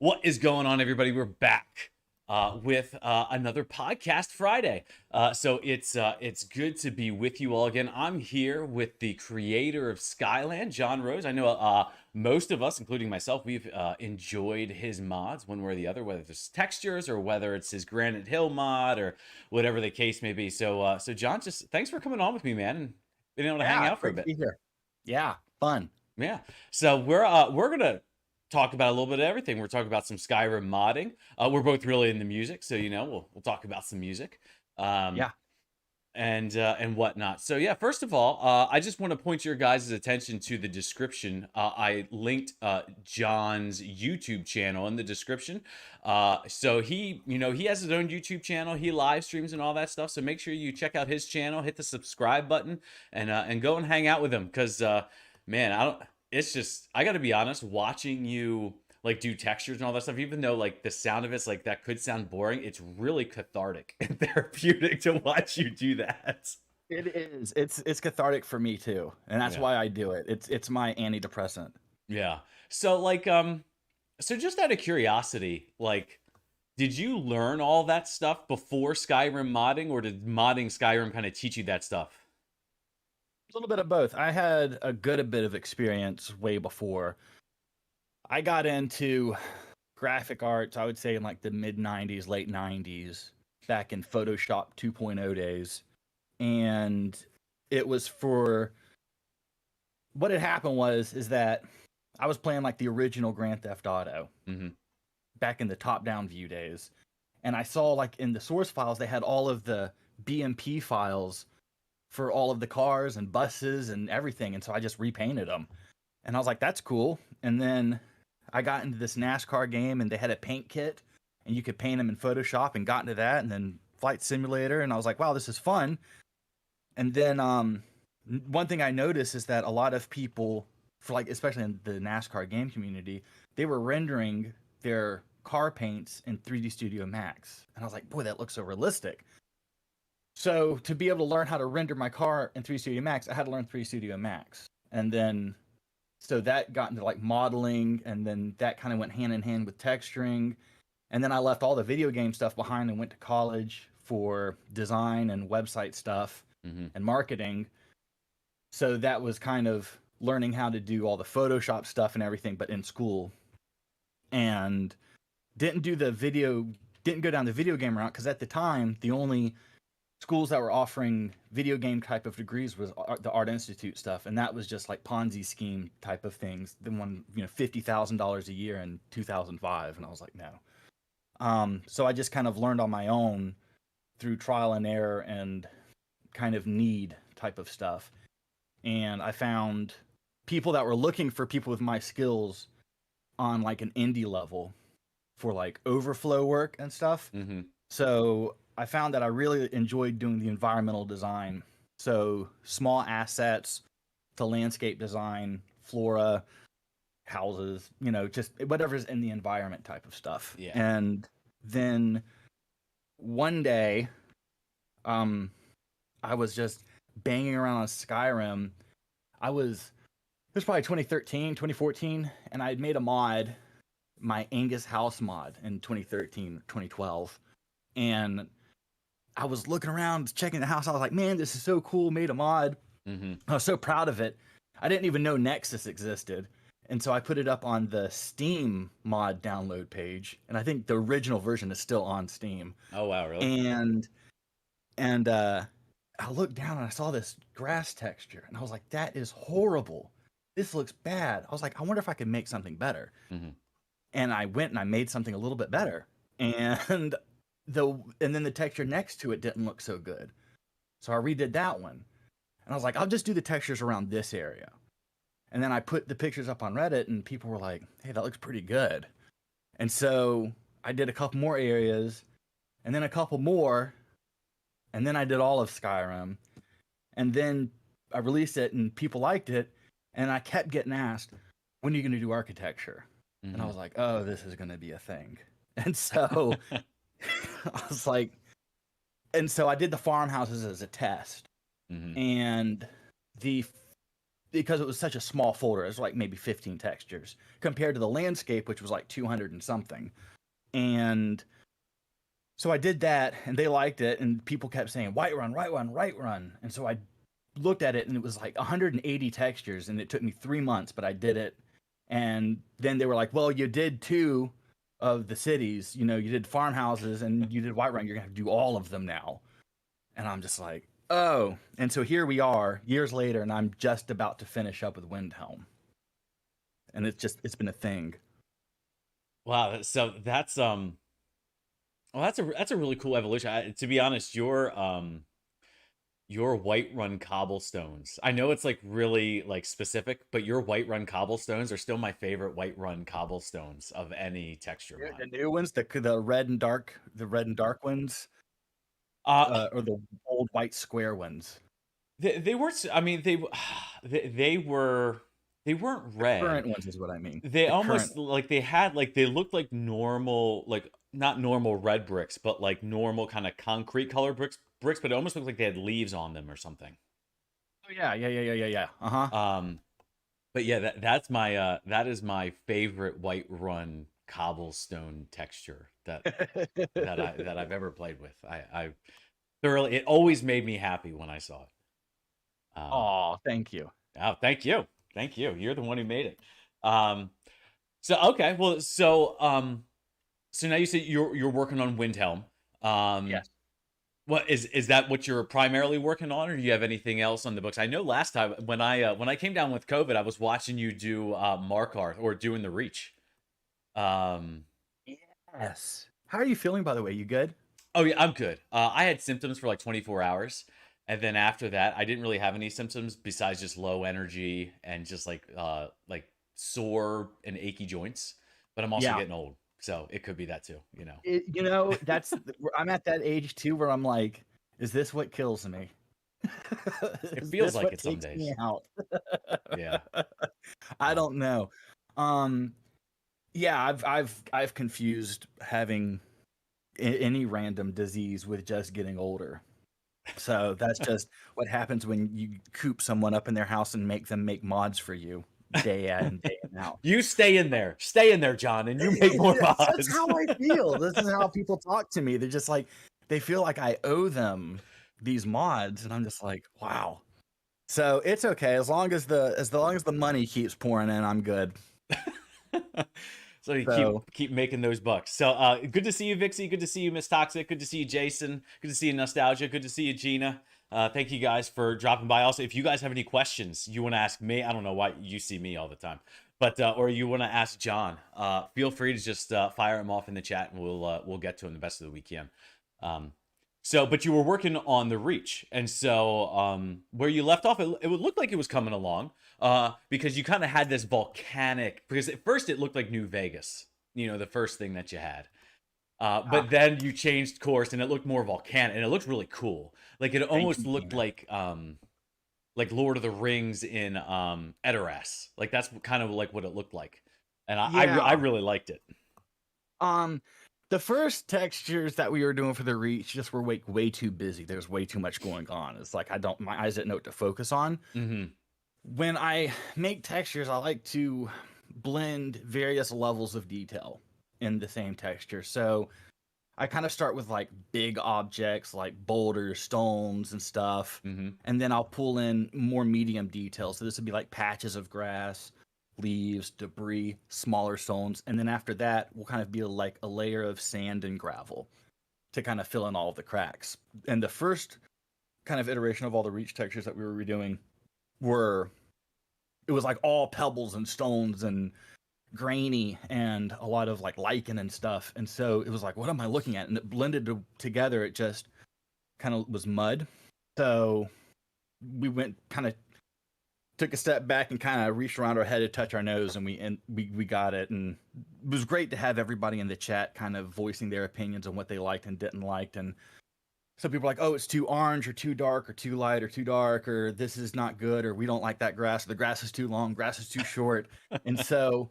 What is going on, everybody? We're back with another podcast Friday. So it's good to be with you all again. I'm here with the creator of Skyland, John Rose. I know most of us, including myself, we've enjoyed his mods one way or the other, whether it's textures or whether it's his Granite Hill mod or whatever the case may be. So John, just thanks for coming on with me, man, and being able to hang out for a Great to bit. be here. Yeah, fun. Yeah. So we're gonna talk about a little bit of everything. We're talking about some Skyrim modding. We're both really into music, so we'll talk about some music, um, Yeah. and whatnot. So yeah, first of all, I just want to point your guys' attention to the description. I linked John's YouTube channel in the description. So he has his own YouTube channel. He live streams and all that stuff. So make sure you check out his channel, hit the subscribe button, and go and hang out with him. Because man, I don't. It's just I got to be honest, watching you like do textures and all that stuff, even though like the sound of it's like that could sound boring, it's really cathartic and therapeutic to watch you do that. It is. It's cathartic for me too, and that's Yeah. why I do it. It's my antidepressant. Yeah. So like so just out of curiosity, like did you learn all that stuff before Skyrim modding, or did modding Skyrim kind of teach you that stuff? A little bit of both. I had a good bit of experience way before. I got into graphic arts, I would say in like the mid 90s, late 90s, back in Photoshop 2.0 days. And it was for what had happened is that I was playing like the original Grand Theft Auto Mm-hmm. back in the top-down view days, and I saw like in the source files they had all of the BMP files for all of the cars and buses and everything, and so I just repainted them, and I was like, that's cool. And then I got into this NASCAR game, and they had a paint kit, and you could paint them in Photoshop, and got into that, and then Flight Simulator, and I was like, wow, this is fun. And then one thing I noticed is that a lot of people, for like especially in the NASCAR game community, they were rendering their car paints in 3D Studio Max. And I was like, boy, that looks so realistic. So to be able to learn how to render my car in 3D Studio Max, I had to learn 3D Studio Max. And then, so that got into like modeling, and then that kind of went hand in hand with texturing. And then I left all the video game stuff behind and went to college for design and website stuff Mm-hmm. and marketing. So that was kind of learning how to do all the Photoshop stuff and everything, but in school. And didn't go down the video game route, because at the time the only schools that were offering video game type of degrees was the Art Institute stuff, and that was just like Ponzi scheme type of things. The one, $50,000 a year in 2005, and I was like, no. So I just kind of learned on my own through trial and error and kind of need type of stuff. And I found people that were looking for people with my skills on like an indie level for like overflow work and stuff. Mm-hmm. So I found that I really enjoyed doing the environmental design. So small assets to landscape design, flora, houses, just whatever's in the environment type of stuff. Yeah. And then one day, I was just banging around on Skyrim. It was probably 2013, 2014, and I had made a mod, my Angus House mod in 2013, 2012. And I was looking around, checking the house. I was like, man, this is so cool, made a mod. Mm-hmm. I was so proud of it. I didn't even know Nexus existed. And so I put it up on the Steam mod download page. And I think the original version is still on Steam. Oh wow, really? And I looked down and I saw this grass texture, and I was like, that is horrible. This looks bad. I was like, I wonder if I could make something better. Mm-hmm. And I went and I made something a little bit better. And then the texture next to it didn't look so good. So I redid that one. And I was like, I'll just do the textures around this area. And then I put the pictures up on Reddit, and people were like, hey, that looks pretty good. And so I did a couple more areas, and then a couple more, and then I did all of Skyrim. And then I released it, and people liked it, and I kept getting asked, when are you going to do architecture? Mm-hmm. And I was like, oh, this is going to be a thing. And so I was like, and so I did the farmhouses as a test. Mm-hmm. And because it was such a small folder. It was like maybe 15 textures compared to the landscape, which was like 200 and something. And so I did that, and they liked it, and people kept saying Whiterun, Whiterun, Whiterun. And so I looked at it, and it was like 180 textures, and it took me 3 months, but I did it. And then they were like, well, you did 2 of the cities, you did farmhouses and you did Whiterun, you're gonna have to do all of them now. And I'm just like, oh. And so here we are years later, and I'm just about to finish up with Windhelm. And it's been a thing. Wow. So that's well, that's a really cool evolution. To be honest, your Whiterun cobblestones. I know it's like really like specific, but your Whiterun cobblestones are still my favorite Whiterun cobblestones of any texture mod. The new ones, the red and dark ones, or the old white square ones. They were. I mean, they were. They weren't red. The current ones is what I mean. They almost like they had like they looked like normal, like not normal red bricks, but like normal kind of concrete colored bricks. But it almost looked like they had leaves on them or something. Oh yeah. But yeah, that is my favorite Whiterun cobblestone texture that I've ever played with. I thoroughly. It always made me happy when I saw it. Oh, thank you. Oh, thank you. Thank you. You're the one who made it. So okay, well, so now you said you're working on Windhelm. Yes. What is that what you're primarily working on, or do you have anything else on the books? I know last time when I came down with COVID, I was watching you do Markarth or doing the Reach. Yes. How are you feeling, by the way? You good? Oh yeah, I'm good. I had symptoms for like 24 hours. And then after that, I didn't really have any symptoms besides just low energy and just like sore and achy joints. But I'm also getting old, so it could be that too. That's I'm at that age too where I'm like, is this what kills me? It feels like it some days. Me out? Yeah, I don't know. Yeah, I've confused having any random disease with just getting older. So that's just what happens when you coop someone up in their house and make them make mods for you day in and day out. You stay in there, John, and you make more mods. That's how I feel. This is how people talk to me. They're just like, they feel like I owe them these mods, and I'm just like, wow. So it's okay as long as the money keeps pouring in, I'm good. So you keep making those bucks. So good to see you, Vixie. Good to see you, Miss Toxic. Good to see you, Jason. Good to see you, Nostalgia. Good to see you, Gina. Thank you guys for dropping by. Also, if you guys have any questions you want to ask me, I don't know why you see me all the time, but or you want to ask John, feel free to just fire him off in the chat, and we'll get to him the best of the we can. But you were working on the Reach, and so where you left off, it would look like it was coming along. Because you kind of had this volcanic, because at first it looked like New Vegas, the first thing that you had. But then you changed course and it looked more volcanic, and it looked really cool. Like it almost looked like Lord of the Rings in Edoras. Like that's kind of like what it looked like. And I really liked it. The first textures that we were doing for the Reach just were way too busy. There's way too much going on. It's like my eyes didn't know what to focus on. Mm-hmm. When I make textures, I like to blend various levels of detail in the same texture. So I kind of start with like big objects like boulders, stones, and stuff. Mm-hmm. And then I'll pull in more medium details. So this would be like patches of grass, leaves, debris, smaller stones. And then after that, will kind of be like a layer of sand and gravel to kind of fill in all of the cracks. And the first kind of iteration of all the Reach textures that we were redoing it was like all pebbles and stones and grainy and a lot of like lichen and stuff. And so it was like, what am I looking at? And it blended together. It just kind of was mud. So we took a step back and kind of reached around our head to touch our nose, and we got it. And it was great to have everybody in the chat kind of voicing their opinions on what they liked and didn't like. And some people are like, oh, it's too orange or too dark or too light or too dark, or this is not good, or we don't like that grass, or the grass is too long, grass is too short. And so,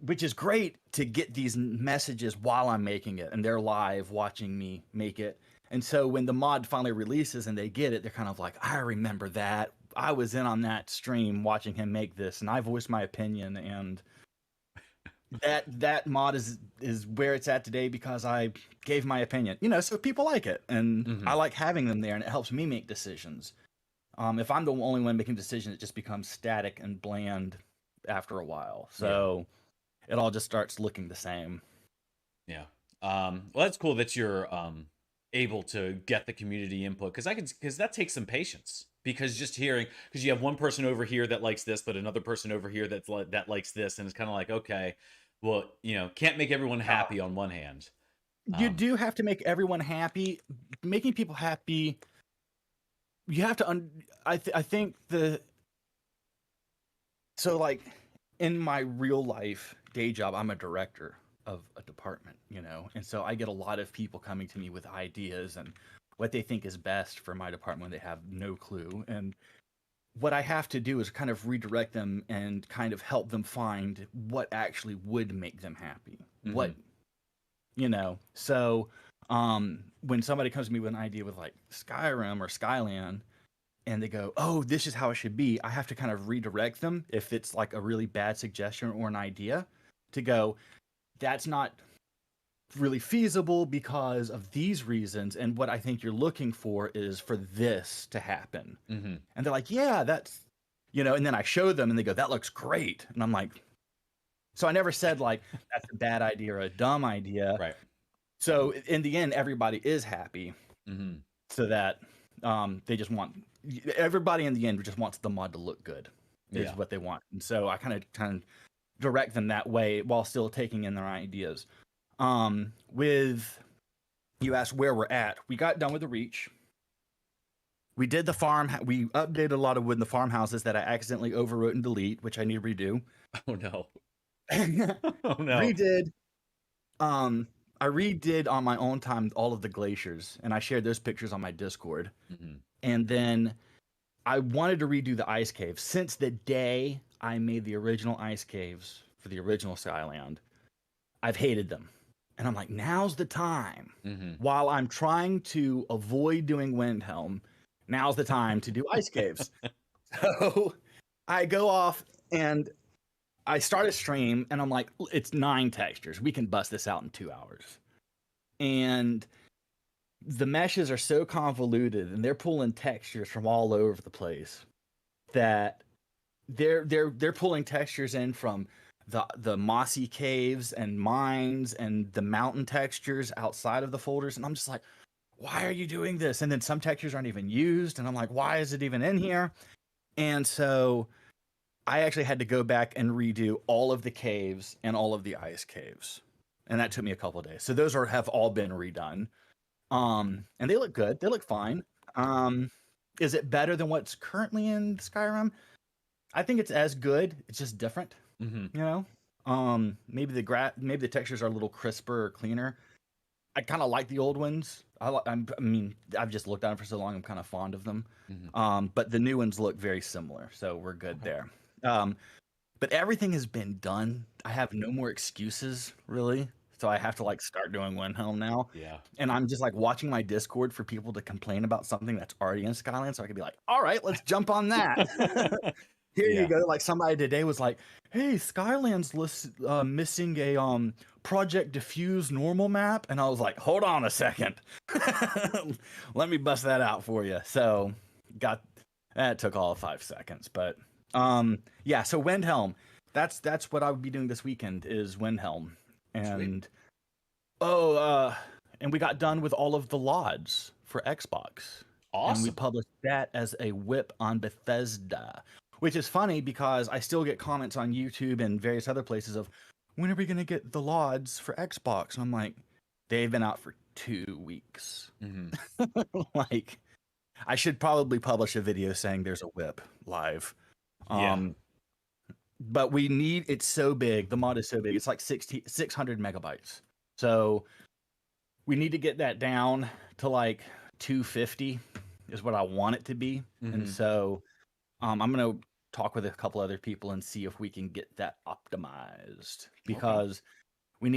which is great to get these messages while I'm making it, and they're live watching me make it. And so when the mod finally releases and they get it, they're kind of like, I remember that. I was in on that stream watching him make this, and I voiced my opinion, and that mod is where it's at today because I gave my opinion. So people like it, and I Hmm. like having them there, and it helps me make decisions. If I'm the only one making decisions, it just becomes static and bland after a while. Yeah. So it all just starts looking the same. Yeah. Well, that's cool that you're able to get the community input because that takes some patience. Because just hearing, because you have one person over here that likes this, but another person over here that likes this, and it's kind of like, okay, well, can't make everyone happy on one hand. You Um, do have to make everyone happy. Making people happy, you have to. I think so. Like in my real life day job, I'm a director of a department, and so I get a lot of people coming to me with ideas and what they think is best for my department when they have no clue. And what I have to do is kind of redirect them and kind of help them find what actually would make them happy. mhm. So when somebody comes to me with an idea with like Skyrim or Skyland and they go, "Oh, this is how it should be," I have to kind of redirect them if it's like a really bad suggestion or an idea to go, "That's not really feasible because of these reasons, and what I think you're looking for is for this to happen." Mhm. And they're like, "Yeah, and then I show them and they go, "That looks great." And I'm like, so I never said like that's a bad idea or a dumb idea. Right. So in the end, everybody is happy, Mhm. so that they just want everybody in the end just wants the mod to look good, is Yeah. what they want. And so I kind of direct them that way while still taking in their ideas. With you asked where we're at, we got done with the reach. We did the farm. We updated a lot of wood in the farmhouses that I accidentally overwrote and delete, which I need to redo. Oh no. Oh no. Redid. Um, I redid on my own time all of the glaciers, and I shared those pictures on my Discord. Mhm. And then I wanted to redo the ice caves. Since the day I made the original ice caves for the original Skyland, I've hated them. And I'm like, now's the time. Mhm. While I'm trying to avoid doing Windhelm, now's the time to do ice caves. So I go off and I start a stream and I'm like, it's 9 textures. We can bust this out in 2 hours. And the meshes are so convoluted and they're pulling textures from all over the place that they're pulling textures in from the mossy caves and mines and the mountain textures outside of the folders, and I'm just like, why are you doing this? And then some textures aren't even used, and I'm like, why is it even in here? And so I actually had to go back and redo all of the caves and all of the ice caves, and that took me a couple of days. So those have all been redone. And they look good. They look fine. Is it better than what's currently in Skyrim? I think it's as good. It's just different, Mhm. you know. Maybe maybe the textures are a little crisper or cleaner. I kind of like the old ones. I mean, I've just looked at them for so long. I'm kind of fond of them. Mhm. But the new ones look very similar, so we're good Okay. there. Um, but everything has been done. I have no more excuses, really. So I have to like start doing Windhelm now. Yeah. And I'm just like watching my Discord for people to complain about something that's already in Skyland. So I could be like, all right, let's jump on that. Here you Yeah. go. Like somebody today was like, hey, Skyland's missing a Project Diffuse normal map. And I was like, hold on a second. Let me bust that out for you. So got that took all of 5 seconds. But yeah, so Windhelm. That's what I would be doing this weekend is Windhelm. Sweet. And oh, and we got done with all of the LODs for Xbox. And we Awesome. published that as a whip on Bethesda, which is funny because I still get comments on YouTube and various other places of, when are we going to get the LODs for Xbox? And I'm like, they've been out for 2 weeks. Mhm. Like, I should probably publish a video saying there's a whip live. Yeah. But it's so big. The mod is so big. It's like 600 megabytes. So we need to get that down to like 250 is what I want it to be. And Mhm. so I'm going to talk with a couple other people and see if we can get that optimized Okay. because I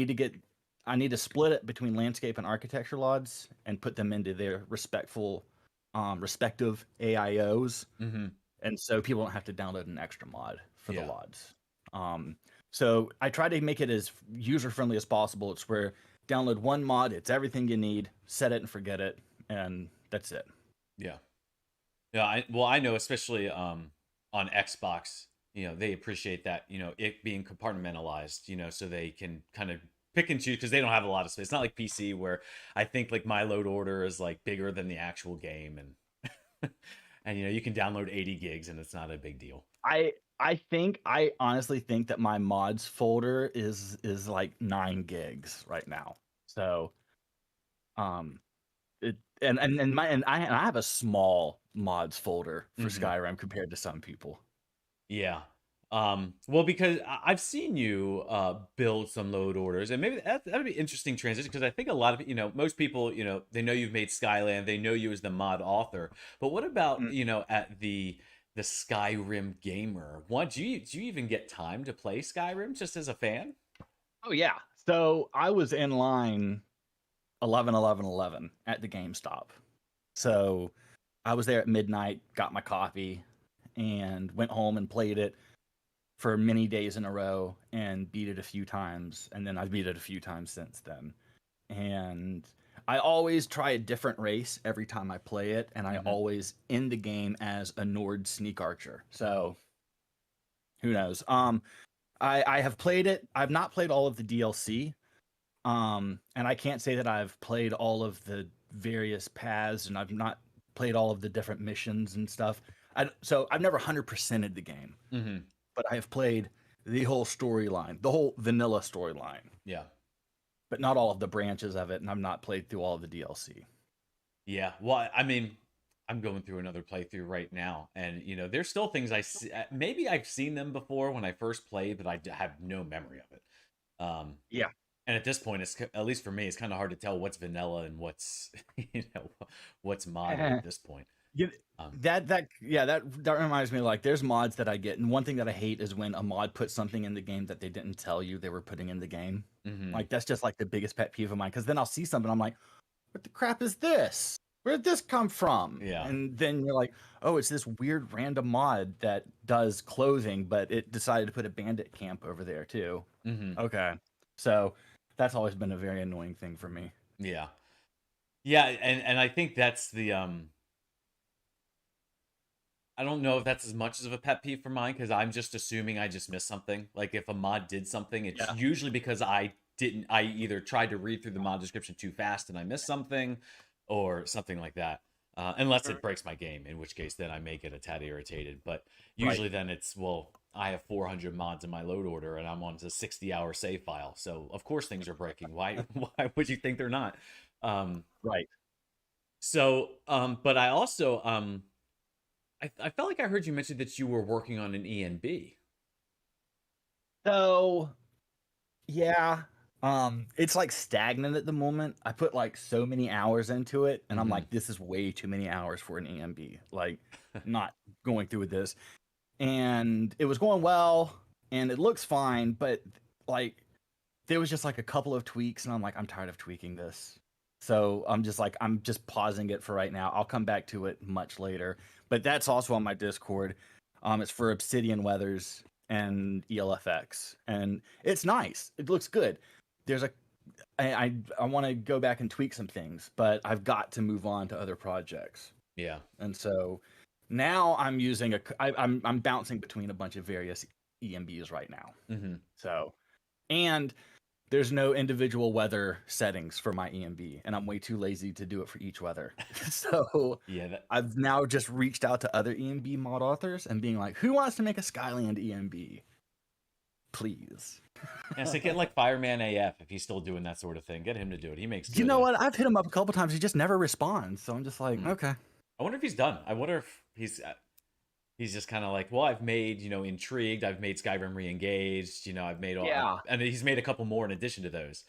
need to split it between landscape and architecture LODs and put them into their respective AIOs. Mhm. and so people don't have to download an extra mod for the Yeah. LODs. So I try to make it as user friendly as possible. It's where download one mod, it's everything you need, set it and forget it, and that's it. Yeah. Yeah, I know, especially on Xbox, they appreciate that, it being compartmentalized, so they can kind of pick and choose because they don't have a lot of space. It's not like PC where I think like my load order is like bigger than the actual game, and and you can download 80 gigs and it's not a big deal. I honestly think that my mods folder is like 9 gigs right now. So um it and I have a small mods folder for Hmm. Skyrim compared to some people. Yeah. Well, because I've seen you build some load orders, and maybe that'd be interesting transition because I think a lot of most people they know you've made Skyland, they know you as the mod author, but what about Mm. at the Skyrim gamer? What do you even get time to play Skyrim just as a fan? Oh yeah. So I was in line 11 at the GameStop. So I was there at midnight, got my coffee, and went home and played it for many days in a row and beat it a few times. And then I've beat it a few times since then. And I always try a different race every time I play it, and I Hmm. always end the game as a Nord sneak archer. So who knows? I have played it. I've not played all of the DLC. And I can't say that I've played all of the various paths, and I've not played all of the different missions and stuff. So I've never 100%ed the game, Hmm. but I have played the whole storyline, the whole vanilla storyline, Yeah. but not all of the branches of it, and I've not played through all of the DLC. Yeah. Well, I mean, I'm going through another playthrough right now, and there's still things I see. Maybe I've seen them before when I first played, but have no memory of it. Um, Yeah. and at this point, at least for me, it's kind of hard to tell what's vanilla and what's what's modded at this point. Yeah, Um, that reminds me, like, there's mods that I get, and one thing that I hate is when a mod puts something in the game that they didn't tell you they were putting in the game. mhm. Like, that's just like the biggest pet peeve of mine, because then I'll see something, I'm like, what the crap is this? Where did this come from? Yeah. And then you're like, oh, it's this weird random mod that does clothing, but it decided to put a bandit camp over there too. Hmm. Okay. So that's always been a very annoying thing for me. Yeah. Yeah, and I think that's the I don't know if that's as much of a pet peeve for mine because I'm just assuming I just missed something. Like if a mod did something, it's Yeah. usually because I either tried to read through the mod description too fast and I missed something, or something like that. Unless it breaks my game, in which case then I may get a tad irritated. But Right. usually then it's, well, I have 400 mods in my load order and I'm on a 60-hour save file, so of course things are breaking. Why why would you think they're not? Um, Right. but I also I felt like I heard you mention that you were working on an ENB. So yeah. It's like stagnant at the moment. I put like so many hours into it, and I'm Hmm. like, this is way too many hours for an EMB. Like, not going through with this. And it was going well, and it looks fine, but like there was just like a couple of tweaks, and I'm like, I'm tired of tweaking this. So I'm just like, I'm just pausing it for right now. I'll come back to it much later. But that's also on my Discord. It's for Obsidian Weathers and ELFX, and it's nice. It looks good. There's a I want to go back and tweak some things, but I've got to move on to other projects. Yeah. And so now I'm using I'm bouncing between a bunch of various EMBs right now. Hmm. So, and there's no individual weather settings for my EMB, and I'm way too lazy to do it for each weather. So Yeah. That. I've now just reached out to other EMB mod authors and being like, who wants to make a Skyland EMB? Please. Yeah. So get like Fireman AF if he's still doing that sort of thing. Get him to do it. He makes You good. know what? I've hit him up a couple times. He just never responds. So I'm just like, Hmm. okay. I wonder if he's done. I wonder if he's just kind of like, well, I've made Intrigued. I've made Skyrim Reengaged. I've made all, Yeah. and he's made a couple more in addition to those.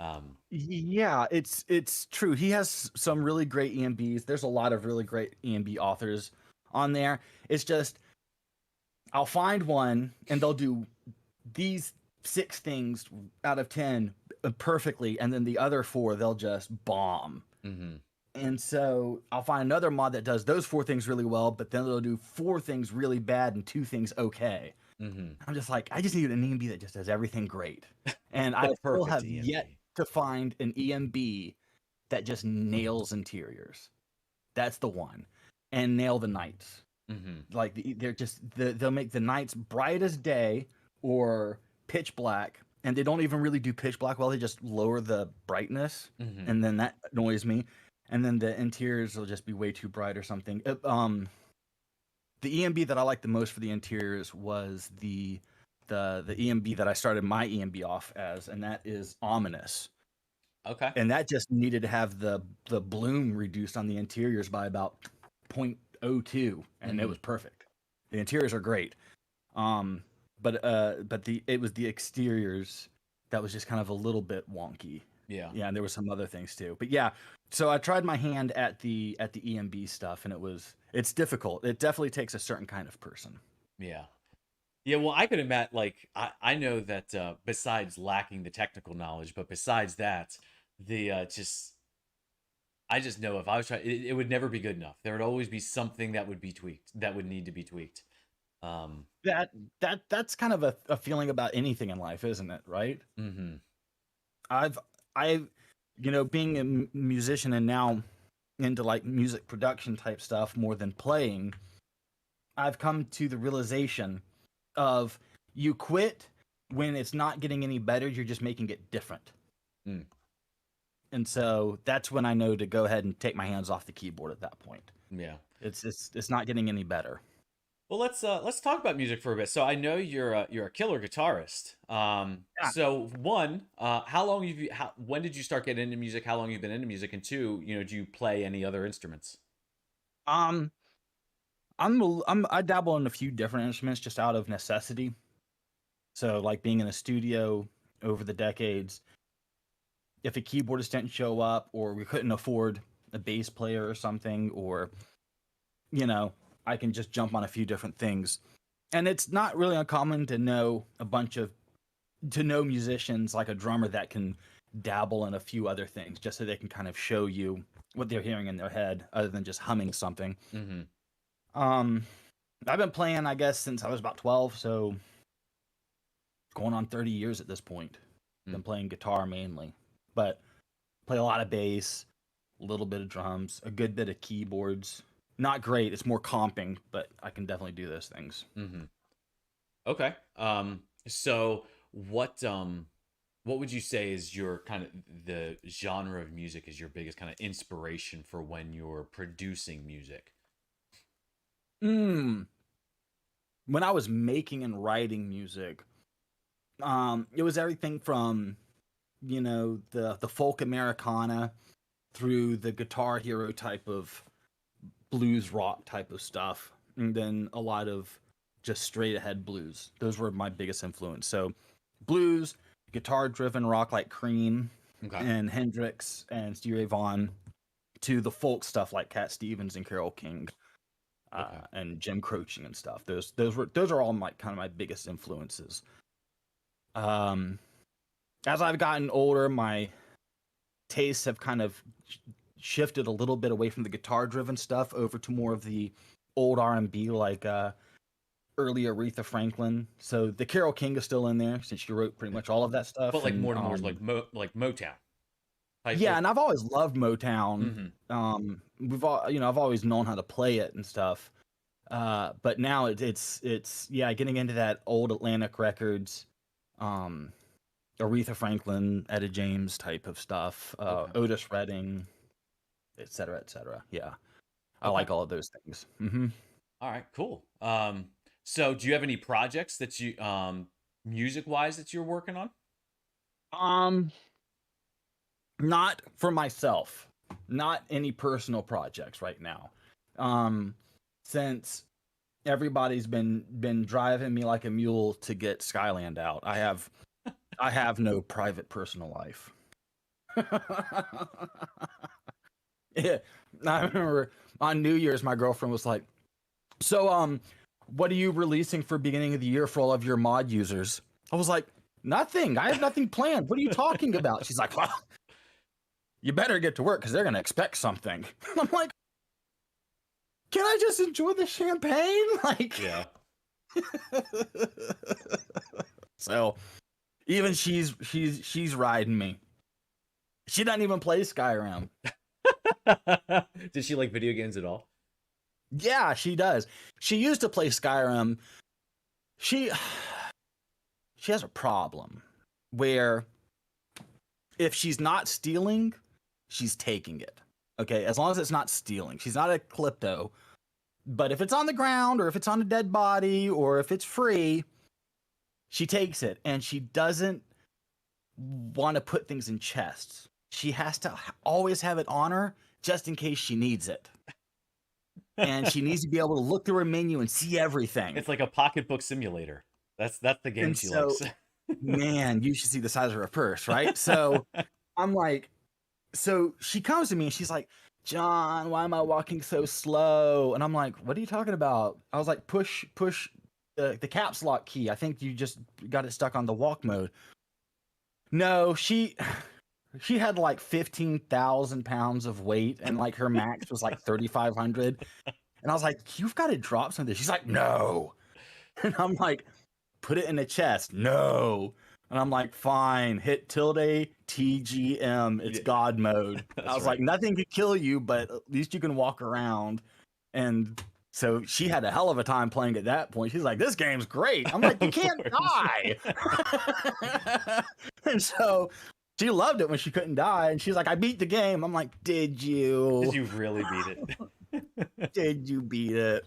Um, Yeah, it's true. He has some really great EMBs. There's a lot of really great EMB authors on there. It's just I'll find one and they'll do these 6 things out of 10 perfectly, and then the other 4 they'll just bomb. mhm. And so I'll find another mod that does those 4 things really well, but then they'll do 4 things really bad and 2 things okay. Mm-hmm. I'm just like, I just need an EMB that just does everything great. And I The still perfect have yet EMB. to find an EMB that just nails interiors. That's the one. And nail the nights. Mm-hmm. Like they're just they'll make the nights bright as day or pitch black, and they don't even really do pitch black well. They just lower the brightness, Mm-hmm. and then that annoys me. And then the interiors will just be way too bright or something. The EMB that I liked the most for the interiors was the EMB that I started my EMB off as, and that is ominous. Okay. And that just needed to have the bloom reduced on the interiors by about 0.02, and it Mm-hmm. was perfect. The interiors are great, but it was the exteriors that was just kind of a little bit wonky. Yeah. Yeah, and there were some other things too. But yeah, so I tried my hand at the EMB stuff, and it's difficult. It definitely takes a certain kind of person. Yeah. Yeah, well, I could imagine, like, I know that besides lacking the technical knowledge, but besides that, the I just know if I was trying, it would never be good enough. There would always be something that would be tweaked, that would need to be tweaked. Um, That that's kind of a feeling about anything in life, isn't it? Right? mhm. I've I, being a musician and now into like music production type stuff more than playing, I've come to the realization of you quit when it's not getting any better, you're just making it different. Mm. And so that's when I know to go ahead and take my hands off the keyboard at that point. Yeah. It's not getting any better. Well, let's talk about music for a bit. So I know you're a killer guitarist. Yeah. So one, how long have you when did you start getting into music? How long have you been into music? And two, do you play any other instruments? Um I dabble in a few different instruments just out of necessity. So like being in a studio over the decades, if a keyboardist didn't show up or we couldn't afford a bass player or something, or I can just jump on a few different things. And it's not really uncommon to know musicians like a drummer that can dabble in a few other things just so they can kind of show you what they're hearing in their head other than just humming something. Mm-hmm. Um I've been playing, I guess, since I was about 12, so going on 30 years at this point. Been playing guitar mainly, but play a lot of bass, a little bit of drums, a good bit of keyboards. Not great, it's more comping, but I can definitely do those things. Mm-hmm. Okay. So what would you say is your kind of the genre of music is your biggest kind of inspiration for when you're producing music? Mm. When I was making and writing music, it was everything from, the folk Americana through the Guitar Hero type of blues rock type of stuff, and then a lot of just straight ahead blues. Those were my biggest influence. So blues, guitar driven rock like Cream Okay. and Hendrix and Stevie Ray Vaughan, to the folk stuff like Cat Stevens and Carole King, Okay. and Jim Croce and stuff. Those are all my kind of my biggest influences. Um, as I've gotten older, my tastes have kind of shifted a little bit away from the guitar driven stuff over to more of the old R&B, like early Aretha Franklin. So the Carole King is still in there since she wrote pretty much all of that stuff. But like And more and more like like Motown type yeah, of. and I've always loved Motown. Mhm. I've always known how to play it and stuff. But now it's yeah, getting into that old Atlantic records, um, Aretha Franklin, Etta James type of stuff, Okay. Otis Redding, et cetera, et cetera. Yeah, I Okay. like all of those things. Hmm. All right, cool. So do you have any projects that you music wise that you're working on? Um, not for myself, not any personal projects right now. Um, since everybody's been driving me like a mule to get Skyland out, I have no private personal life. Yeah, I remember on New Year's, my girlfriend was like, "So, what are you releasing for beginning of the year for all of your mod users?" I was like, "Nothing. I have nothing planned. What are you talking about?" She's like, "Well, you better get to work because they're gonna expect something. I'm like, can I just enjoy the champagne? Like, Yeah. so even she's riding me. She doesn't even play Skyrim. Does she like video games at all? Yeah, she does. She used to play Skyrim. She has a problem where if she's not stealing, she's taking it. Okay, as long as it's not stealing. She's not a klepto. But if it's on the ground or if it's on a dead body or if it's free, she takes it, and she doesn't want to put things in chests. She has to always have it on her just in case she needs it. And she needs to be able to look through her menu and see everything. It's like a pocketbook simulator. That's the game And she so, likes. man, you should see the size of her purse, right? So I'm like, so she comes to me and she's like, John, why am I walking so slow? And I'm like, what are you talking about? I was like, push the caps lock key. I think you just got it stuck on the walk mode. No, she had like 15,000 pounds of weight, and like her max was like 3,500. And I was like, you've got to drop something. She's like, no. And I'm like, put it in the chest. No. And I'm like, fine, hit tilde TGM. It's God mode. I was like, nothing could kill you, but at least you can walk around. And so she had a hell of a time playing at that point. She's like, this game's great. I'm like, you can't die. And so she loved it when she couldn't die. And she's like, I beat the game. I'm like, did you? Did you really beat it? Did you beat it?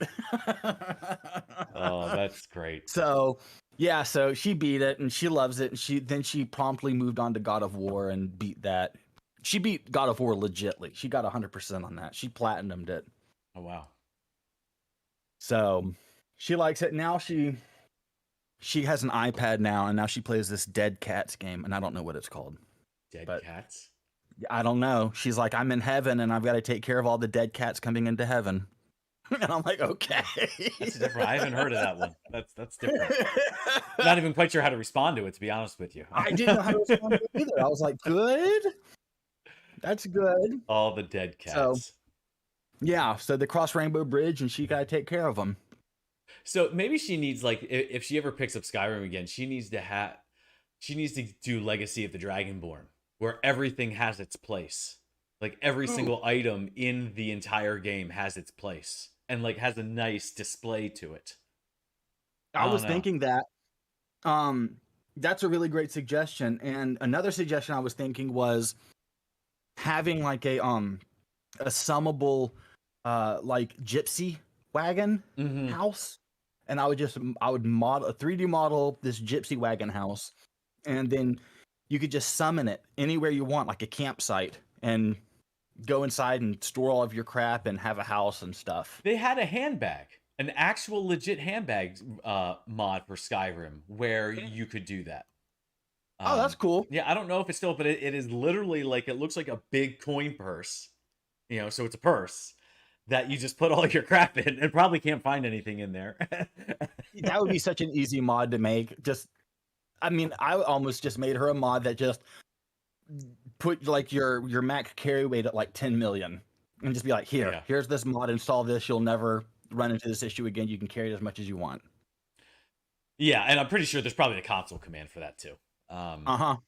Oh, that's great. So yeah, so she beat it and she loves it. And she promptly moved on to God of War and beat that. She beat God of War legitly. She got 100% on that. She platinumed it. Oh wow. So she likes it. Now she has an iPad now, and now she plays this Dead Cats game, and I don't know what it's called. Dead cats? I don't know. She's like, I'm in heaven, and I've got to take care of all the dead cats coming into heaven. And I'm like, okay. That's different. I haven't heard of that one. That's different. Not even quite sure how to respond to it, to be honest with you. I didn't know how to respond to it either. I was like, good. That's good. All the dead cats. So, yeah, so they cross Rainbow Bridge, and she got to take care of them. So maybe she needs, like, if she ever picks up Skyrim again, she needs to do Legacy of the Dragonborn, where everything has its place. Like every single item in the entire game has its place and like has a nice display to it. I was thinking that. That's a really great suggestion. And another suggestion I was thinking was having like a summable like gypsy wagon house. And I would model a 3D model this gypsy wagon house, and then you could just summon it anywhere you want, like a campsite, and go inside and store all of your crap and have a house and stuff. They had a handbag, an actual legit handbag mod for Skyrim where you could do that. Oh, that's cool. Yeah, I don't know if it's still, but it is literally like, it looks like a big coin purse, you know, so it's a purse that you just put all your crap in and probably can't find anything in there. That would be such an easy mod to make. I almost just made her a mod that just put like your Mac carry weight at like 10 million and just be like, here's this mod, install this. You'll never run into this issue again. You can carry it as much as you want. Yeah, and I'm pretty sure there's probably a console command for that too. But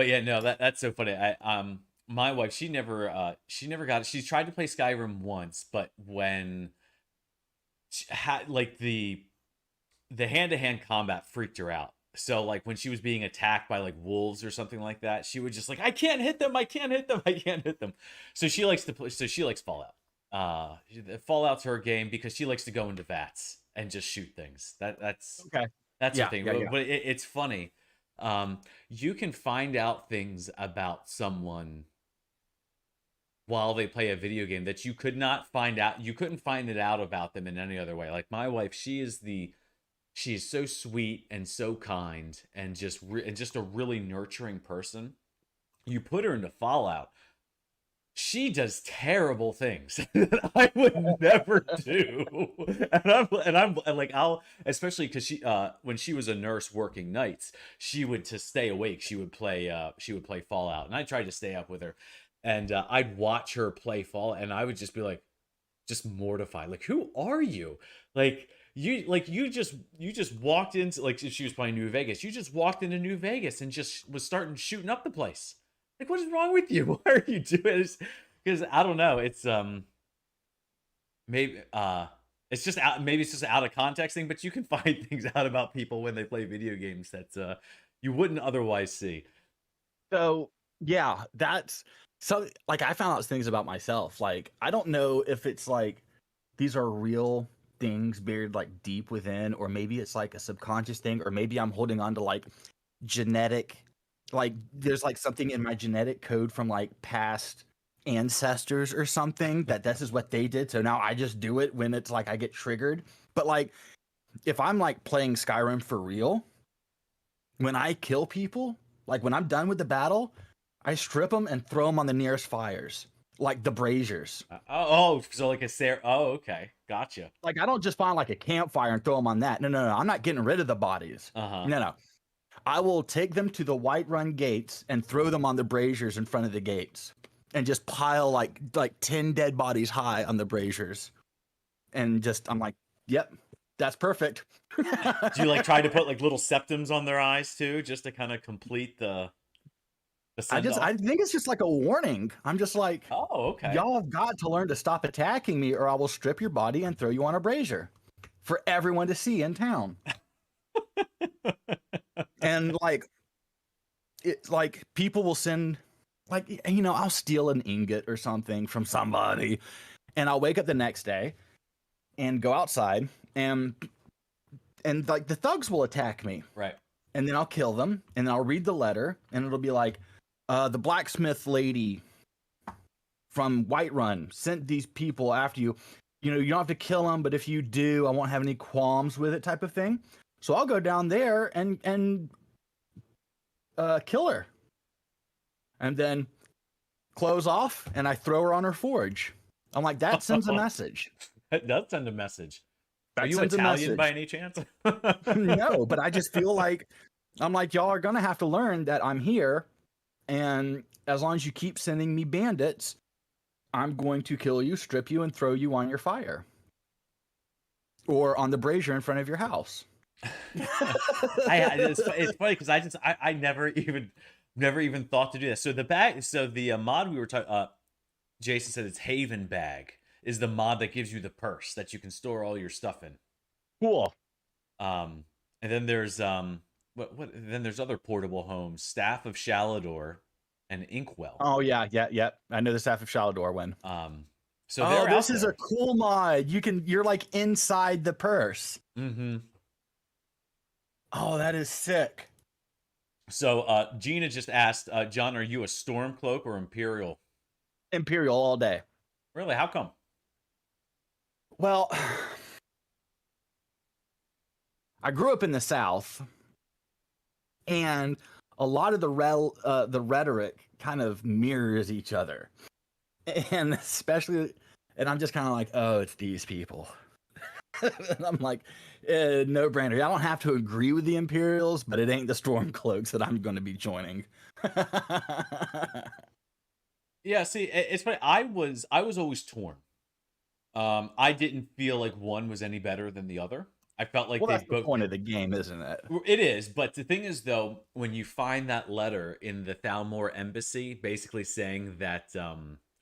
yeah, no, that's so funny. My wife, she never got it. She tried to play Skyrim once, but when she had like the hand-to-hand combat freaked her out. So like when she was being attacked by like wolves or something like that, she would just like, I can't hit them. So she likes to play. So she likes Fallout. Fallout's her game because she likes to go into vats and just shoot things. That's okay. That's her thing. But it's funny. You can find out things about someone while they play a video game that you could not find out. You couldn't find it out about them in any other way. Like my wife, she is so sweet and so kind and just a really nurturing person. You put her into Fallout, she does terrible things that I would never do. And like, I'll, especially because when she was a nurse working nights, she would, to stay awake, she would play Fallout, and I tried to stay up with her, and I'd watch her play Fallout, and I would just be like, just mortified, like, who are you? You just walked into, like, if she was playing New Vegas, you just walked into New Vegas and just was starting shooting up the place. Like, what is wrong with you? Why are you doing this? Because I don't know. It's maybe it's just out, maybe it's just out of context thing, but you can find things out about people when they play video games that you wouldn't otherwise see. So yeah, that's so like I found out things about myself. Like I don't know if it's like these are real things buried like deep within, or maybe it's like a subconscious thing, or maybe I'm holding on to like genetic, like there's like something in my genetic code from like past ancestors or something that this is what they did. So now I just do it when it's like I get triggered. But like if I'm like playing Skyrim for real, when I kill people, like when I'm done with the battle, I strip them and throw them on the nearest fires, like the braziers. So like a oh, okay, gotcha. Like I don't just find like a campfire and throw them on that. No. I'm not getting rid of the bodies. No. I will take them to the Whiterun gates and throw them on the braziers in front of the gates, and just pile like 10 dead bodies high on the braziers, and just I'm like, yep, that's perfect. Do you like try to put like little septums on their eyes too, just to kind of complete the I think it's just like a warning. I'm just like, oh, okay, y'all have got to learn to stop attacking me, or I will strip your body and throw you on a brazier for everyone to see in town. And like it's like people will send, like, you know, I'll steal an ingot or something from somebody, and I'll wake up the next day and go outside, and like the thugs will attack me, right? And then I'll kill them, and then I'll read the letter, and it'll be like, the blacksmith lady from Whiterun sent these people after you. You know, you don't have to kill them, but if you do, I won't have any qualms with it, type of thing. So I'll go down there and kill her, and then close off, and I throw her on her forge. I'm like, that sends a message. It does send a message. That Are you Italian by any chance? No, but I just feel like, I'm like, y'all are gonna have to learn that I'm here, and as long as you keep sending me bandits, I'm going to kill you, strip you, and throw you on your fire, or on the brazier in front of your house. It's funny because I never even thought to do that. So the mod we were talking, Jason said it's Haven Bag is the mod that gives you the purse that you can store all your stuff in. Cool. And then there's then there's other portable homes, Staff of Shalador and Inkwell. Oh yeah. I know the Staff of Shalador one. So this is a cool mod. You're like inside the purse. Mm-hmm. Oh, that is sick. So Gina just asked, John, are you a Stormcloak or Imperial? Imperial all day. Really? How come? Well, I grew up in the South, and a lot of the rhetoric kind of mirrors each other, and especially, and I'm just kind of like, oh, it's these people. And I'm like, no brainer. I don't have to agree with the Imperials, but it ain't the Stormcloaks that I'm going to be joining. Yeah, see, it's funny. I was always torn. I didn't feel like one was any better than the other. I felt like that's the point of the game, isn't it? It is, but the thing is, though, when you find that letter in the Thalmor embassy, basically saying that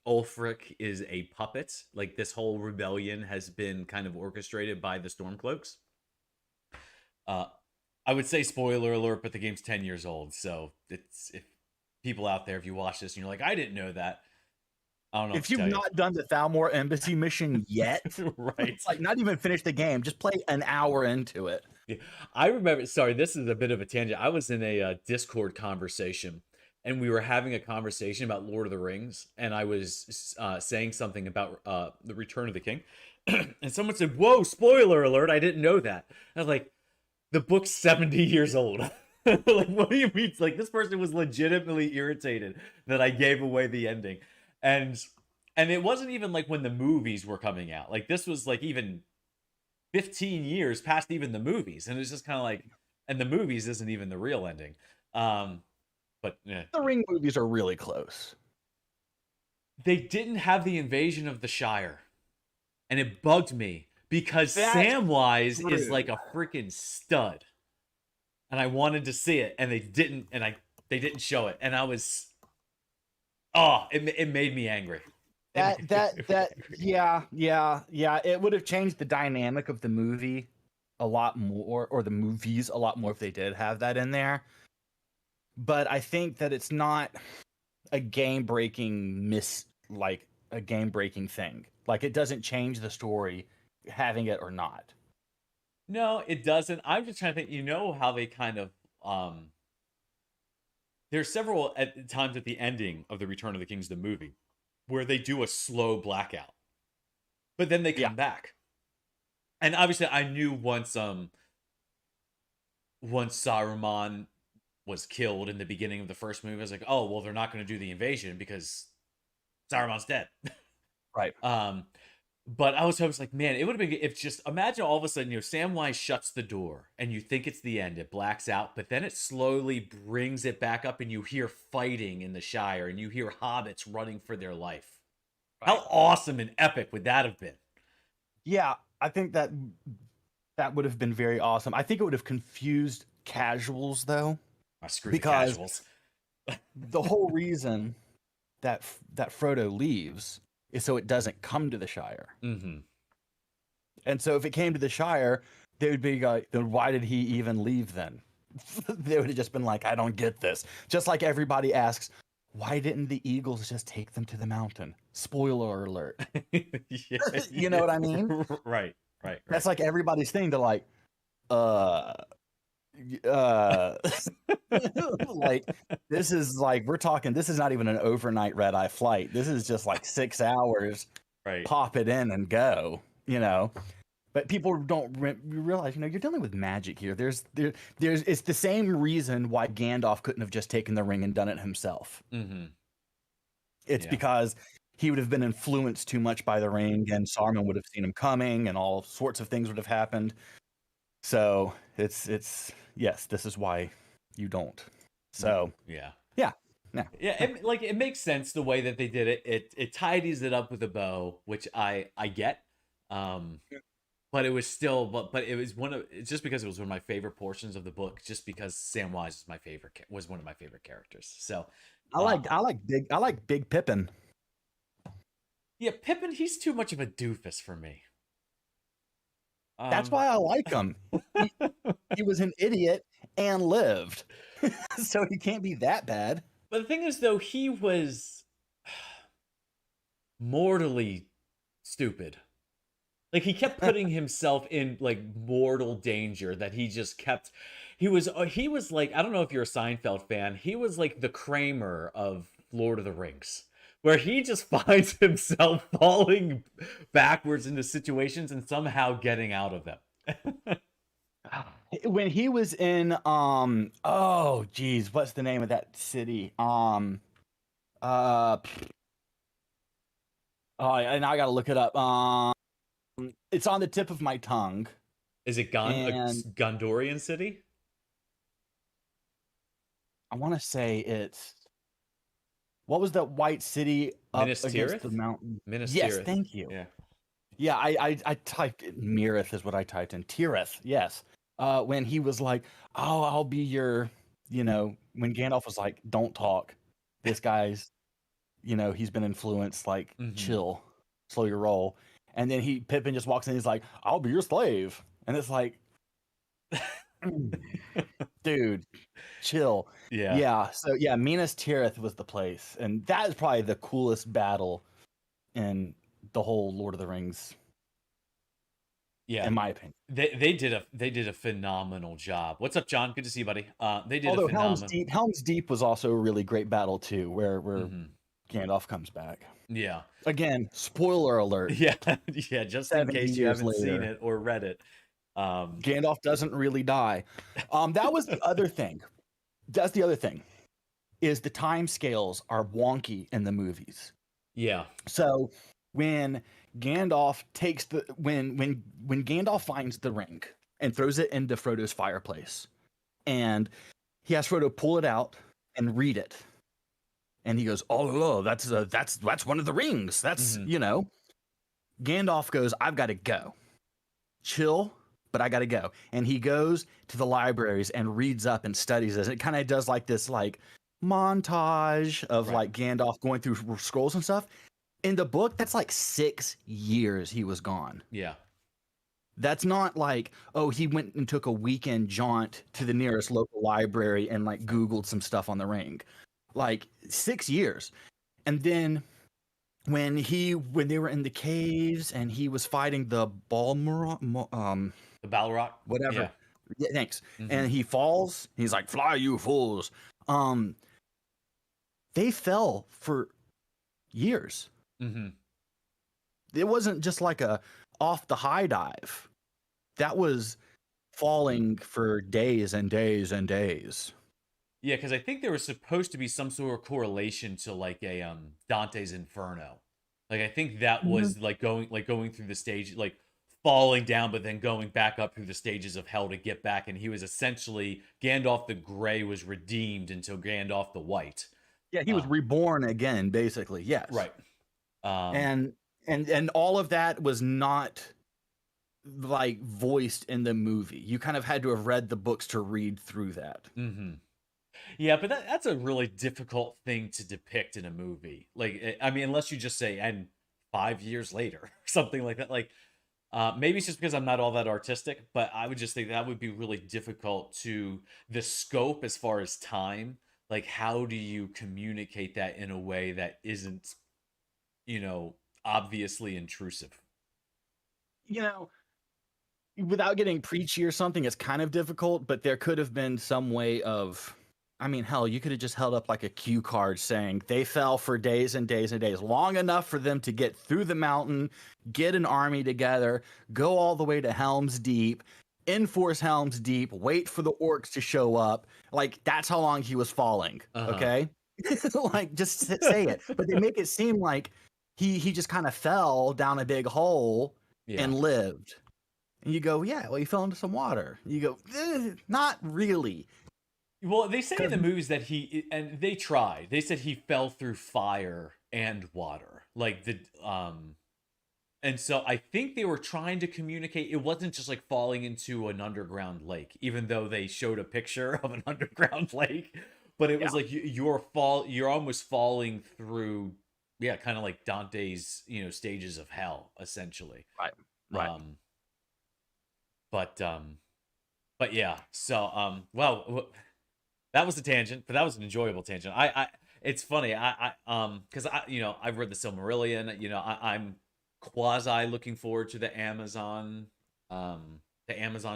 Ulfric is a puppet, like this whole rebellion has been kind of orchestrated by the Stormcloaks. I would say spoiler alert, but the game's 10 years old, so it's, if people out there, if you watch this and you're like, I didn't know that, I don't know. If you've not done the Thalmor embassy mission yet, right? It's like not even finished the game, just play an hour into it. Yeah. I remember, sorry, this is a bit of a tangent. I was in a Discord conversation, and we were having a conversation about Lord of the Rings, and I was saying something about the Return of the King, and someone said, whoa, spoiler alert, I didn't know that. I was like, the book's 70 years old. Like, what do you mean? Like, this person was legitimately irritated that I gave away the ending. and it wasn't even like when the movies were coming out. Like this was like even 15 years past even the movies, and it's just kind of like, and the movies isn't even the real ending. But The Ring movies are really close. they didn't have the invasion of the Shire, and it bugged me because That's Samwise is true. like a freaking stud, and I wanted to see it, and they didn't, they didn't show it, and I was, oh, it made me angry. Yeah. It would have changed the dynamic of the movie a lot more, or the movies a lot more, if they did have that in there. But I think that it's not a game-breaking a game-breaking thing. Like, it doesn't change the story having it or not. No, it doesn't. I'm just trying to think. You know how they kind of there's several times at the ending of the Return of the Kings, the movie, where they do a slow blackout, but then they Yeah. come back. And obviously, I knew once Saruman was killed in the beginning of the first movie, I was like, oh well, they're not going to do the invasion because Saruman's dead. Right. But I was like, man, it would have been if just imagine all of a sudden, Samwise shuts the door and you think it's the end, it blacks out, but then it slowly brings it back up and you hear fighting in the Shire and you hear hobbits running for their life. Right. How awesome and epic would that have been? Yeah, I think that would have been very awesome. I think it would have confused casuals, though. Screw the Because casuals. the whole reason that Frodo leaves is so it doesn't come to the Shire. Mm-hmm. And so if it came to the Shire, they would be like, then why did he even leave then? They would have just been like, I don't get this. Just like everybody asks, why didn't the Eagles just take them to the mountain? Spoiler alert. Yeah, You know what I mean? Right. That's like everybody's thing. They're like, like, this is like, we're talking, this is not even an overnight red eye flight. This is just like 6 hours, right. pop it in and go, but people don't realize, you're dealing with magic here. There's it's the same reason why Gandalf couldn't have just taken the ring and done it himself. Mm-hmm. It's because he would have been influenced too much by the ring, and Saruman would have seen him coming, and all sorts of things would have happened. So it's yes, this is why you don't. So yeah. It makes sense the way that they did it. It tidies it up with a bow, which I get. But it was still, but it was it's just because it was one of my favorite portions of the book, just because Samwise was one of my favorite characters. So I like Big Pippin. Yeah, Pippin, he's too much of a doofus for me. That's why I like him. He was an idiot and lived, so he can't be that bad. But the thing is, though, he was mortally stupid. Like, he kept putting himself in like mortal danger that he just kept. He was like, I don't know if you're a Seinfeld fan. He was like the Kramer of Lord of the Rings, where he just finds himself falling backwards into situations and somehow getting out of them. When he was in oh geez, what's the name of that city? And I gotta look it up. It's on the tip of my tongue. Is it Gondorian city? I want to say it's, what was that white city up Minas against Tirith? the mountain? Minas Yes, Tirith. thank you. Yeah, I typed Mirith is what I typed in. Tirith, yes. When he was like, "Oh, I'll be your," when Gandalf was like, "Don't talk. This guy's, he's been influenced. Like, chill, slow your roll." And then Pippin just walks in. And he's like, "I'll be your slave," and it's like, dude, chill. Yeah. So yeah, Minas Tirith was the place, and that is probably the coolest battle in the whole Lord of the Rings. Yeah, in my opinion, they did a phenomenal job. What's up, John? Good to see you, buddy. They did although a phenomenal. Helm's Deep was also a really great battle too, where Gandalf comes back. Yeah. Again, spoiler alert. Yeah, just in case you haven't seen it or read it. Gandalf doesn't really die. That was the other thing. That's the other thing, is the time scales are wonky in the movies. Yeah. So when Gandalf takes the when Gandalf finds the ring and throws it into Frodo's fireplace, and he has Frodo pull it out and read it, and he goes, "Oh, that's one of the rings. That's Hmm. Gandalf goes, "I've got to go. Chill, but I got to go." And he goes to the libraries and reads up and studies it. It kind of does like this like montage of Right. like Gandalf going through scrolls and stuff. In the book, that's like 6 years he was gone. Yeah. That's not like, oh, he went and took a weekend jaunt to the nearest local library and like Googled some stuff on the ring. Like 6 years. And then when they were in the caves and he was fighting the Balmor The Balrog. whatever. Yeah. Yeah, thanks. Hmm. And he falls, he's like, "Fly, you fools." Um, they fell for years. Hmm. It wasn't just like a off the high dive. That was falling for days and days and days. Yeah, because I think there was supposed to be some sort of correlation to like a Dante's Inferno. Like I think that Mhm. was like going through the stage, like falling down, but then going back up through the stages of hell to get back. And he was essentially Gandalf the Grey was redeemed until Gandalf the White. Yeah, he was Uh, reborn again, basically. Yes. right. Um, And and all of that was not like voiced in the movie. You kind of had to have read the books to read through that. hmm. Yeah, but that's a really difficult thing to depict in a movie. Like, I mean, unless you just say, and 5 years later, something like that. Like, maybe it's just because I'm not all that artistic, but I would just think that would be really difficult to the scope as far as time. Like, how do you communicate that in a way that isn't, you know, obviously intrusive? You know, without getting preachy or something, it's kind of difficult, but there could have been some way of, I mean, hell, you could have just held up like a cue card saying they fell for days and days and days, long enough for them to get through the mountain, get an army together, go all the way to Helm's Deep, enforce Helm's Deep, wait for the orcs to show up. Like, that's how long he was falling. Uh Okay. Like, just say huh. it. But they make it seem like he just kind of fell down a big hole Yeah. and lived. And you go, "Yeah, well, he fell into some water." You go, not really. Well, they say in 'Cause the movies that and they tried. They said he fell through fire and water. Like and so I think they were trying to communicate it wasn't just like falling into an underground lake, even though they showed a picture of an underground lake, but it yeah, was like you're almost falling through, yeah, kind of like Dante's, stages of hell essentially. right, right. Um but yeah, so well, that was a tangent, but that was an enjoyable tangent. It's funny. Because I've read the Silmarillion. I'm quasi looking forward to the Amazon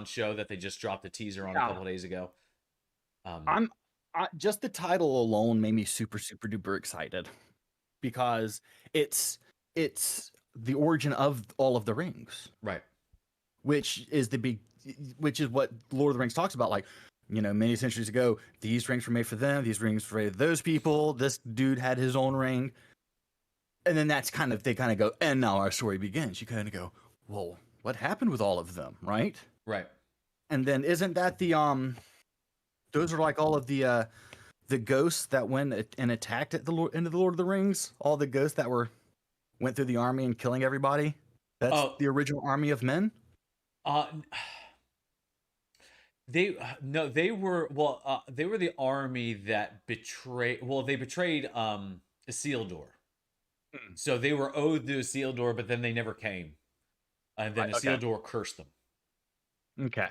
show that they just dropped a teaser on a Yeah, couple of days ago. Um, I'm just the title alone made me super super duper excited because it's it's the origin of all of the rings, right. which is the big, which is what Lord of the Rings talks about. Like, many centuries ago, these rings were made for them. These rings were made for those people. This dude had his own ring. And then they kind of go, and now our story begins. You kind of go, well, what happened with all of them, right? Right. And then isn't that those are like all of the ghosts that went and attacked at the end of the Lord of the Rings, all the ghosts that went through the army and killing everybody. That's Oh, the original army of men. uh, they no, they were they were the army that betrayed. Well, they betrayed Isildur. Hmm. So they were owed to Isildur, but then they never came, and then Right. Okay. Isildur cursed them. Okay.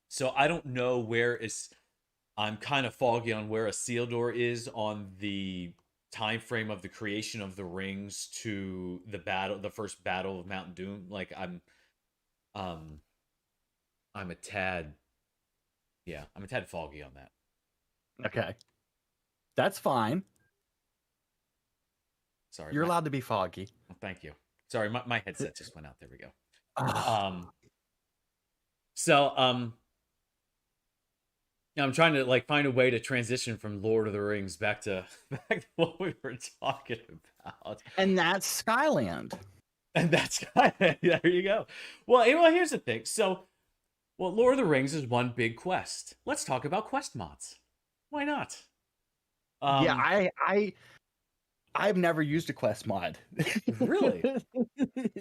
So I don't know where is. I'm kind of foggy on where Isildur is on the time frame of the creation of the rings to the first battle of Mount Doom. Like um, I'm a tad, yeah, I'm a tad foggy on that. Okay. That's fine. Sorry, You're my allowed to be foggy. thank you. Sorry, my headset just went out. There we go. Ah, Um, so Yeah, I'm trying to like find a way to transition from Lord of the Rings back to back to what we were talking about. And that's Skyland. And that's kind of, there you go. Well, here's the thing. So, well, Lord of the Rings is one big quest. Let's talk about quest mods. Why not? Yeah, Um, I've never used a quest mod. really?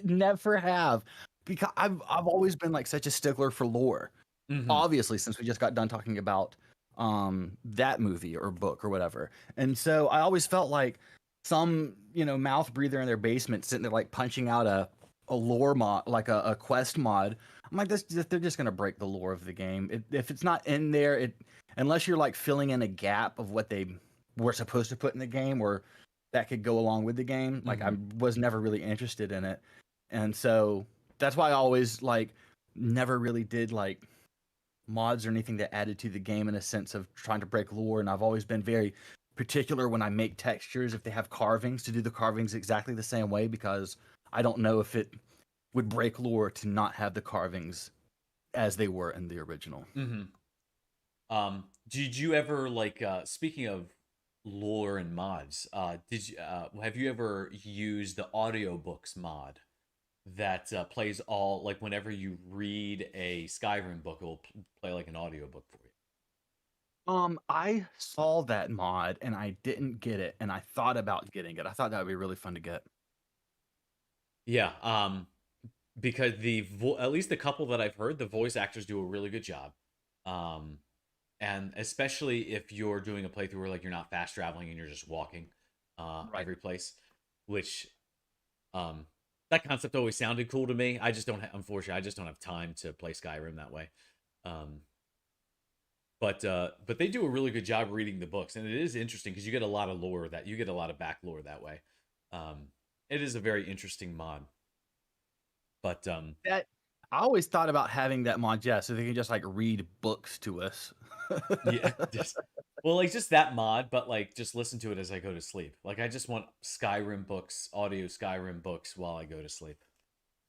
Never have. Because I've always been like such a stickler for lore. Mm-hmm. Obviously, since we just got done talking about that movie or book or whatever. And so I always felt like some, mouth breather in their basement sitting there like punching out a lore mod, like a quest mod. I'm like, they're just gonna break the lore of the game. If it's not in there, unless you're like filling in a gap of what they were supposed to put in the game or that could go along with the game. Like I Mm-hmm. was never really interested in it. And so that's why I always like never really did like mods or anything that added to the game in a sense of trying to break lore. And I've always been very particular when I make textures, if they have carvings, to do the carvings exactly the same way, because I don't know if it would break lore to not have the carvings as they were in the original. Mm-hmm. Did you ever like speaking of lore and mods, did you have you ever used the audiobooks mod that plays all like whenever you read a Skyrim book, it will play like an audiobook for you? I saw that mod and I didn't get it, and I thought about getting it. I thought that would be really fun to get. Yeah, because at least the couple that I've heard, the voice actors do a really good job. Um, and especially if you're doing a playthrough where like you're not fast traveling and you're just walking Right. every place, which um that concept always sounded cool to me. I just don't unfortunately I just don't have time to play Skyrim that way. Um but they do a really good job reading the books, and it is interesting because you get a lot of lore that you get a lot of back lore that way. Um it is a very interesting mod. But That I always thought about having that mod, yeah, so they can just like read books to us. yeah, just well, like just that mod, but like just listen to it as I go to sleep. Like I just want Skyrim books, audio Skyrim books while I go to sleep.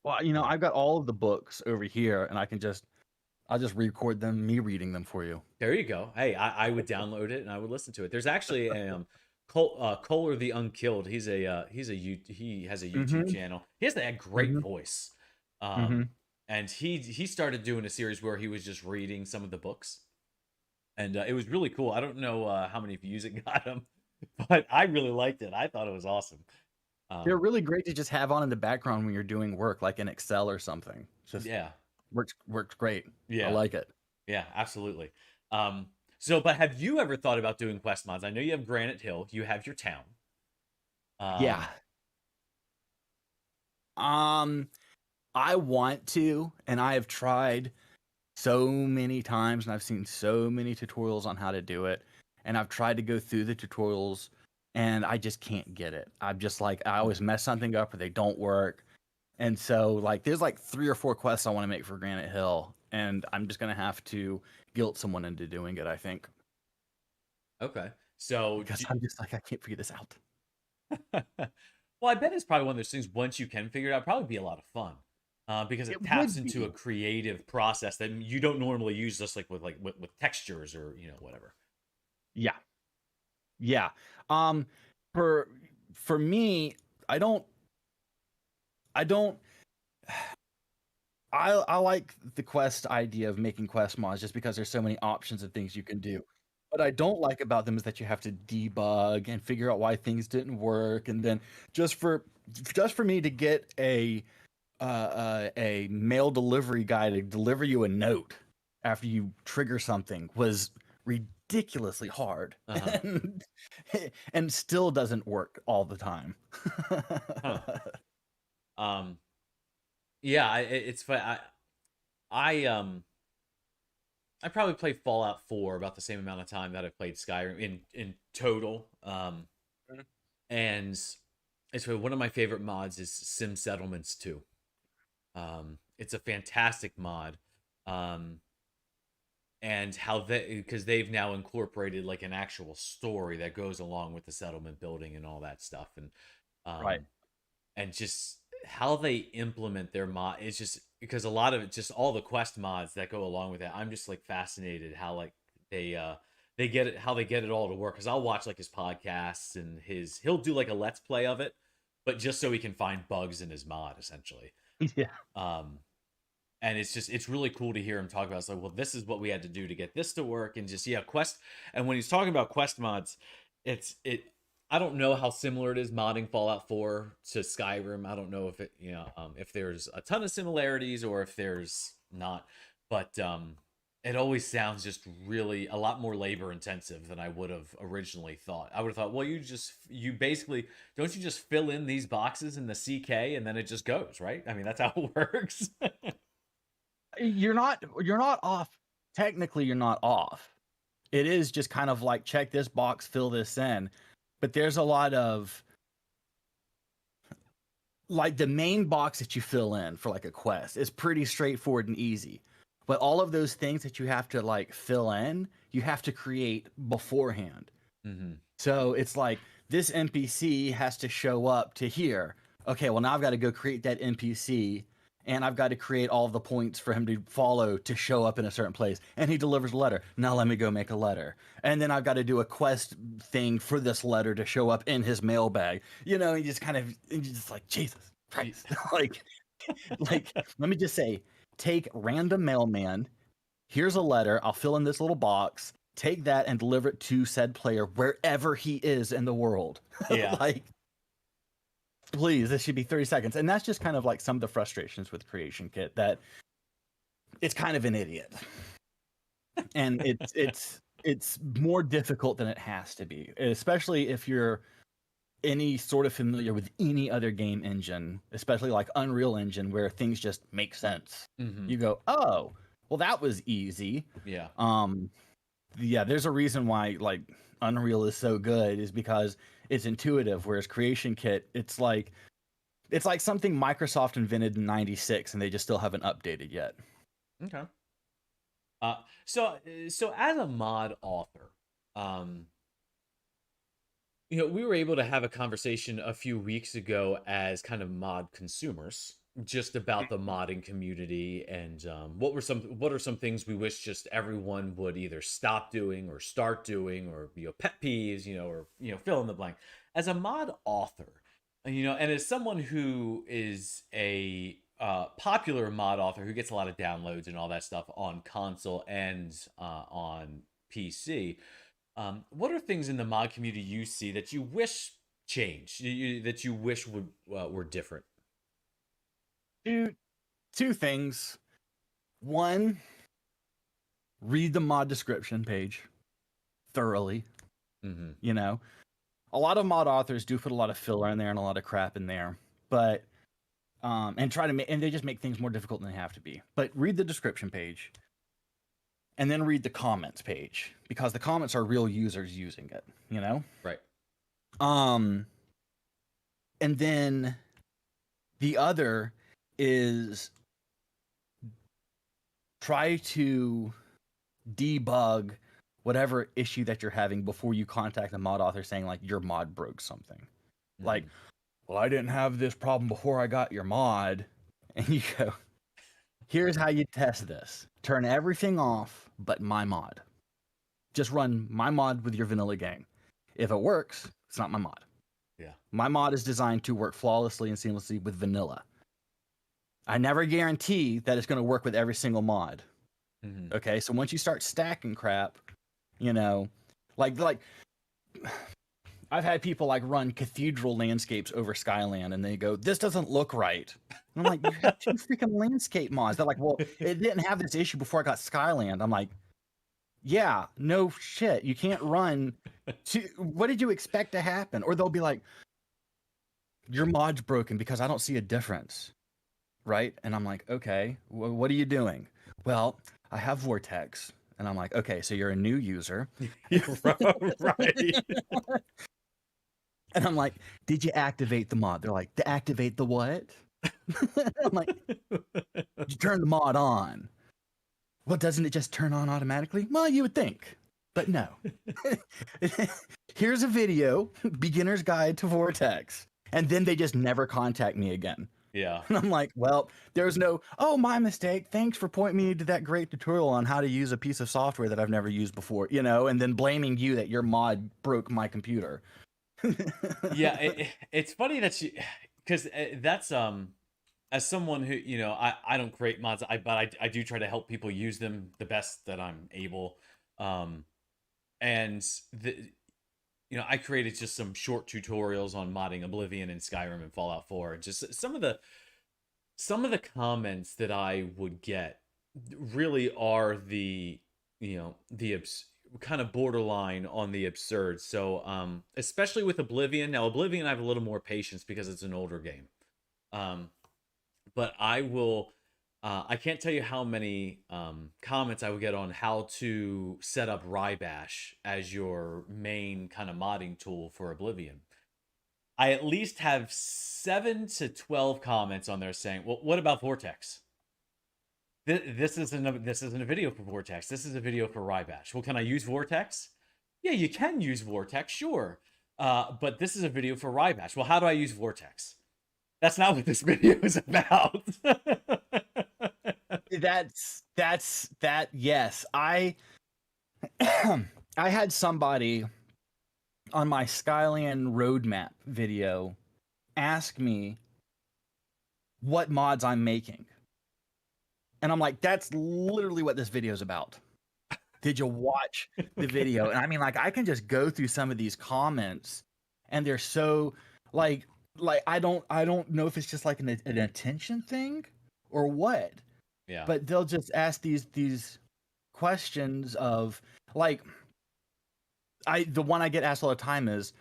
Well, Um, I've got all of the books over here, and I'll just record them, me reading them for you. there you go. Hey, I would download it and I would listen to it. There's actually a Kohler the Unkilled. He has a YouTube Mm-hmm. channel. He has that great Mm-hmm. voice. Mm-hmm. And he started doing a series where he was just reading some of the books, and it was really cool. I don't know how many views it got him, but I really liked it. I thought it was awesome. They're Um, really great to just have on in the background when you're doing work, like in Excel or something. Just yeah, works great. I yeah, like it. yeah, absolutely. Um, but have you ever thought about doing quest mods? I know you have Granite Hill, you have your town. Yeah. Um, Um, I want to, and I have tried so many times, and I've seen so many tutorials on how to do it, and I've tried to go through the tutorials, and I just can't get it. I'm just like, I always mhm. mess something up or they don't work. And so like there's like 3 or 4 quests I want to make for Granite Hill, and I'm just gonna have to guilt someone into doing it, I think. Okay, so Because I'm just like, I can't figure this out. well, I bet it's probably one of those things. Once you can figure it out, probably be a lot of fun. Because It it taps would into a be. creative process that you don't normally use, just with textures or whatever. Yeah. Yeah. Um for for me, I don't I don't I like the quest idea of making quest mods just because there's so many options and things you can do. What I don't like about them is that you have to debug and figure out why things didn't work, and then just for just for me to get a mail delivery guy to deliver you a note after you trigger something was ridiculously hard, Uh huh. and and still doesn't work all the time. Huh. Um. Yeah. It's fun. I probably played Fallout 4 about the same amount of time that I've played Skyrim in total. And it's one of my favorite mods is Sim Settlements 2. It's a fantastic mod. Um, and how they because they've now incorporated like an actual story that goes along with the settlement building and all that stuff, Right. um and just how they implement their mod. It's just because a lot of it, just all the quest mods that go along with it, I'm just like fascinated how like they uh they get it, how they get it all to work. Because I'll watch like his podcasts and he'll do like a let's play of it, but just so he can find bugs in his mod essentially. Yeah. Um, and it's really cool to hear him talk about. It's like, well, this is what we had to do to get this to work, and just quest. And when he's talking about quest mods, it. I don't know how similar it is modding Fallout 4 to Skyrim. I don't know if it if there's a ton of similarities or if there's not, but it always sounds just really a lot more labor intensive than I would have originally thought. I would have thought, well, you basically don't you just fill in these boxes in the CK and then it just goes, right? I mean, that's how it works. You're not off. Technically, you're not off. It is just kind of like, check this box, fill this in. But there's a lot of, like, the main box that you fill in for like a quest is pretty straightforward and easy. But all of those things that you have to like fill in, you have to create beforehand. Mm-hmm. So it's like, this NPC has to show up to here. Okay, well, now I've got to go create that NPC, and I've got to create all of the points for him to follow to show up in a certain place. And he delivers a letter. Now let me go make a letter. And then I've got to do a quest thing for this letter to show up in his mailbag. You know, you just kind of, you're just like, Jesus Christ. like, let me just say, take random mailman. Here's a letter. I'll fill in this little box. Take that and deliver it to said player wherever he is in the world. Yeah. Like, please, this should be 30 seconds. And that's just kind of like some of the frustrations with Creation Kit, that it's kind of an idiot. And it's more difficult than it has to be, especially if you're any sort of familiar with any other game engine, especially like Unreal Engine, where things just make sense. Mm-hmm. You go, oh, well, that was easy. Yeah. Yeah, there's a reason why like Unreal is so good, is because it's intuitive, whereas Creation Kit, it's like something Microsoft invented in '96 and they just still haven't updated yet. Okay. So as a mod author, we were able to have a conversation a few weeks ago as kind of mod consumers, just about the modding community and what are some things we wish just everyone would either stop doing or start doing, or pet peeves, or fill in the blank. As a mod author, and as someone who is a popular mod author who gets a lot of downloads and all that stuff on console and on PC, what are things in the mod community you see that you wish changed, that you wish were different? Two things. One, read the mod description page thoroughly. Mm-hmm. A lot of mod authors do put a lot of filler in there and a lot of crap in there, but and they just make things more difficult than they have to be. But read the description page, and then read the comments page, because the comments are real users using it. Right. And then the other is try to debug whatever issue that you're having before you contact the mod author saying like your mod broke something. Mm-hmm. Like, well, I didn't have this problem before I got your mod. And you go, here's how you test this. Turn everything off but my mod. Just run my mod with your vanilla game. If it works, it's not my mod. Yeah. My mod is designed to work flawlessly and seamlessly with vanilla. I never guarantee that it's going to work with every single mod. Mm-hmm. Okay, so once you start stacking crap, like I've had people like run cathedral landscapes over Skyland, and they go, "This doesn't look right." And I'm like, "You have 2 freaking landscape mods." They're like, "Well, it didn't have this issue before I got Skyland." I'm like, "Yeah, no shit. You can't run. What did you expect to happen?" Or they'll be like, "Your mod's broken because I don't see a difference." Right? And I'm like, okay, what are you doing? Well, I have Vortex. And I'm like, okay, so you're a new user. Right. And I'm like, did you activate the mod? They're like, to activate the what? I'm like, you turn the mod on. Well, doesn't it just turn on automatically? Well, you would think, but no. Here's a video, beginner's guide to Vortex. And then they just never contact me again. Yeah. And I'm like, well, there's no, oh, my mistake. Thanks for pointing me to that great tutorial on how to use a piece of software that I've never used before, and then blaming you that your mod broke my computer. Yeah, it's funny that you, because that's as someone who, I don't create mods, but I do try to help people use them the best that I'm able. Um, and the I created just some short tutorials on modding Oblivion and Skyrim and Fallout 4, and just some of the comments that I would get really are kind of borderline on the absurd. So especially with Oblivion. Now Oblivion I have a little more patience because it's an older game. Um but I can't tell you how many comments I would get on how to set up Rybash as your main kind of modding tool for Oblivion. I at least have 7 to 12 comments on there saying, "Well, what about Vortex? This isn't a video for Vortex. This is a video for Rybash. Well, can I use Vortex? Yeah, you can use Vortex, sure. But this is a video for Rybash. Well, how do I use Vortex? That's not what this video is about." That. Yes, I I had somebody on my Skyland roadmap video ask me what mods I'm making. And I'm like, that's literally what this video is about. Did you watch the video? And I mean, like, I can just go through some of these comments and they're so like I don't know if it's just like an attention thing or what. Yeah. But they'll just ask these questions of like the one I get asked all the time is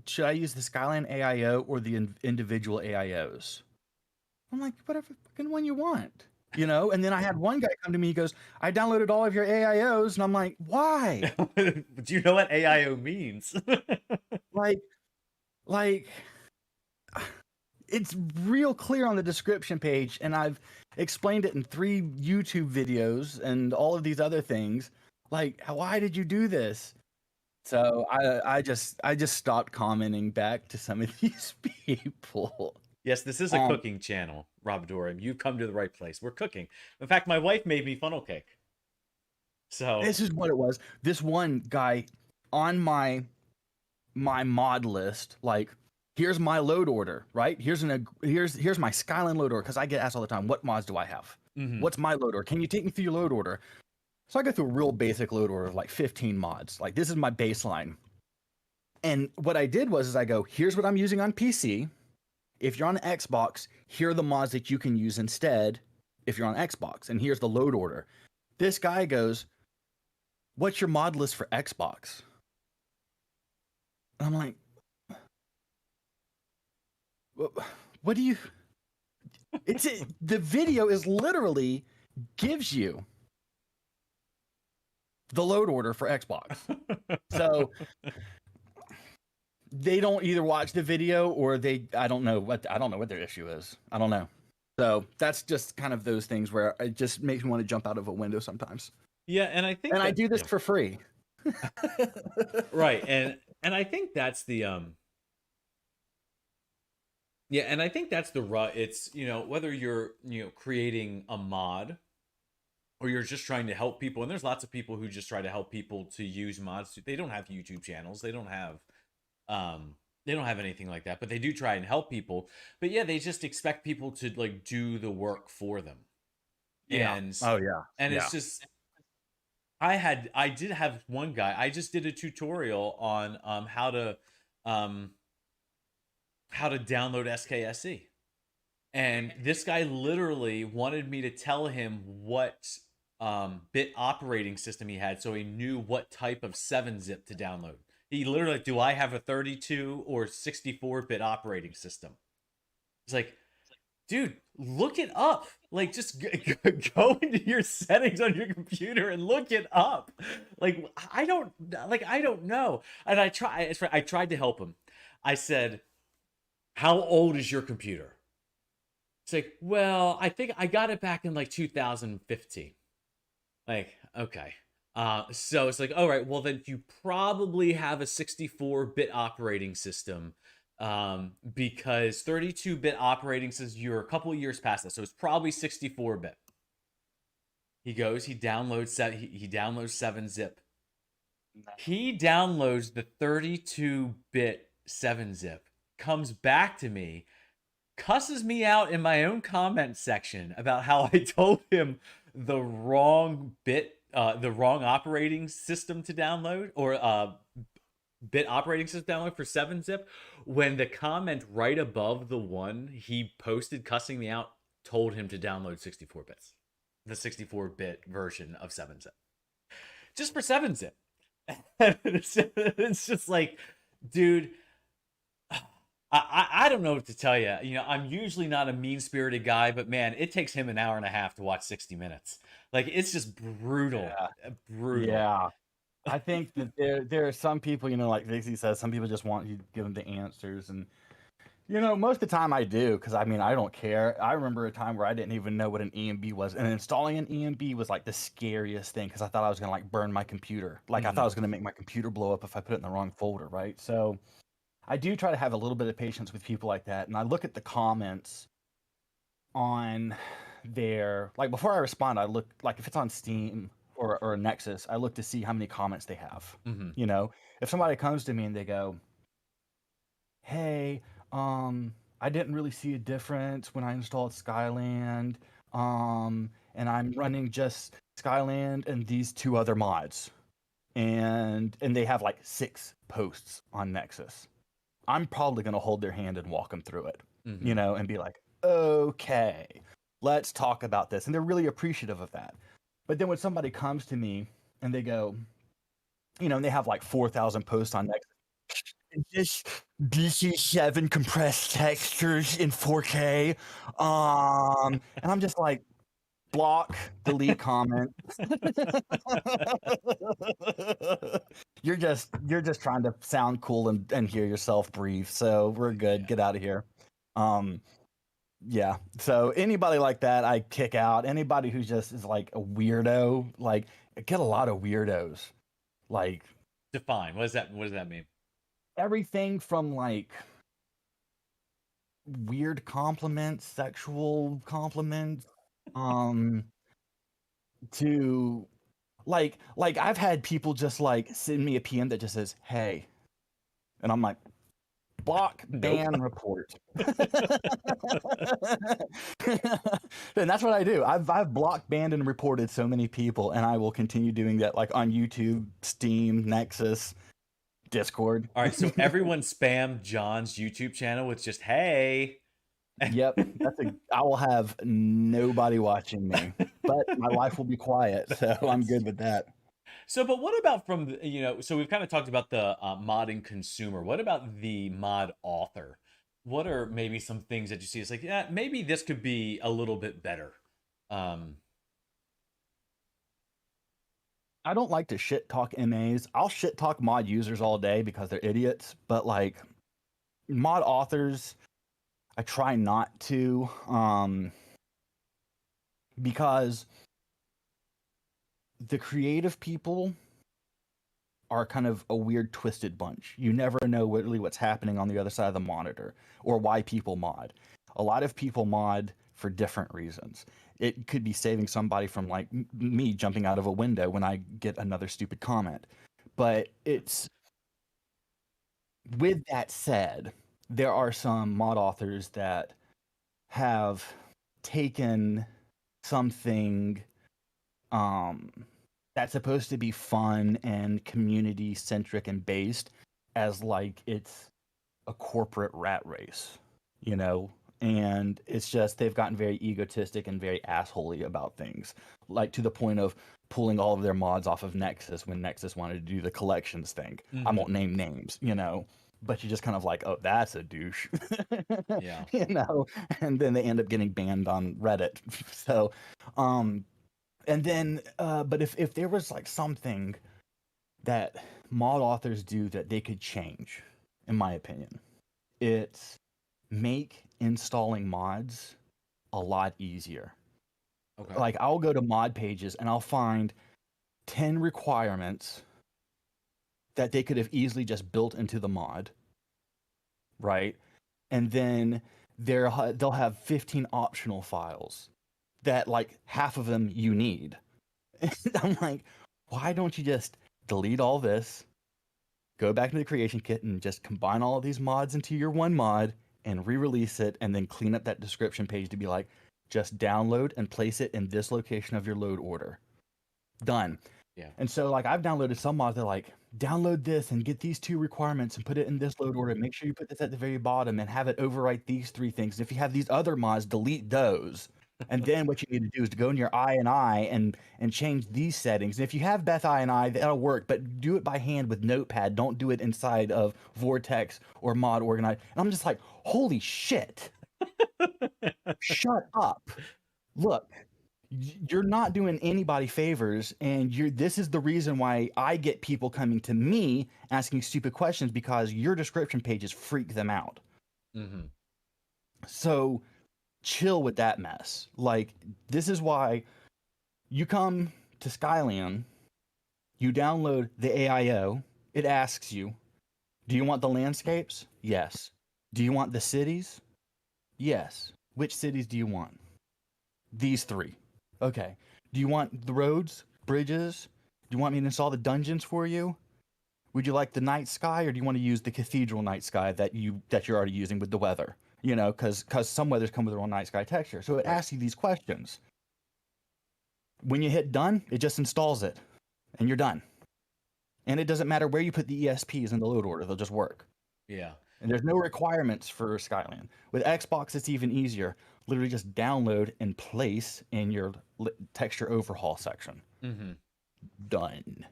should I use the Skyland AIO or the individual AIOs? I'm like, whatever fucking one you want. And then I had one guy come to me, he goes, I downloaded all of your AIOs, and I'm like, why? Do you know what AIO means? like it's real clear on the description page, and I've explained it in 3 YouTube videos and all of these other things. Like, why did you do this? So I just stopped commenting back to some of these people. Yes, this is a cooking channel, Rob Durham. You've come to the right place. We're cooking. In fact, my wife made me funnel cake. So this is what it was. This one guy on my mod list, like, here's my load order, right? Here's my Skyland load order, because I get asked all the time, what mods do I have? What's my load order? Can you take me through your load order? So I go through a real basic load order of like 15 mods. Like, this is my baseline. And what I did was I go, here's what I'm using on PC. If you're on Xbox, here are the mods that you can use instead if you're on Xbox. And here's the load order. This guy goes, what's your mod list for Xbox? And I'm like, what do you... the video is literally gives you the load order for Xbox. So they don't either watch the video or I don't know what their issue is. I don't know. So that's just kind of those things where it just makes me want to jump out of a window sometimes. Yeah, and I think I do this for free. Right. And I think that's the yeah, and I think that's it's, whether you're, creating a mod or you're just trying to help people, and there's lots of people who just try to help people to use mods. They don't have YouTube channels. They don't have anything like that, but they do try and help people. But yeah, they just expect people to like do the work for them. Yeah. And it's just I did have one guy. I just did a tutorial on how to download SKSE. And this guy literally wanted me to tell him what bit operating system he had, so he knew what type of 7-zip to download. He literally, do I have a 32 or 64-bit operating system? It's like, dude, look it up. Like, just go into your settings on your computer and look it up. Like, I don't know. And I tried to help him. I said, how old is your computer? It's like, well, I think I got it back in like 2015. Like, okay. So it's like, all right, well then you probably have a 64-bit operating system because 32-bit operating says you're a couple years past that, so it's probably 64-bit. He goes, he downloads 7-zip. He downloads the 32-bit 7-zip, comes back to me, cusses me out in my own comment section about how I told him the wrong the wrong operating system to download, or bit operating system download for 7-zip, when the comment right above the one he posted cussing me out told him to download 64 bits, the 64-bit version of 7-zip, just for 7-zip. It's just like, dude, I don't know what to tell you. You know, I'm usually not a mean spirited guy, but man, it takes him an hour and a half to watch 60 minutes. Like, it's just brutal, Yeah. brutal. Yeah. I think that there are some people, like Vixie says, some people just want you to give them the answers. And, most of the time I do, because I mean, I don't care. I remember a time where I didn't even know what an EMB was. And installing an EMB was like the scariest thing, because I thought I was going to like burn my computer. Like, I thought I was going to make my computer blow up if I put it in the wrong folder, right? So I do try to have a little bit of patience with people like that. And I look at the comments on their, like, before I respond, I look, like, if it's on Steam or Nexus, I look to see how many comments they have. If somebody comes to me and they go, hey, I didn't really see a difference when I installed Skyland, and I'm running just Skyland and these 2 other mods, and they have like 6 posts on Nexus, I'm probably going to hold their hand and walk them through it, and be like, okay, let's talk about this. And they're really appreciative of that. But then when somebody comes to me and they go, and they have like 4,000 posts on Nexus, this BC7 compressed textures in 4K, and I'm just like, block, delete comment. You're just trying to sound cool and hear yourself breathe. So we're good. Yeah. Get out of here. Yeah. So anybody like that, I kick out. Anybody who just is like a weirdo, like, I get a lot of weirdos. Like, Define. What does that mean? everything from like weird compliments, sexual compliments, to like I've had people just like send me a PM that just says, hey, and I'm like, block, Nope. ban, report. And that's what I do. I've blocked, banned, and reported so many people, and I will continue doing that, like on YouTube, Steam, Nexus, Discord. All right, so everyone spam John's YouTube channel with just, hey. Yep, I will have nobody watching me, but my life will be quiet, so I'm good with that. So, but what about from, so we've kind of talked about the modding consumer. What about the mod author? What are maybe some things that you see? It's like, yeah, maybe this could be a little bit better. I don't like to shit talk MAs. I'll shit talk mod users all day because they're idiots, but like mod authors, I try not to, because the creative people are kind of a weird, twisted bunch. You never know really what's happening on the other side of the monitor or why people mod. A lot of people mod for different reasons. It could be saving somebody from like me jumping out of a window when I get another stupid comment. But it's, with that said, there are some mod authors that have taken something that's supposed to be fun and community centric and based as like it's a corporate rat race, and it's just they've gotten very egotistic and very assholey about things, like to the point of pulling all of their mods off of Nexus when Nexus wanted to do the collections thing. I won't name names, but you're just kind of like, oh, that's a douche. Yeah. And then they end up getting banned on Reddit. So and then but if there was like something that mod authors do that they could change, in my opinion, it's make installing mods a lot easier. Okay. Like, I'll go to mod pages and I'll find 10 requirements that they could have easily just built into the mod, right? And then they'll have 15 optional files that like half of them you need. And I'm like, why don't you just delete all this, go back into the creation kit and just combine all of these mods into your one mod and re-release it, and then clean up that description page to be like, just download and place it in this location of your load order. Done. Yeah. And so like I've downloaded some mods that are like, download this and get these 2 requirements and put it in this load order. Make sure you put this at the very bottom and have it overwrite these 3 things. And if you have these other mods, delete those. And then what you need to do is to go in your INI and change these settings. And if you have Beth INI, that'll work, but do it by hand with Notepad. Don't do it inside of Vortex or Mod Organize. And I'm just like, holy shit. Shut up. Look, you're not doing anybody favors, and this is the reason why I get people coming to me asking stupid questions, because your description pages freak them out. Mm-hmm. So chill with that mess. Like, this is why you come to Skyland, you download the AIO, it asks you, do you want the landscapes? Yes. Do you want the cities? Yes. Which cities do you want? These 3. Okay. Do you want the roads, bridges? Do you want me to install the dungeons for you? Would you like the night sky, or do you want to use the cathedral night sky that you're already using with the weather? You know, because some weathers come with their own night sky texture. So it asks you these questions. When you hit done, it just installs it, and you're done. And it doesn't matter where you put the ESPs in the load order; they'll just work. Yeah. And there's no requirements for Skyland. With Xbox, it's even easier. Literally just download and place in your texture overhaul section. Mm-hmm. Done.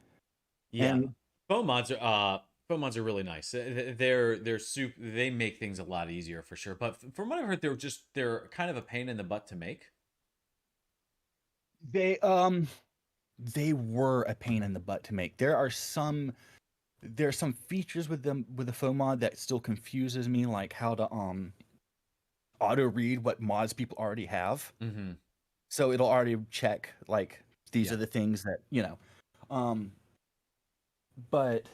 Yeah. And Foam mods are really nice. They're super. They make things a lot easier for sure. But from what I've heard, they're kind of a pain in the butt to make. they were a pain in the butt to make. There's some features with the foam mod that still confuses me, like how to auto read what mods people already have. Mm-hmm. So it'll already check like these Yeah. are the things that, you know. But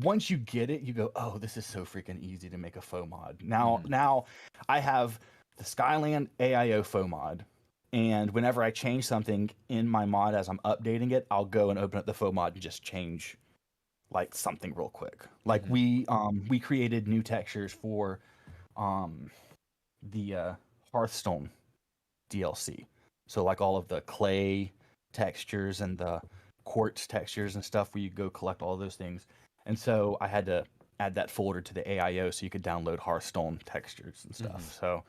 once you get it, you go, oh, this is so freaking easy to make a faux mod. Now I have the Skyland AIO faux mod, and whenever I change something in my mod as I'm updating it, I'll go and open up the faux mod and just change like something real quick. Like we created new textures for the Hearthstone DLC. So like all of the clay textures and the quartz textures and stuff, where you go collect all those things. And so I had to add that folder to the AIO so you could download Hearthstone textures and stuff. Mm-hmm. So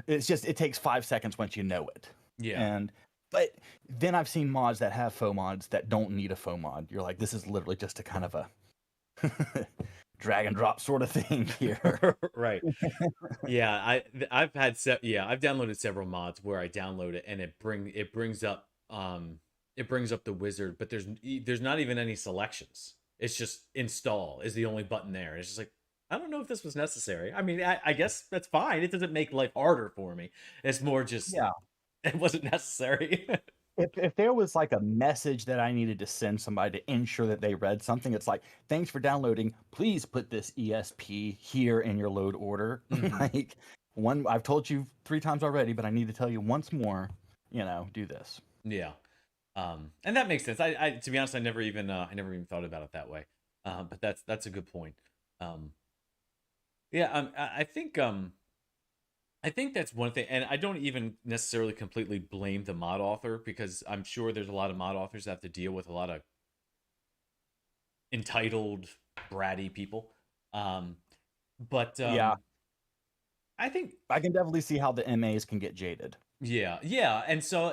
it takes 5 seconds once you know it. Yeah. But then I've seen mods that have faux mods that don't need a faux mod. You're like, this is literally just a kind of a drag and drop sort of thing here. Right. Yeah, I've downloaded several mods where I download it and it brings up the wizard, but there's not even any selections. It's just install is the only button there. It's just like, I don't know if this was necessary. I mean, I guess that's fine. It doesn't make life harder for me. It's more just, Yeah. it wasn't necessary. If there was like a message that I needed to send somebody to ensure that they read something, it's like, thanks for downloading. Please put this ESP here in your load order. Mm-hmm. I've told you 3 times already, but I need to tell you once more, do this. Yeah. And that makes sense. I to be honest, I never even thought about it that way. But that's a good point. Yeah. I think that's one thing, and I don't even necessarily completely blame the mod author, because I'm sure there's a lot of mod authors that have to deal with a lot of entitled, bratty people. Yeah, I think I can definitely see how the MAs can get jaded. yeah, and so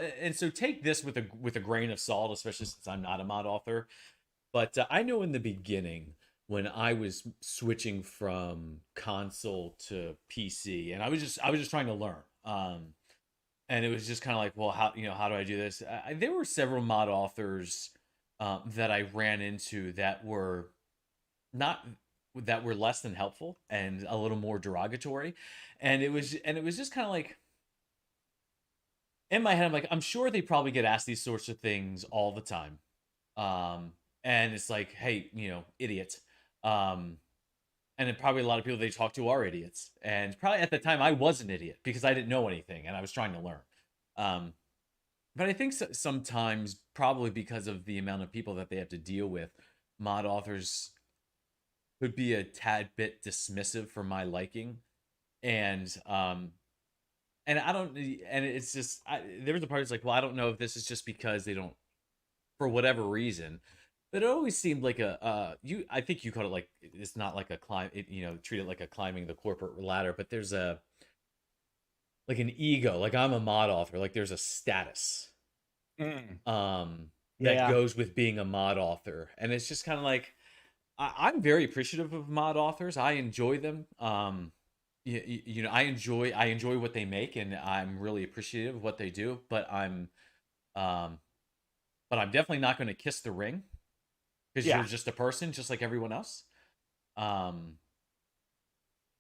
take this with a grain of salt, especially since I'm not a mod author. But I know in the beginning, when I was switching from console to PC, and I was just trying to learn, and it was just kind of like, well, how do I do this? There were several mod authors that I ran into that were less than helpful and a little more derogatory, and it was just kind of like, in my head, I'm like, I'm sure they probably get asked these sorts of things all the time. And it's like, hey, idiot. and then probably a lot of people they talk to are idiots. And probably at the time I was an idiot because I didn't know anything and I was trying to learn. Um, but I think sometimes, probably because of the amount of people that they have to deal with, mod authors could be a tad bit dismissive for my liking. And I don't, and it's just, there was a part that's like, well, I don't know if this is just because they don't, for whatever reason. But it always seemed like I think you called it like, it's not like a climb, treat it like a climbing the corporate ladder, but there's a, like an ego, like I'm a mod author, like there's a status Mm. that Yeah. goes with being a mod author. And it's just kind of like, I'm very appreciative of mod authors. I enjoy them. I enjoy what they make, and I'm really appreciative of what they do. Um, but I'm definitely not going to kiss the ring because you're Yeah. just a person, just like everyone else. Um,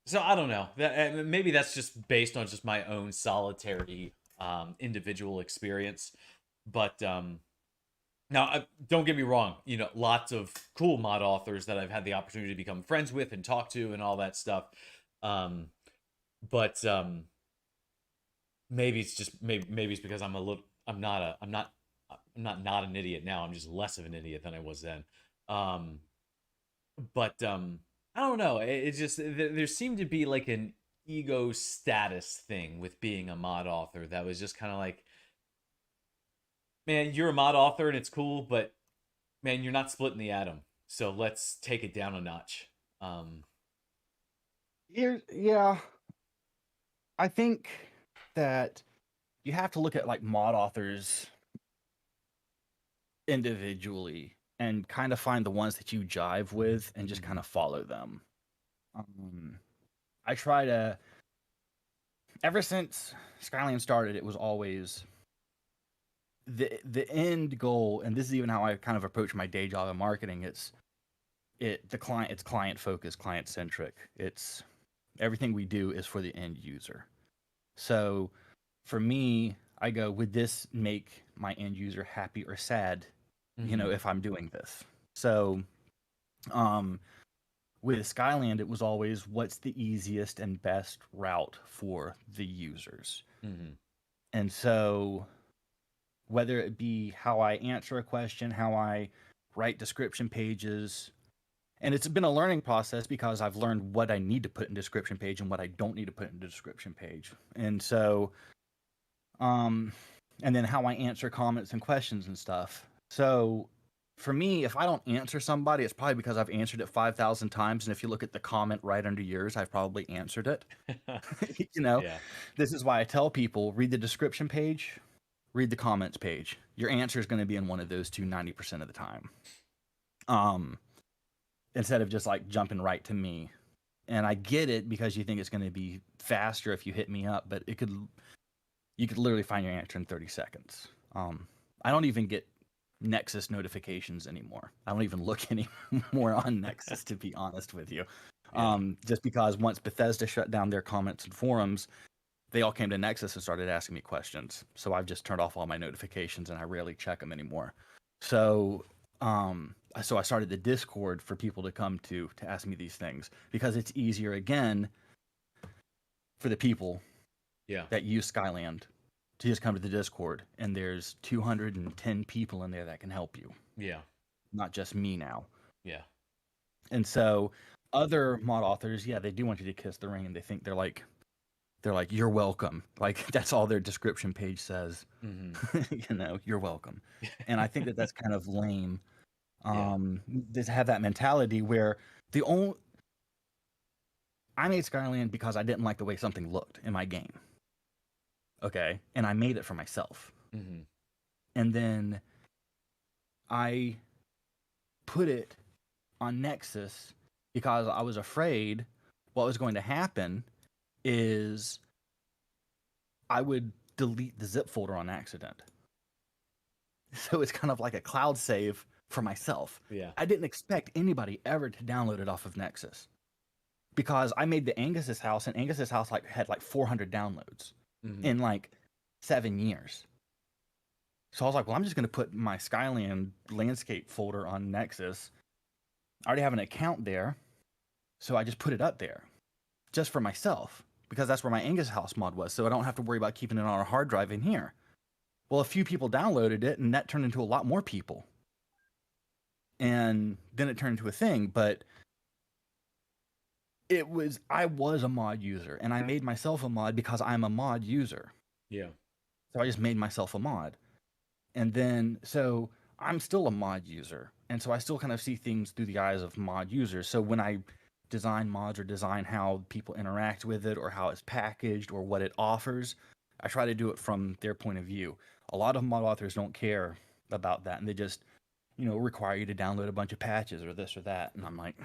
so I don't know. That maybe that's just based on just my own solitary individual experience. But now, don't get me wrong. Lots of cool mod authors that I've had the opportunity to become friends with and talk to and all that stuff. Um, but maybe it's just maybe it's because I'm not an idiot now. I'm just less of an idiot than I was then. Um, but I don't know. It just there seemed to be like an ego status thing with being a mod author that was just kind of like, man, you're a mod author and it's cool, but man, you're not splitting the atom. So let's take it down a notch. Um, Yeah. I think that you have to look at like mod authors individually and kind of find the ones that you jive with and just kind mhm, of follow them. I try to, ever since Skyland started, it was always the end goal, and this is even how I kind of approach my day job in marketing. It's client focused, client centric. It's everything we do is for the end user. So for me, I go, would this make my end user happy or sad, mhm, if I'm doing this? So um with Skyland, it was always what's the easiest and best route for the users. mhm, And so whether it be how I answer a question, how I write description pages, and it's been a learning process because I've learned what I need to put in description page and what I don't need to put in description page. And so um and then how I answer comments and questions and stuff. So for me, if I don't answer somebody, it's probably because I've answered it 5,000 times. And if you look at the comment right under yours, I've probably answered it. you know, yeah, this is why I tell people read the description page, read the comments page. Your answer is going to be in one of those two 90% of the time. Um, Instead of just like jumping right to me. And I get it because you think it's going to be faster if you hit me up, but you could literally find your answer in 30 seconds. I don't even get Nexus notifications anymore. I don't even look anymore on Nexus, to be honest with you. yeah, Just because once Bethesda shut down their comments and forums, they all came to Nexus and started asking me questions. So I've just turned off all my notifications and I rarely check them anymore. So so I started the Discord for people to come to ask me these things because it's easier again for the people yeah, that use Skyland to just come to the Discord, and there's 210 people in there that can help you, yeah, not just me now. yeah, And so other mod authors, yeah, they do want you to kiss the ring, and they think they're like you're welcome. Like that's all their description page says. mhm, You're welcome. And I think that that's kind of lame. yeah, To have that mentality where the only I made Skyland because I didn't like the way something looked in my game. Okay, and I made it for myself. mhm, And then I put it on Nexus because I was afraid what was going to happen is I would delete the zip folder on accident. So it's kind of like a cloud save for myself. yeah, I didn't expect anybody ever to download it off of Nexus because I made the Angus's house, and Angus's house had like 400 downloads mhm, in like 7 years. So I was like, well, I'm just going to put my Skyland landscape folder on Nexus. I already have an account there. So I just put it up there just for myself because that's where my Angus House mod was. So I don't have to worry about keeping it on a hard drive in here. Well, a few people downloaded it, and that turned into a lot more people. And then it turned into a thing, but I was a mod user, and I made myself a mod because I'm a mod user. Yeah. So I just made myself a mod. And then, so I'm still a mod user. And so I still kind of see things through the eyes of mod users. So when I design mods or design how people interact with it or how it's packaged or what it offers, I try to do it from their point of view. A lot of mod authors don't care about that, and they just, require you to download a bunch of patches or this or that. And I'm like,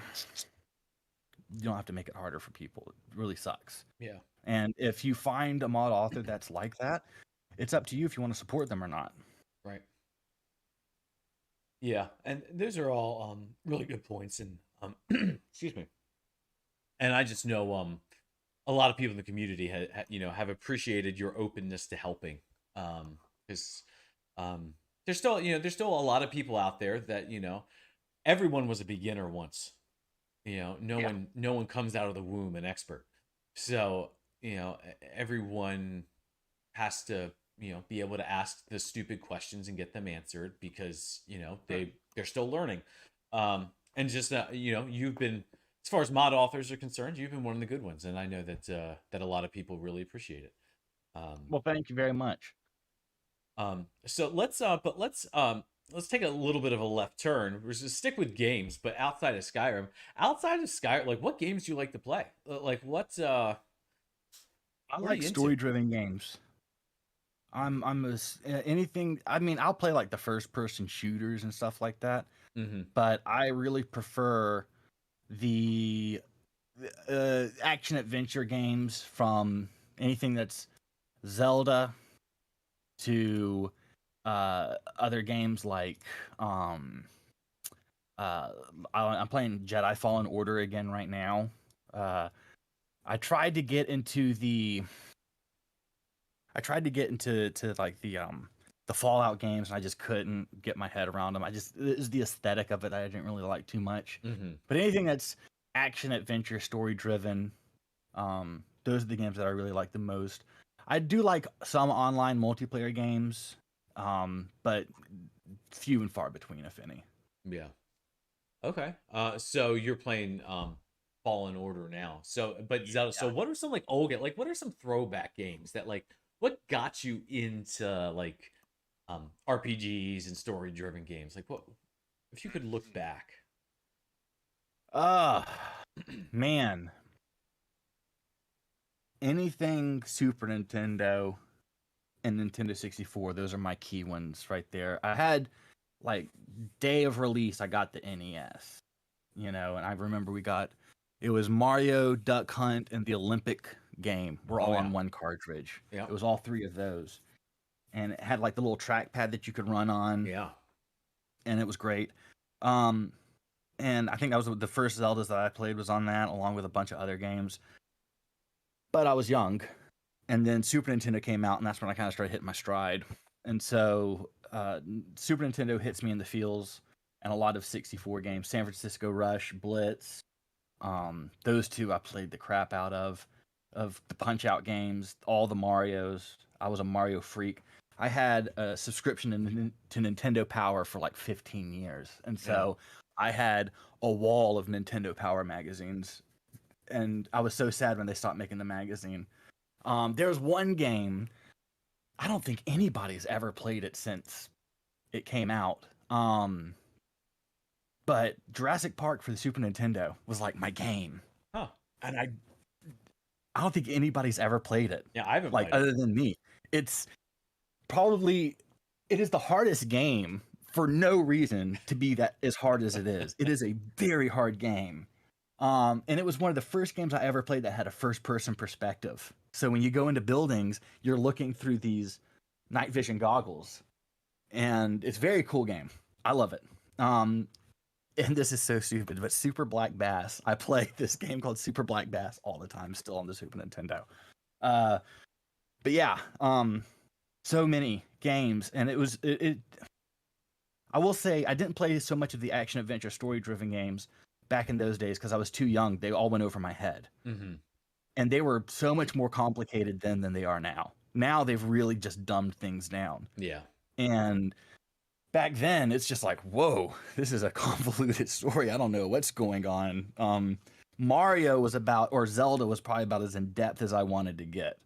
you don't have to make it harder for people. It really sucks. Yeah. And if you find a mod author that's like that, it's up to you if you want to support them or not. Right. Yeah, and those are all really good points, and excuse me. And I just know a lot of people in the community have appreciated your openness to helping, because there's still a lot of people out there that everyone was a beginner once. No one comes out of the womb an expert, so everyone has to be able to ask the stupid questions and get them answered because they're still learning. And just you've been, as far as mod authors are concerned, you've been one of the good ones, and I know that that a lot of people really appreciate it. Well, thank you very much. So let's take a little bit of a left turn. We're just stick with games, but outside of Skyrim, like what games do you like to play? Like what I what are like you into? story-driven games. Anything. I mean, I'll play like the first-person shooters and stuff like that, but I really prefer the action adventure games, from anything that's Zelda to other games like I'm playing Jedi Fallen Order again right now. I tried to get into like the Fallout games, and I just couldn't get my head around them. It was the aesthetic of it that I didn't really like too much. But anything that's action adventure story driven, those are the games that I really like the most. I do like some online multiplayer games, but few and far between, if any. Yeah. Okay. So you're playing Fallen Order now. So, but Zelda. So, what are some like old like what are some throwback games that like what got you into like RPGs and story driven games? Like what if you could look back? Man, anything Super Nintendo and Nintendo 64, those are my key ones right there. I had like day of release, I got the NES, and I remember it was Mario, Duck Hunt, and the Olympic game were all on one cartridge. Yeah. It was all three of those. And it had like the little trackpad that you could run on. Yeah. And it was great. And I think that was the first Zeldas that I played was on that, along with a bunch of other games. But I was young. And then Super Nintendo came out, and that's when I kind of started hitting my stride. And so Super Nintendo hits me in the feels, and a lot of 64 games. San Francisco Rush, Blitz. Those two I played the crap out of the Punch-Out games, all the Marios. I was a Mario freak. I had a subscription to Nintendo Power for like 15 years. And so I had a wall of Nintendo Power magazines. And I was so sad when they stopped making the magazine. There was one game, I don't think anybody's ever played it since it came out. But Jurassic Park for the Super Nintendo was like my game. Huh. And I don't think anybody's ever played it. Yeah, I haven't like played other than me. It is the hardest game for no reason to be that as hard as it is. It is a very hard game. And it was one of the first games I ever played that had a first-person perspective. So when you go into buildings, you're looking through these night vision goggles. And it's a very cool game. I love it. And this is so stupid, but Super Black Bass. I play this game called Super Black Bass all the time, still on the Super Nintendo. But yeah, so many games, and I will say I didn't play so much of the action adventure story driven games, back in those days because I was too young. They all went over my head. Mm-hmm. And they were so much more complicated then than they are now. Now they've really just dumbed things down. Yeah. And back then, it's just like, whoa, this is a convoluted story. I don't know what's going on. Mario was about, or Zelda was probably about as in depth as I wanted to get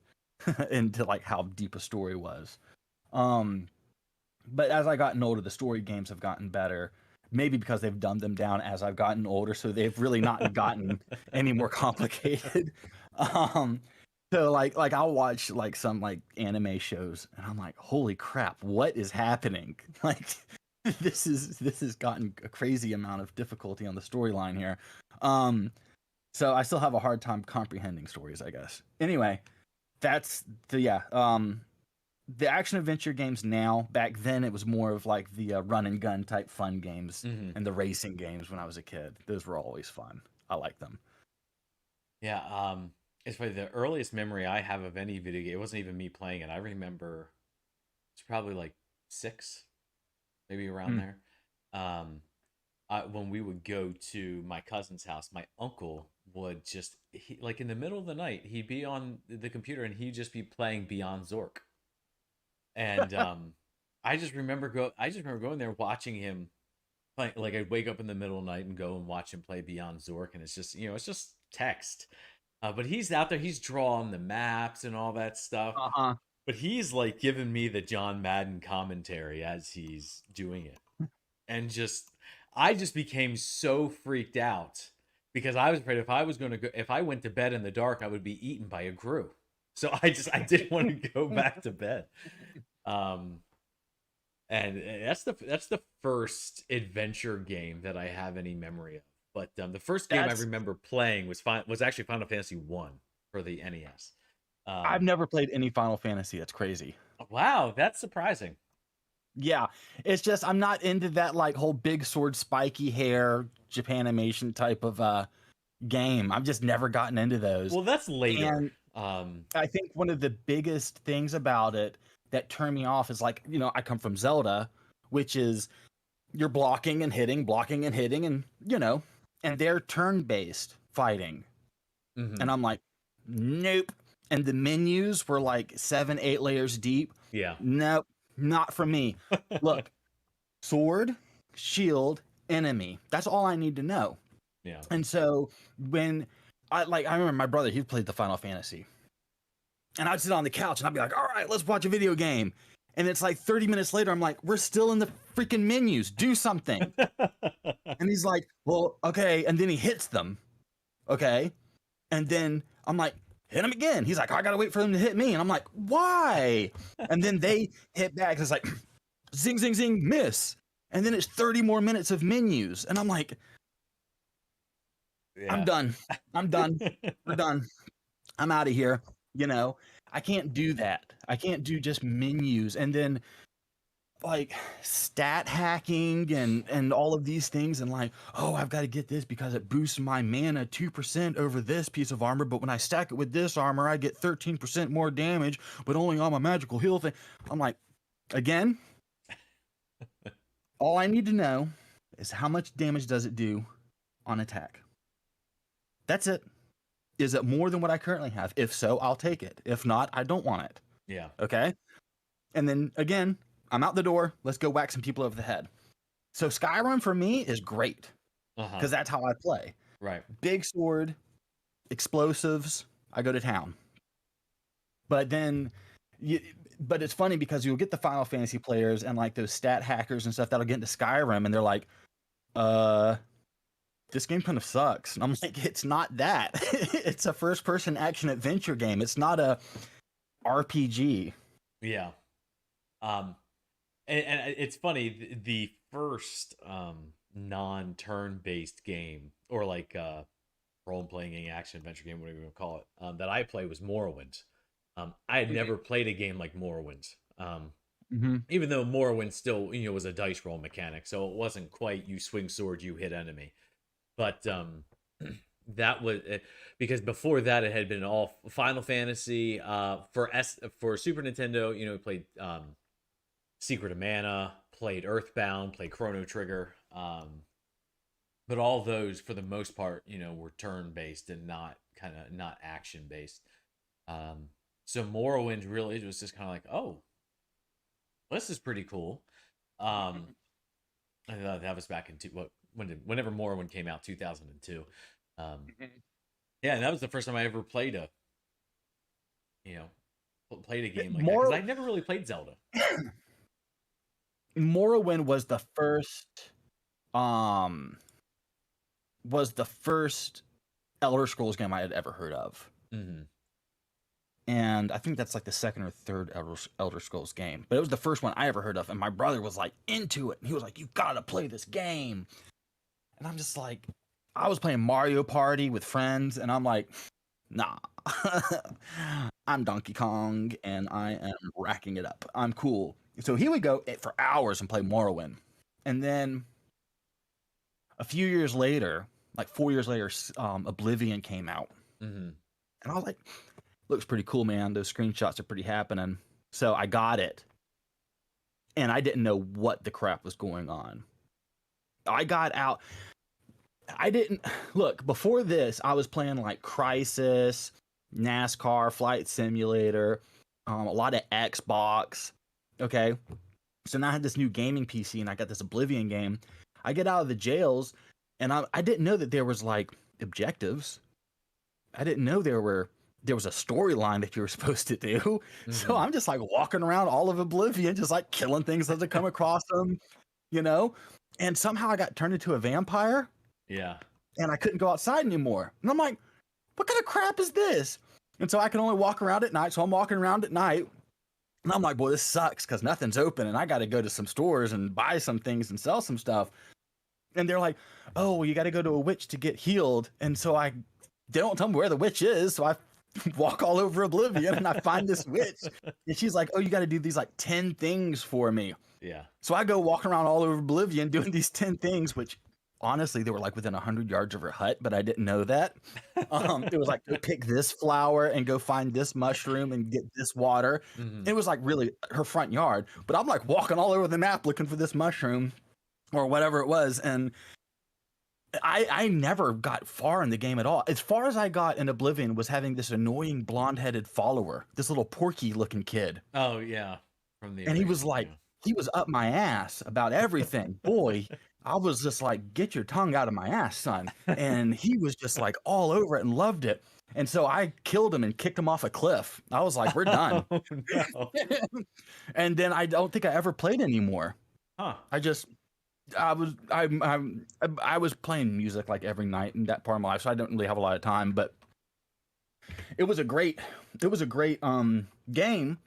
into like how deep a story was. But as I gotten older, the story games have gotten better. Maybe because they've dumbed them down as I've gotten older, so they've really not gotten any more complicated. Um, so like I'll watch like some like anime shows, and I'm like, holy crap, what is happening? Like this has gotten a crazy amount of difficulty on the storyline here. So I still have a hard time comprehending stories, I guess. Anyway, that's the action adventure games now. Back then, it was more of like the run and gun type fun games Mm-hmm. and the racing games when I was a kid. Those were always fun. I like them. Yeah. It's probably the earliest memory I have of any video game. It wasn't even me playing it. I remember it's probably like 6, maybe around Hmm. there. When we would go to my cousin's house, my uncle would like in the middle of the night, he'd be on the computer and he'd just be playing Beyond Zork. And I just remember going there watching him play. Like I'd wake up in the middle of the night and go and watch him play Beyond Zork, and it's just it's just text. But he's out there, he's drawing the maps and all that stuff. Uh-huh. But he's like giving me the John Madden commentary as he's doing it. And I just became so freaked out because I was afraid if I went to bed in the dark, I would be eaten by a Gru. So I didn't want to go back to bed. Um and that's the first adventure game that I have any memory of. But the first game I That's remember playing was actually Final Fantasy 1 for the NES. I've Um, never played any Final Fantasy. That's crazy. wow, that's surprising. Yeah, it's just I'm not into that like whole big sword, spiky hair, Japanimation type of game. I've just never gotten into those. Well, that's later. And I think one of the biggest things about it that turned me off is like, I come from Zelda, which is you're blocking and hitting, and and they're turn-based fighting. Mhm. And I'm like, nope. And the menus were like 7, 8 layers deep. Yeah. Nope, not for me. Look, sword, shield, enemy. That's all I need to know. Yeah. And so when I remember my brother, he played the Final Fantasy. And I'd sit on the couch and I'd be like, all right, let's watch a video game. And it's like 30 minutes later, I'm like, we're still in the freaking menus. Do something. And he's like, well, okay. And then he hits them. Okay. And then I'm like, hit him again. He's like, I gotta wait for them to hit me. And I'm like, why? And then they hit back. It's like, zing, zing, zing, miss. And then it's 30 more minutes of menus. And I'm like, Yeah. I'm done. We're done. I'm out of here. I can't do that. I can't do just menus and then like stat hacking and all of these things and like, oh, I've got to get this because it boosts my mana 2% over this piece of armor, but when I stack it with this armor, I get 13% more damage, but only on my magical heal thing. I'm like, again, all I need to know is how much damage does it do on attack. That's it. Is it more than what I currently have? If so, I'll take it. If not, I don't want it. Yeah. Okay. And then again, I'm out the door. Let's go whack some people over the head. So Skyrim for me is great because that's how I play. Right. Big sword, explosives. I go to town. But then, but it's funny because you'll get the Final Fantasy players and like those stat hackers and stuff that'll get into Skyrim and they're like, this game kind of sucks. And I'm like, it's not that. It's a first-person action adventure game. It's not a RPG. Yeah. And it's funny, the first non-turn based game or like role-playing action adventure game, whatever you want to call it, that I played was Morrowind. I had never played a game like Morrowind. Even though Morrowind still was a dice roll mechanic, so it wasn't quite you swing sword, you hit enemy. But that was because before that it had been all Final Fantasy. For Super Nintendo, we played Secret of Mana, played Earthbound, played Chrono Trigger. But but all those for the most part, were turn based and not action based. Um, so Morrowind really was just kind of like, oh, this is pretty cool. Um, I thought that was back in whenever Morrowind came out, 2002. Um, yeah, and that was the first time I ever you know, played a game like that because More I never really played Zelda. Morrowind um was the first Elder Scrolls game I had ever heard of. Mm-hmm. And I think that's like the second or third Elder Scrolls game. But it was the first one I ever heard of. And my brother was like into it. And he was like, you gotta play this game. And I'm just like, I was playing Mario Party with friends. And I'm like, nah. I'm Donkey Kong and I am racking it up. I'm cool. So he would go for hours and play Morrowind. And then a few years later, like 4 years later, Oblivion came out. Mm-hmm. And I was like, looks pretty cool, man. Those screenshots are pretty happening. So I got it. And I didn't know what the crap was going on. I got out. I didn't look before this. I was playing like Crisis, NASCAR, Flight Simulator, a lot of Xbox. Okay. So now I had this new gaming PC and I got this Oblivion game. I get out of the jails and I didn't know that there was like objectives. I didn't know there was a storyline that you were supposed to do. Mm-hmm. So I'm just like walking around all of Oblivion, just like killing things as I come across them, and somehow I got turned into a vampire. Yeah. And I couldn't go outside anymore. And I'm like, what kind of crap is this? And so I can only walk around at night. So I'm walking around at night and I'm like, boy, this sucks because nothing's open. And I got to go to some stores and buy some things and sell some stuff. And they're like, oh, well, you got to go to a witch to get healed. And so they don't tell me where the witch is. So I walk all over Oblivion and I find this witch. And she's like, oh, you got to do these like 10 things for me. Yeah. So I go walk around all over Oblivion doing these 10 things, which honestly, they were like within 100 yards of her hut, but I didn't know that. It was like, go pick this flower and go find this mushroom and get this water. Mm-hmm. It was like really her front yard, but I'm like walking all over the map looking for this mushroom or whatever it was. And I never got far in the game at all. As far as I got in Oblivion was having this annoying blonde-headed follower, this little porky-looking kid. Oh, yeah. And he was like, he was up my ass about everything. Boy, I was just like, get your tongue out of my ass, son. And he was just like all over it and loved it. And so I killed him and kicked him off a cliff. I was like, we're done. Oh, no. And then I don't think I ever played anymore. Huh. I was playing music like every night in that part of my life, so I don't really have a lot of time, but it was a great game.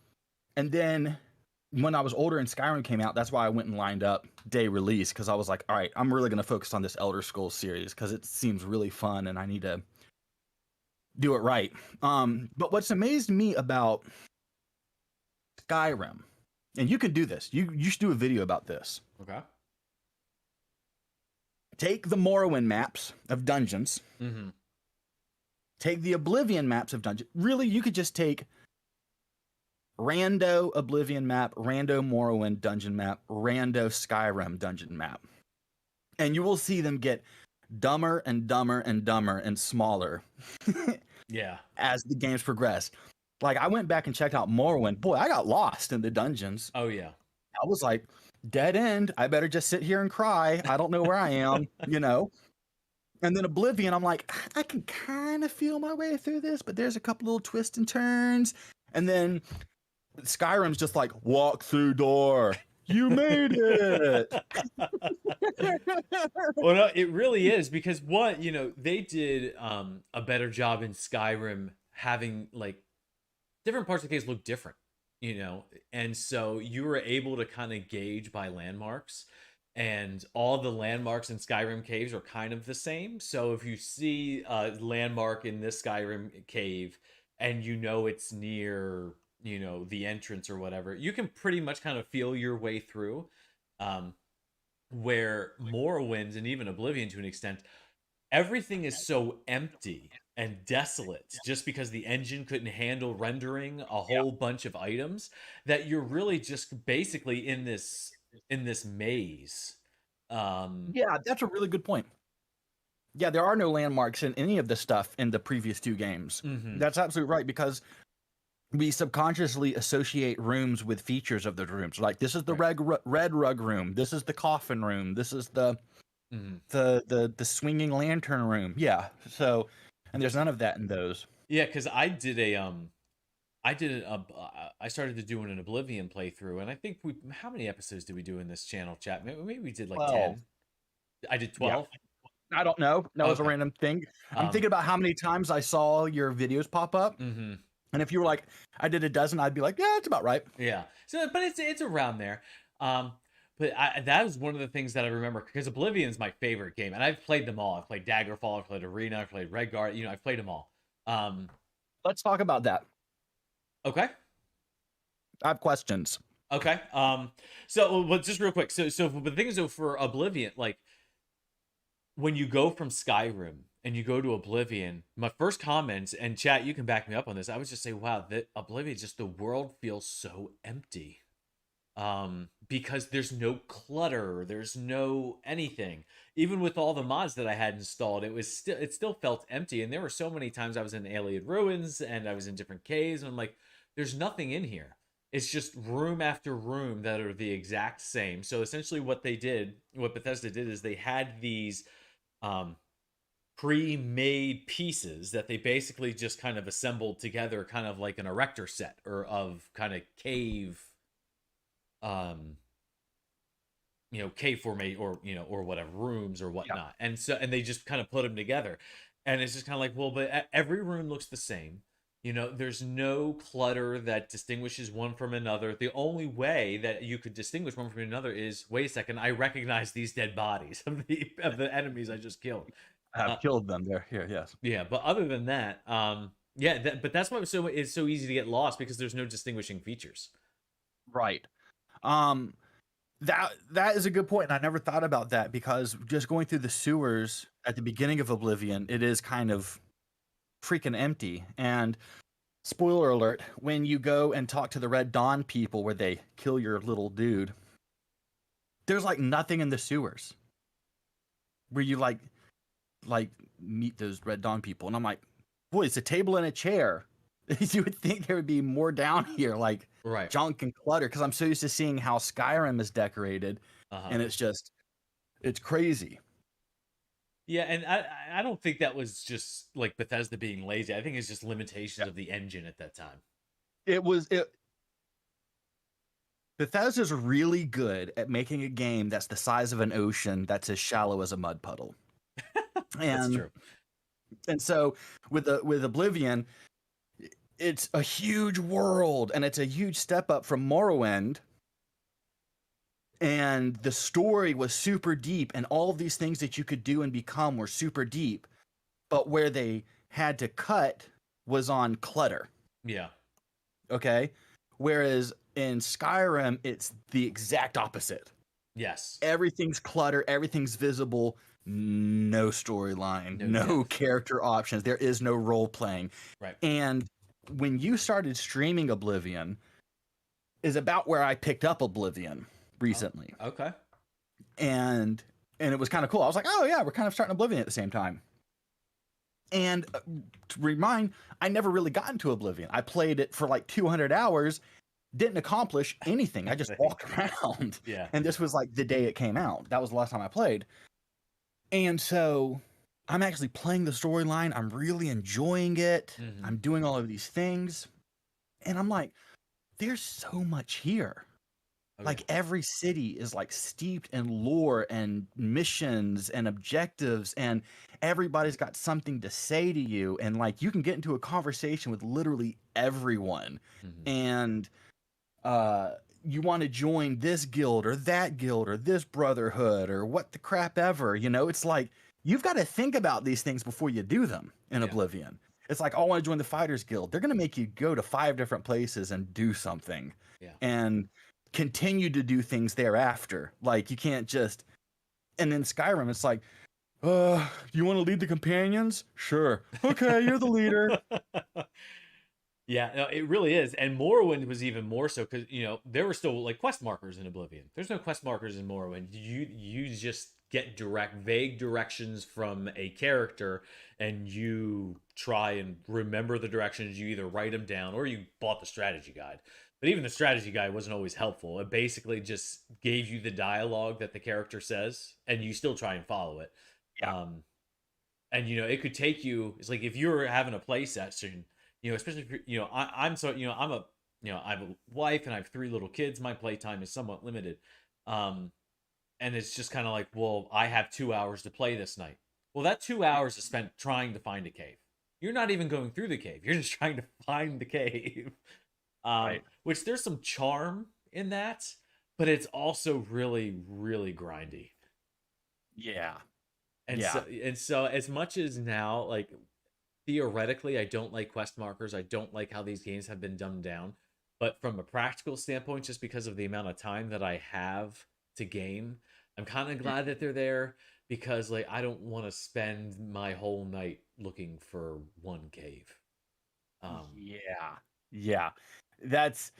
And then when I was older and Skyrim came out, that's why I went and lined up day release, because I was like, all right, I'm really going to focus on this Elder Scrolls series because it seems really fun and I need to do it right. But what's amazed me about Skyrim, and you can do this, you should do a video about this. Okay. Take the Morrowind maps of dungeons. Mm-hmm. Take the Oblivion maps of dungeons. Really, you could just take rando Oblivion map, rando Morrowind dungeon map, rando Skyrim dungeon map. And you will see them get dumber and dumber and dumber and smaller. Yeah. As the games progress. Like, I went back and checked out Morrowind. Boy, I got lost in the dungeons. Oh, yeah. I was like, dead end. I better just sit here and cry. I don't know where I am, And then Oblivion, I'm like, I can kind of feel my way through this, but there's a couple little twists and turns. And then Skyrim's just like, walk through door. You made it. Well, no, it really is, because they did a better job in Skyrim having like different parts of the case look different. And so you were able to kind of gauge by landmarks, and all the landmarks in Skyrim caves are kind of the same. So if you see a landmark in this Skyrim cave and it's near, the entrance or whatever, you can pretty much kind of feel your way through. Where Morrowind and even Oblivion to an extent, everything is so empty and desolate just because the engine couldn't handle rendering a whole bunch of items, that you're really just basically in this maze. Yeah, that's a really good point. Yeah, there are no landmarks in any of the stuff in the previous two games. Mm-hmm. That's absolutely right, because we subconsciously associate rooms with features of the rooms. Like, this is the Right. red rug room. This is the coffin room. This is the Mm-hmm. the swinging lantern room. Yeah. So, and there's none of that in those. Yeah, because I started to do an Oblivion playthrough, and I think how many episodes did we do in this channel chat? Maybe we did like 12. 10. I did Yeah. 12. I don't know. That was a Okay. random thing. I'm Um. thinking about how many times I saw your videos pop up. Mm-hmm. And if you were like, I did a dozen, I'd be like, yeah, it's about right. Yeah. So, but it's around there. Um. But that was one of the things that I remember, because Oblivion's my favorite game, and I've played them all. I've played Daggerfall, I've played Arena, I've played Redguard. I've played them all. Um. Let's talk about that. Okay. I have questions. Okay. So, but just real quick. So the thing is, though, for Oblivion, like when you go from Skyrim and you go to Oblivion, my first comments, and chat, you can back me up on this. I would just say, wow, that Oblivion, just the world feels so empty. Because there's no clutter, there's no anything. Even with all the mods that I had installed, it still felt empty. And there were so many times I was in alien ruins and I was in different caves, and I'm like, there's nothing in here. It's just room after room that are the exact same. So essentially what Bethesda did, is they had these um pre-made pieces that they basically just kind of assembled together, kind of like an erector set, or of kind of cave, um cave formate, or or whatever, rooms or Yeah. whatnot. And they just kind of put them together, and it's just kind of like, well, but every room looks the same. There's no clutter that distinguishes one from another. The only way that you could distinguish one from another is, wait a second, I recognize these dead bodies of the enemies I just killed. I have killed them. They're here, yes. Yeah, but other than that, yeah, but that's why it's so easy to get lost, because there's no distinguishing features. Right. Um, that is a good point, and I never thought about that, because just going through the sewers at the beginning of Oblivion, it is kind of freaking empty. And spoiler alert, when you go and talk to the Red Dawn people where they kill your little dude, there's like nothing in the sewers where you like meet those Red Dawn people. And I'm like, boy, it's a table and a chair. You would think there would be more down here, like Right. junk and clutter, because I'm so used to seeing how Skyrim is decorated, and it's crazy. Yeah, and I don't think that was just like Bethesda being lazy. I think it's just limitations of the engine at that time. Bethesda's really good at making a game that's the size of an ocean that's as shallow as a mud puddle. That's true. And so with Oblivion, it's a huge world, and it's a huge step up from Morrowind. And the story was super deep, and all of these things that you could do and become were super deep. But where they had to cut was on clutter. Yeah. Okay. Whereas in Skyrim, it's the exact opposite. Yes. Everything's clutter, everything's visible, no storyline, no character options. There is no role playing. Right. And when you started streaming Oblivion is about where I picked up Oblivion recently. Oh, okay. And it was kind of cool. I was like, oh yeah, we're kind of starting Oblivion at the same time. And to remind, I never really got into Oblivion. I played it for like 200 hours, didn't accomplish anything. I just walked around. Yeah. And this was like the day it came out. That was the last time I played. And so I'm actually playing the storyline. I'm really enjoying it. Mm-hmm. I'm doing all of these things. And I'm like, there's so much here. Like every city is like steeped in lore and missions and objectives, and everybody's got something to say to you, and like you can get into a conversation with literally everyone. Mm-hmm. And you want to join this guild or that guild or this brotherhood or what the crap ever, it's like you've got to think about these things before you do them in Oblivion. It's like, oh, I want to join the Fighters Guild. They're going to make you go to 5 different places and do something. And continue to do things thereafter. Like you can't just. And then Skyrim, it's like, you want to lead the companions? Sure. Okay, you're the leader. Yeah, no, it really is. And Morrowind was even more so because there were still like quest markers in Oblivion. There's no quest markers in Morrowind. You just get vague directions from a character, and you try and remember the directions. You either write them down or you bought the strategy guide. But even the strategy guide wasn't always helpful. It basically just gave you the dialogue that the character says, and you still try and follow it. Yeah. Um, and it could take you. It's like if you're having a play session, especially if I'm so I'm a I have a wife and I have three little kids. My playtime is somewhat limited, um and it's just kind of like, well, I have 2 hours to play this night. Well, that 2 hours is spent trying to find a cave. You're not even going through the cave, you're just trying to find the cave. Right. Which there's some charm in that, but it's also really really grindy. Yeah. And Yeah. so as much as now, like, theoretically, I don't like quest markers. I don't like how these games have been dumbed down. But from a practical standpoint, just because of the amount of time that I have to game, I'm kind of glad that they're there, because like I don't want to spend my whole night looking for one cave. Yeah. Yeah. That's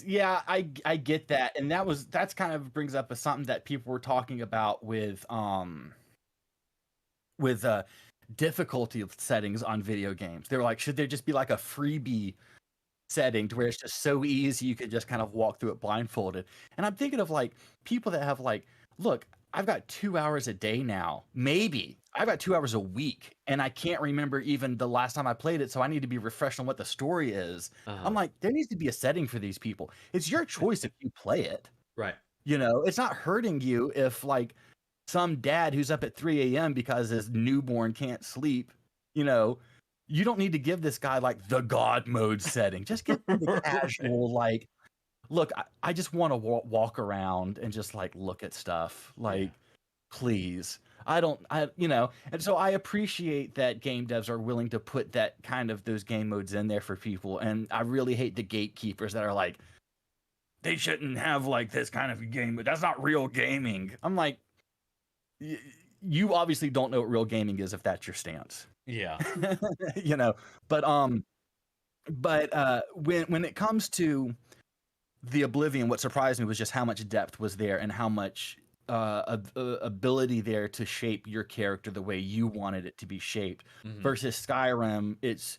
yeah, I get that. And that's kind of brings up something that people were talking about with difficulty settings on video games. They were like, should there just be like a freebie setting to where it's just so easy you could just kind of walk through it blindfolded? And I'm thinking of like people that have like, look, I've got 2 hours a day now. Maybe I've got 2 hours a week, and I can't remember even the last time I played it, so I need to be refreshed on what the story is. I'm Uh-huh. like, there needs to be a setting for these people. It's your choice if you play it. Right. It's not hurting you if like some dad who's up at 3 a.m. because his newborn can't sleep, you know, you don't need to give this guy like the God mode setting. Just give him the Right. casual, like, look, I just want to walk around and just like look at stuff. Yeah. Like, please. I don't, and so I appreciate that game devs are willing to put that kind of those game modes in there for people. And I really hate the gatekeepers that are like, they shouldn't have like this kind of game, but that's not real gaming. I'm like, you obviously don't know what real gaming is if that's your stance. Yeah. you know, but when it comes to the Oblivion, what surprised me was just how much depth was there and how much ability there to shape your character the way you wanted it to be shaped. Hmm. Versus Skyrim, it's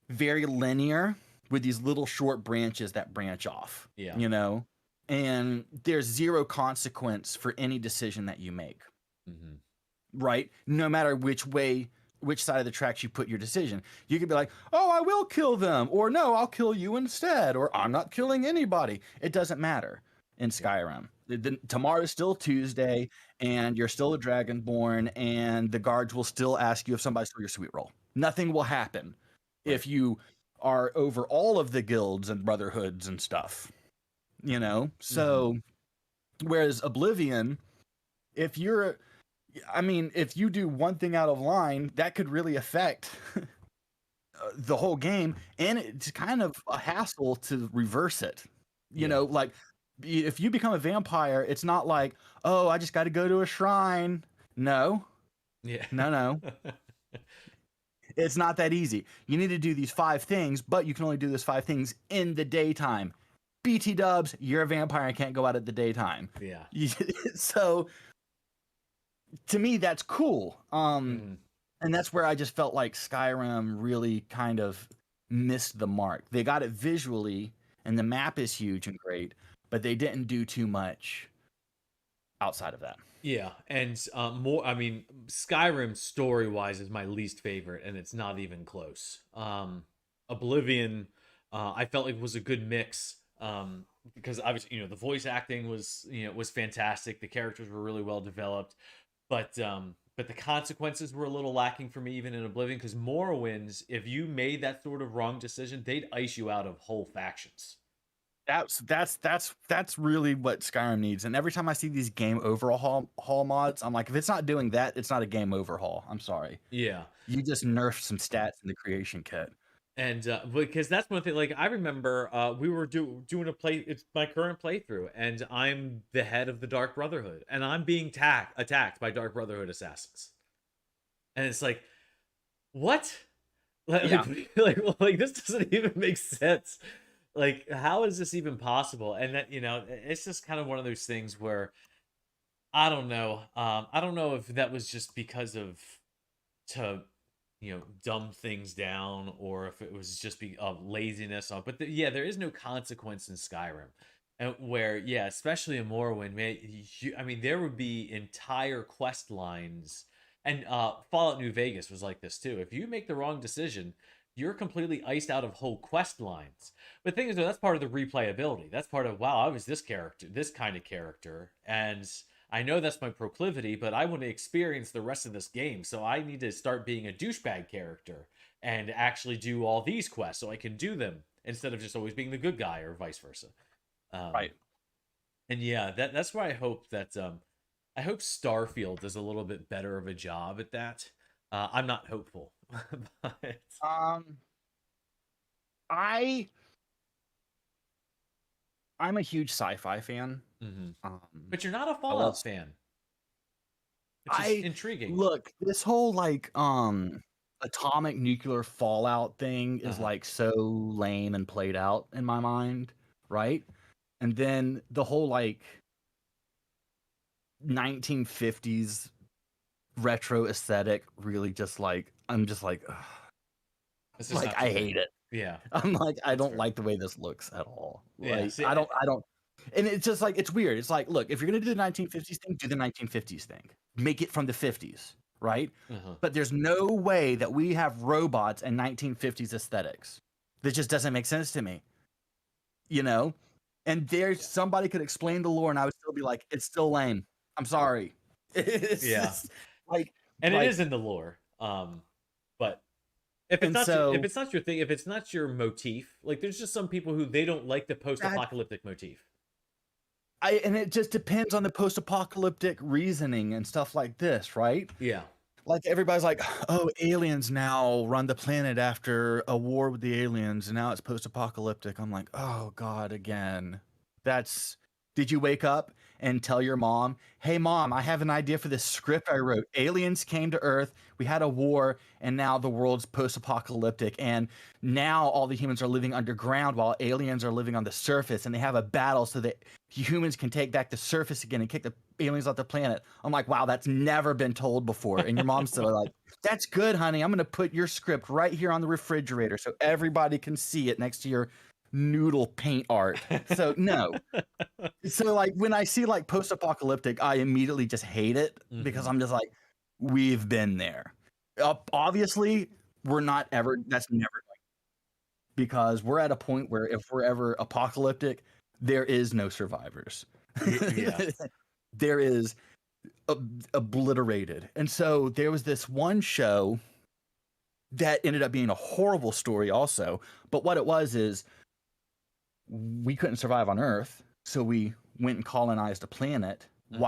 very linear with these little short branches that branch off, Yeah. and there's zero consequence for any decision that you make, Hmm. right? No matter which side of the tracks you put your decision. You could be like, oh, I will kill them, or no, I'll kill you instead, or I'm not killing anybody. It doesn't matter in Yeah. Skyrim. Tomorrow's still Tuesday, and you're still a Dragonborn, and the guards will still ask you if somebody stole your sweet roll. Nothing will happen Right. if you are over all of the guilds and brotherhoods and stuff, Hmm. So, whereas Oblivion, if you're if you do one thing out of line, that could really affect the whole game, and it's kind of a hassle to reverse it. Yeah. Like if you become a vampire, it's not like, oh, I just got to go to a shrine. No, Yeah. no. It's not that easy. You need to do these 5 things, but you can only do those 5 things in the daytime. BT dubs, you're a vampire and can't go out at the daytime. Yeah. So to me, that's cool. Hmm. And that's where I just felt like Skyrim really kind of missed the mark. They got it visually, and the map is huge and great, but they didn't do too much outside of that. Yeah, and more. I mean, Skyrim story wise is my least favorite, and it's not even close. Oblivion, I felt like was a good mix. Because obviously, the voice acting was fantastic. The characters were really well developed, but the consequences were a little lacking for me even in Oblivion. Because Morrowinds, if you made that sort of wrong decision, they'd ice you out of whole factions. That's really what Skyrim needs. And every time I see these game overhaul mods, I'm like, if it's not doing that, it's not a game overhaul. I'm sorry. Yeah. You just nerfed some stats in the creation kit. And because that's one thing, like I remember we were doing a play. It's my current playthrough, and I'm the head of the Dark Brotherhood, and I'm being attacked by Dark Brotherhood assassins. And it's like, what? Yeah. Like this doesn't even make sense. Like, how is this even possible? And that, it's just kind of one of those things where I don't know. I don't know if that was just because of to dumb things down, or if it was just of laziness on. But yeah, there is no consequence in Skyrim, and where yeah, especially in Morrowind, man, I mean, there would be entire quest lines, and Fallout New Vegas was like this too. If you make the wrong decision, you're completely iced out of whole quest lines. But the thing is, though, that's part of the replayability. That's part of, wow, I was this character, this kind of character, and I know that's my proclivity, but I want to experience the rest of this game. So I need to start being a douchebag character and actually do all these quests so I can do them instead of just always being the good guy or vice versa. Um, Right. and yeah, that's why I hope Starfield does a little bit better of a job at that. I'm not hopeful, but Um, I I'm a huge sci-fi fan. mhm. Um, But you're not a I love. Fallout fan, which is I intriguing. look, this whole like atomic nuclear fallout thing is Uh-huh. like so lame and played out in my mind, right? And then the whole like 1950s retro aesthetic really just like I'm just like ugh, It's just like not I your thing. hate it. Yeah, I'm like I that's don't fair. like the way this looks at all. Yeah, Like see, I don't and it's just like it's weird. It's like look, if you're going to do the 1950s thing, do the 1950s thing. Make it from the 50s, right? uh-huh. But there's no way that we have robots and 1950s aesthetics. That just doesn't make sense to me, you know? And there's Yeah. somebody could explain the lore and I would still be like, it's still lame. I'm sorry. It's Yeah. just like And it like is in the lore. But if it's and not if so it's not your thing, if it's not your motif, like there's just some people who they don't like the that post-apocalyptic motif. and it just depends on the post-apocalyptic reasoning and stuff like this, right? Yeah. Like everybody's like, oh, aliens now run the planet after a war with the aliens, and now it's post-apocalyptic. I'm like, oh God, again. That's did you wake up and tell your mom, hey mom, I have an idea for this script I wrote. Aliens came to Earth, we had a war, and now the world's post-apocalyptic, and now all the humans are living underground while aliens are living on the surface, and they have a battle so that humans can take back the surface again and kick the aliens off the planet. I'm like, wow, that's never been told before. And your mom's still like, that's good, honey. I'm going to put your script right here on the refrigerator so everybody can see it next to your noodle paint art. So, no. So, like, when I see like post apocalyptic, I immediately just hate it because Hmm. I'm just like, we've been there. Obviously, we're not ever, that's never because we're at a point where if we're ever apocalyptic, there is no survivors. Yeah. There is obliterated. And so there was this one show that ended up being a horrible story also. But what it was is we couldn't survive on Earth, so we went and colonized a planet Uh-huh.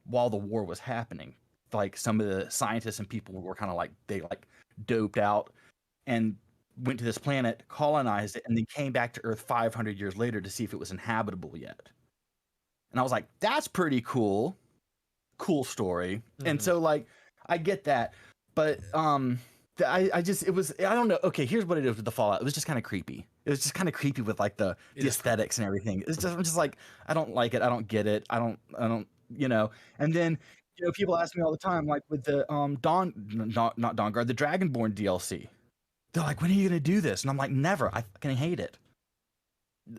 while the war was happening. Like some of the scientists and people were kind of like they like doped out and went to this planet, colonized it, and then came back to Earth 500 years later to see if it was inhabitable yet. And I was like, that's pretty cool. Cool story. And Hmm. so like I get that. But I just it was I don't know. Okay, here's what it is with the Fallout. It was just kind of creepy. It was just kind of creepy with like It the is creepy. aesthetics and everything. It's just I'm just like I don't like it. I don't get it. I don't you know. And then people ask me all the time like with the not Dawnguard, the Dragonborn DLC. They're like, when are you gonna do this? And I'm like, never. I fucking hate it.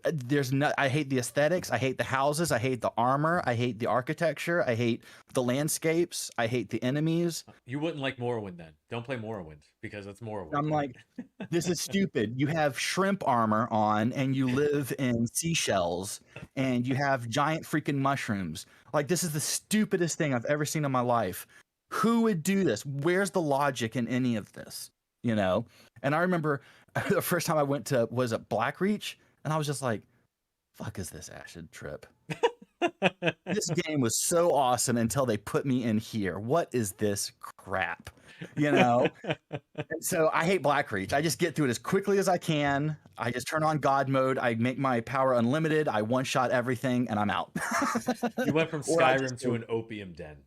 There's no I hate the aesthetics, I hate the houses, I hate the armor, I hate the architecture, I hate the landscapes, I hate the enemies. You wouldn't like Morrowind then. Don't play Morrowind because it's Morrowind, I'm like, right? this is stupid. You have shrimp armor on and you live in seashells and you have giant freaking mushrooms. Like this is the stupidest thing I've ever seen in my life. Who would do this? Where's the logic in any of this? You know? And I remember the first time I went to was it Blackreach and I was just like, fuck is this acid trip? This game was so awesome until they put me in here. What is this crap? You know? And so I hate Blackreach. I just get through it as quickly as I can. I just turn on God mode. I make my power unlimited. I one shot everything, and I'm out. You went from Or I just Skyrim to an opium den,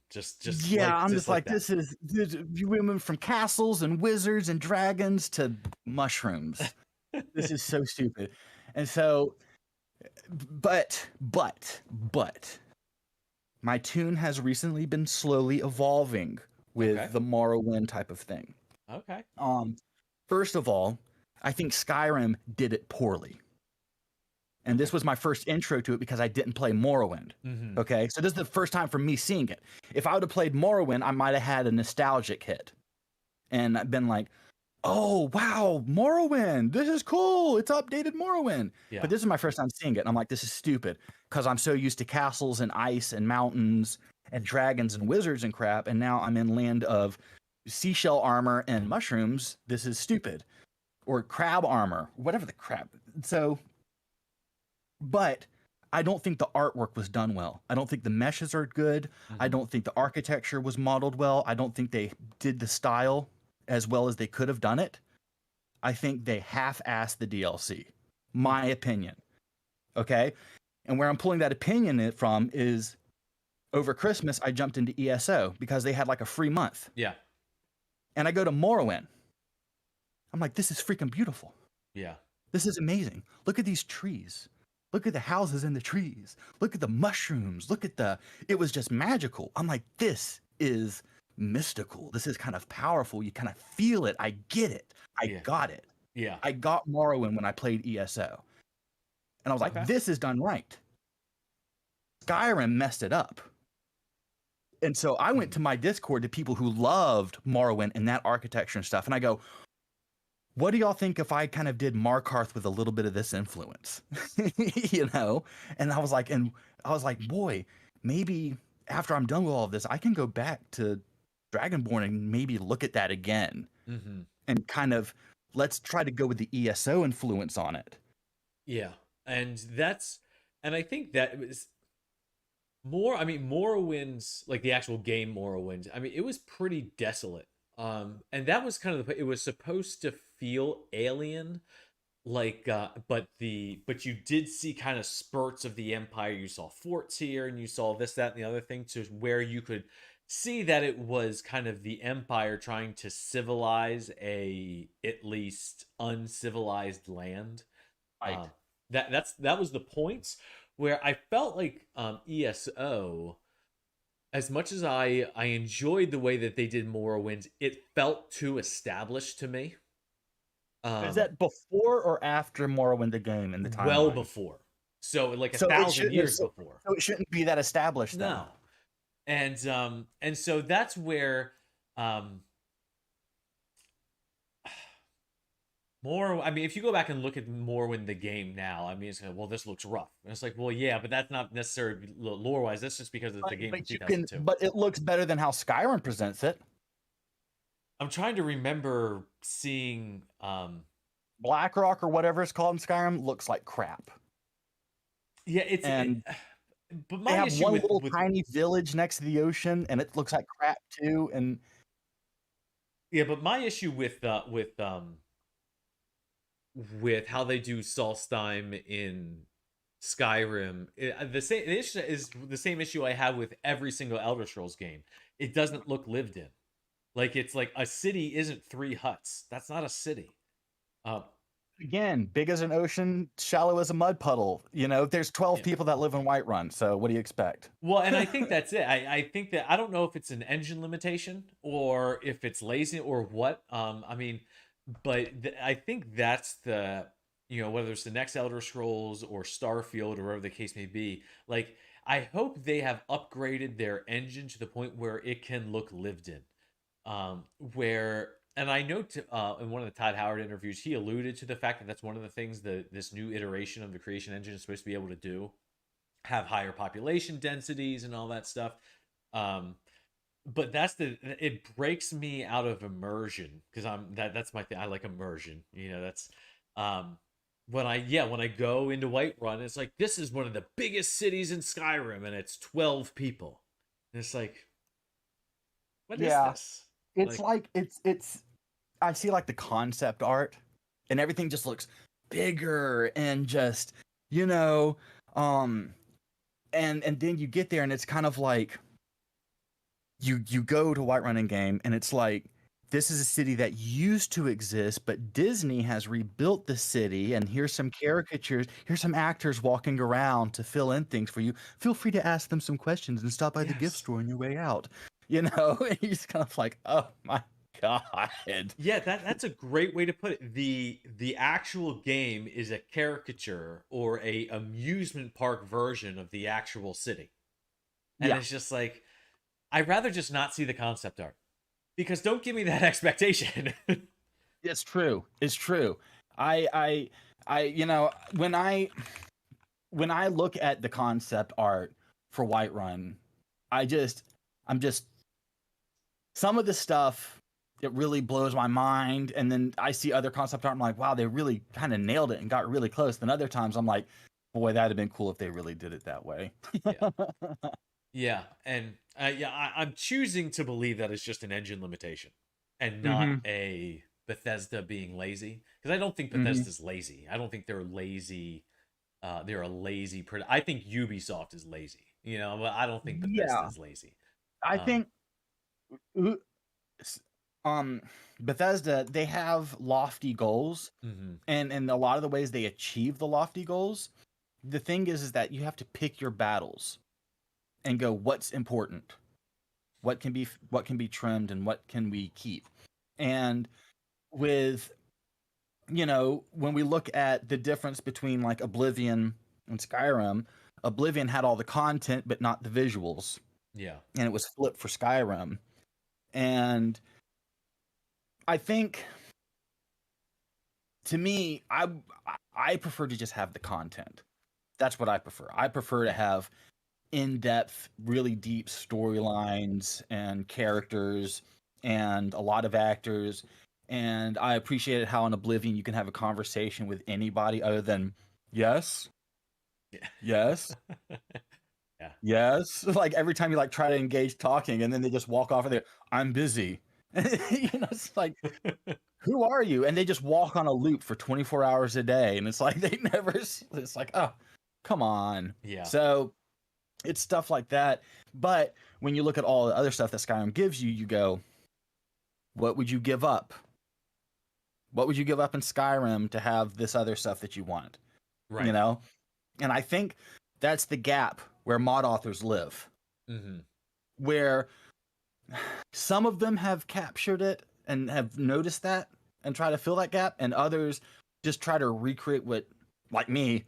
yeah, I'm just just like like, that. this you women from castles and wizards and dragons to mushrooms. This is so stupid. And so, but my tune has recently been slowly evolving Okay. with the Morrowind type of thing. Okay. Um, First of all, I think Skyrim did it poorly. And Okay. this was my first intro to it because I didn't play Morrowind. Mm-hmm. Okay, so this is the first time for me seeing it. If I would have played Morrowind, I might have had a nostalgic hit and I've been like, oh wow, Morrowind, this is cool, it's updated Morrowind. Yeah. But this is my first time seeing it and I'm like, this is stupid because I'm so used to castles and ice and mountains and dragons and wizards and crap, and now I'm in land of seashell armor and mushrooms. This is stupid. Or crab armor, whatever the crap. So, but I don't think the artwork was done well. I don't think the meshes are good. I Mm-hmm. don't think the architecture was modeled well. I don't think they did the style as well as they could have done it. I think they half-assed the DLC. My opinion. Okay? And where I'm pulling that opinion from is over Christmas, I jumped into ESO because they had like a free month. Yeah. And I go to Morrowind. I'm like, this is freaking beautiful. Yeah. This is amazing. Look at these trees. Look at the houses in the trees. Look at the mushrooms. It was just magical. I'm like, this is mystical. This is kind of powerful. You kind of feel it. I get it. I Yeah. got it. Yeah. I got Morrowind when I played ESO. And I was like, Okay. this is done right. Skyrim messed it up. And so I went to my Discord to people who loved Morrowind and that architecture and stuff. And I go, what do y'all think if I kind of did Markarth with a little bit of this influence? You know? And I was like, boy, maybe after I'm done with all of this, I can go back to Dragonborn and maybe look at that again. Mm-hmm. And kind of let's try to go with the ESO influence on it. Yeah. And I think that was more, I mean, Morrowind's, like the actual game Morrowind, I mean, it was pretty desolate. And that was kind of it was supposed to feel alien, like, but you did see kind of spurts of the Empire. You saw forts here, and you saw this, that, and the other thing, to where you could see that it was kind of the Empire trying to civilize a at least uncivilized land. Right. That was the point where I felt like ESO, as much as I enjoyed the way that they did Morrowind, it felt too established to me. Is that before or after Morrowind the game in the timeline? Well before, so like So 1,000 years before. So it shouldn't be that established then. No, and so that's where more. I mean, if you go back and look at Morrowind the game now, I mean, it's well, this looks rough, and it's like, well, yeah, but that's not necessarily lore wise. That's just because it's the game of 2002. But it looks better than how Skyrim presents it. I'm trying to remember seeing BlackRock or whatever it's called in Skyrim looks like crap. Yeah, but my they have issue one with, little tiny village next to the ocean, and it looks like crap too. And yeah, but my issue with how they do Solstheim in Skyrim, the issue is the same issue I have with every single Elder Scrolls game. It doesn't look lived in. Like, it's like a city isn't 3 huts. That's not a city. Again, big as an ocean, shallow as a mud puddle. You know, there's 12 people that live in Whiterun. So what do you expect? Well, and I think that's it. I think that I don't know if it's an engine limitation or if it's lazy or what. I mean, but I think that's the, whether it's the next Elder Scrolls or Starfield or whatever the case may be. Like, I hope they have upgraded their engine to the point where it can look lived in. And I know in one of the Todd Howard interviews, he alluded to the fact that that's one of the things that this new iteration of the creation engine is supposed to be able to do, have higher population densities and all that stuff. But it breaks me out of immersion because that's my thing. I like immersion. That's when I go into Whiterun, it's like, this is one of the biggest cities in Skyrim, and it's 12 people. And it's like, what is this? It's like it's I see like the concept art and everything just looks bigger and just, you know, um and then you get there and it's kind of like you go to Whiterun in game and it's like this is a city that used to exist, but Disney has rebuilt the city, and here's some caricatures, here's some actors walking around to fill in things for you. Feel free to ask them some questions and stop by the gift Yes. store on your way out. You know, and you're just kind of like, oh my God. Yeah, that's a great way to put it. The actual game is a caricature or a amusement park version of the actual city. And Yeah, it's just like I'd rather just not see the concept art. Because don't give me that expectation. it's true. It's true. I, you know, when I look at the concept art for Whiterun, I just, I'm just some of the stuff it really blows my mind, and then I see other concept art. I'm like, wow, they really kind of nailed it and got really close. Then other times I'm like, boy, that'd have been cool if they really did it that way. Yeah. Yeah, and I'm choosing to believe that it's just an engine limitation and not Hmm. a Bethesda being lazy. Because I don't think Hmm. Bethesda's lazy. I don't think they're lazy. They're a lazy. I think Ubisoft is lazy. You know, but I don't think Yeah, Bethesda's lazy. I Um, think uh, s- um Bethesda, they have lofty goals, mhm. and a lot of the ways they achieve the lofty goals, the thing is that you have to pick your battles and go, what's important, what can be trimmed, and what can we keep. And with, you know, when we look at the difference between like Oblivion and Skyrim, Oblivion had all the content but not the visuals, Yeah, and it was flipped for Skyrim. And I think, to me, I prefer to just have the content. That's what I prefer. I prefer to yeah, have in-depth, really deep storylines and characters and a lot of actors. And I appreciated how in Oblivion you can have a conversation with anybody other than yes, yes, yeah, yeah, yes. Like every time you like try to engage talking and then they just walk off of there, I'm busy. You know, it's like, who are you? And they just walk on a loop for 24 hours a day. And it's like they never, it's like, oh, come on. yeah, So it's stuff like that. But when you look at all the other stuff that Skyrim gives you, you go, what would you give up? What would you give up in Skyrim to have this other stuff that you want? You right. know? And I think that's the gap where mod authors live, Hmm. where some of them have captured it and have noticed that and try to fill that gap, and others just try to recreate what, like me,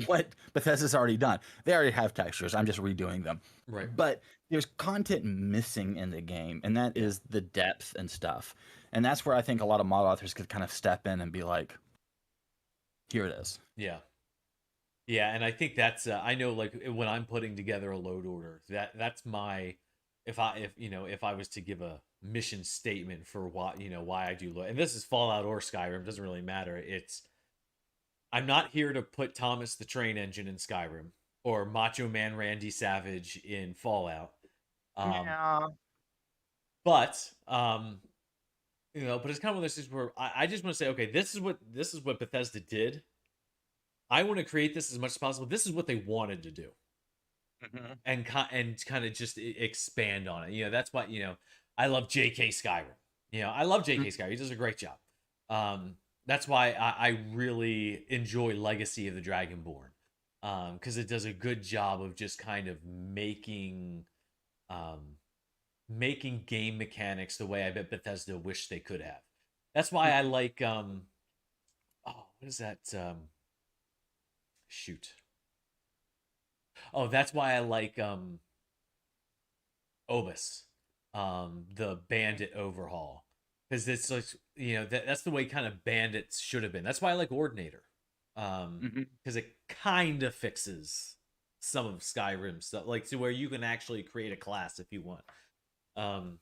what Bethesda's already done. They already have textures. I'm just redoing them. Right. But there's content missing in the game, and that Yeah, is the depth and stuff. And that's where I think a lot of mod authors could kind of step in and be like, here it is. yeah. Yeah, and I think that's I know like when I'm putting together a load order, that's my if if I was to give a mission statement for why I do load, and this is Fallout or Skyrim, doesn't really matter. It's I'm not here to put Thomas the Train Engine in Skyrim or Macho Man Randy Savage in Fallout. Um Yeah. but but it's kind of one of those things where I just want to say, okay, this is what Bethesda did. I want to create this as much as possible. This is what they wanted to do. Hmm. And kind of just expand on it. That's why I love J.K. Skyrim. I love J.K. Skyrim. He does a great job. That's why I really enjoy Legacy of the Dragonborn, because it does a good job of just kind of um, making game mechanics the way I bet Bethesda wished they could have. That's why I like what is that? Shoot. Oh, that's why I like Obus, the bandit overhaul, because it's like that's the way kind of bandits should have been. That's why I like Ordinator, Hmm. because it kind of fixes some of Skyrim stuff, like to where you can actually create a class if you want. Um,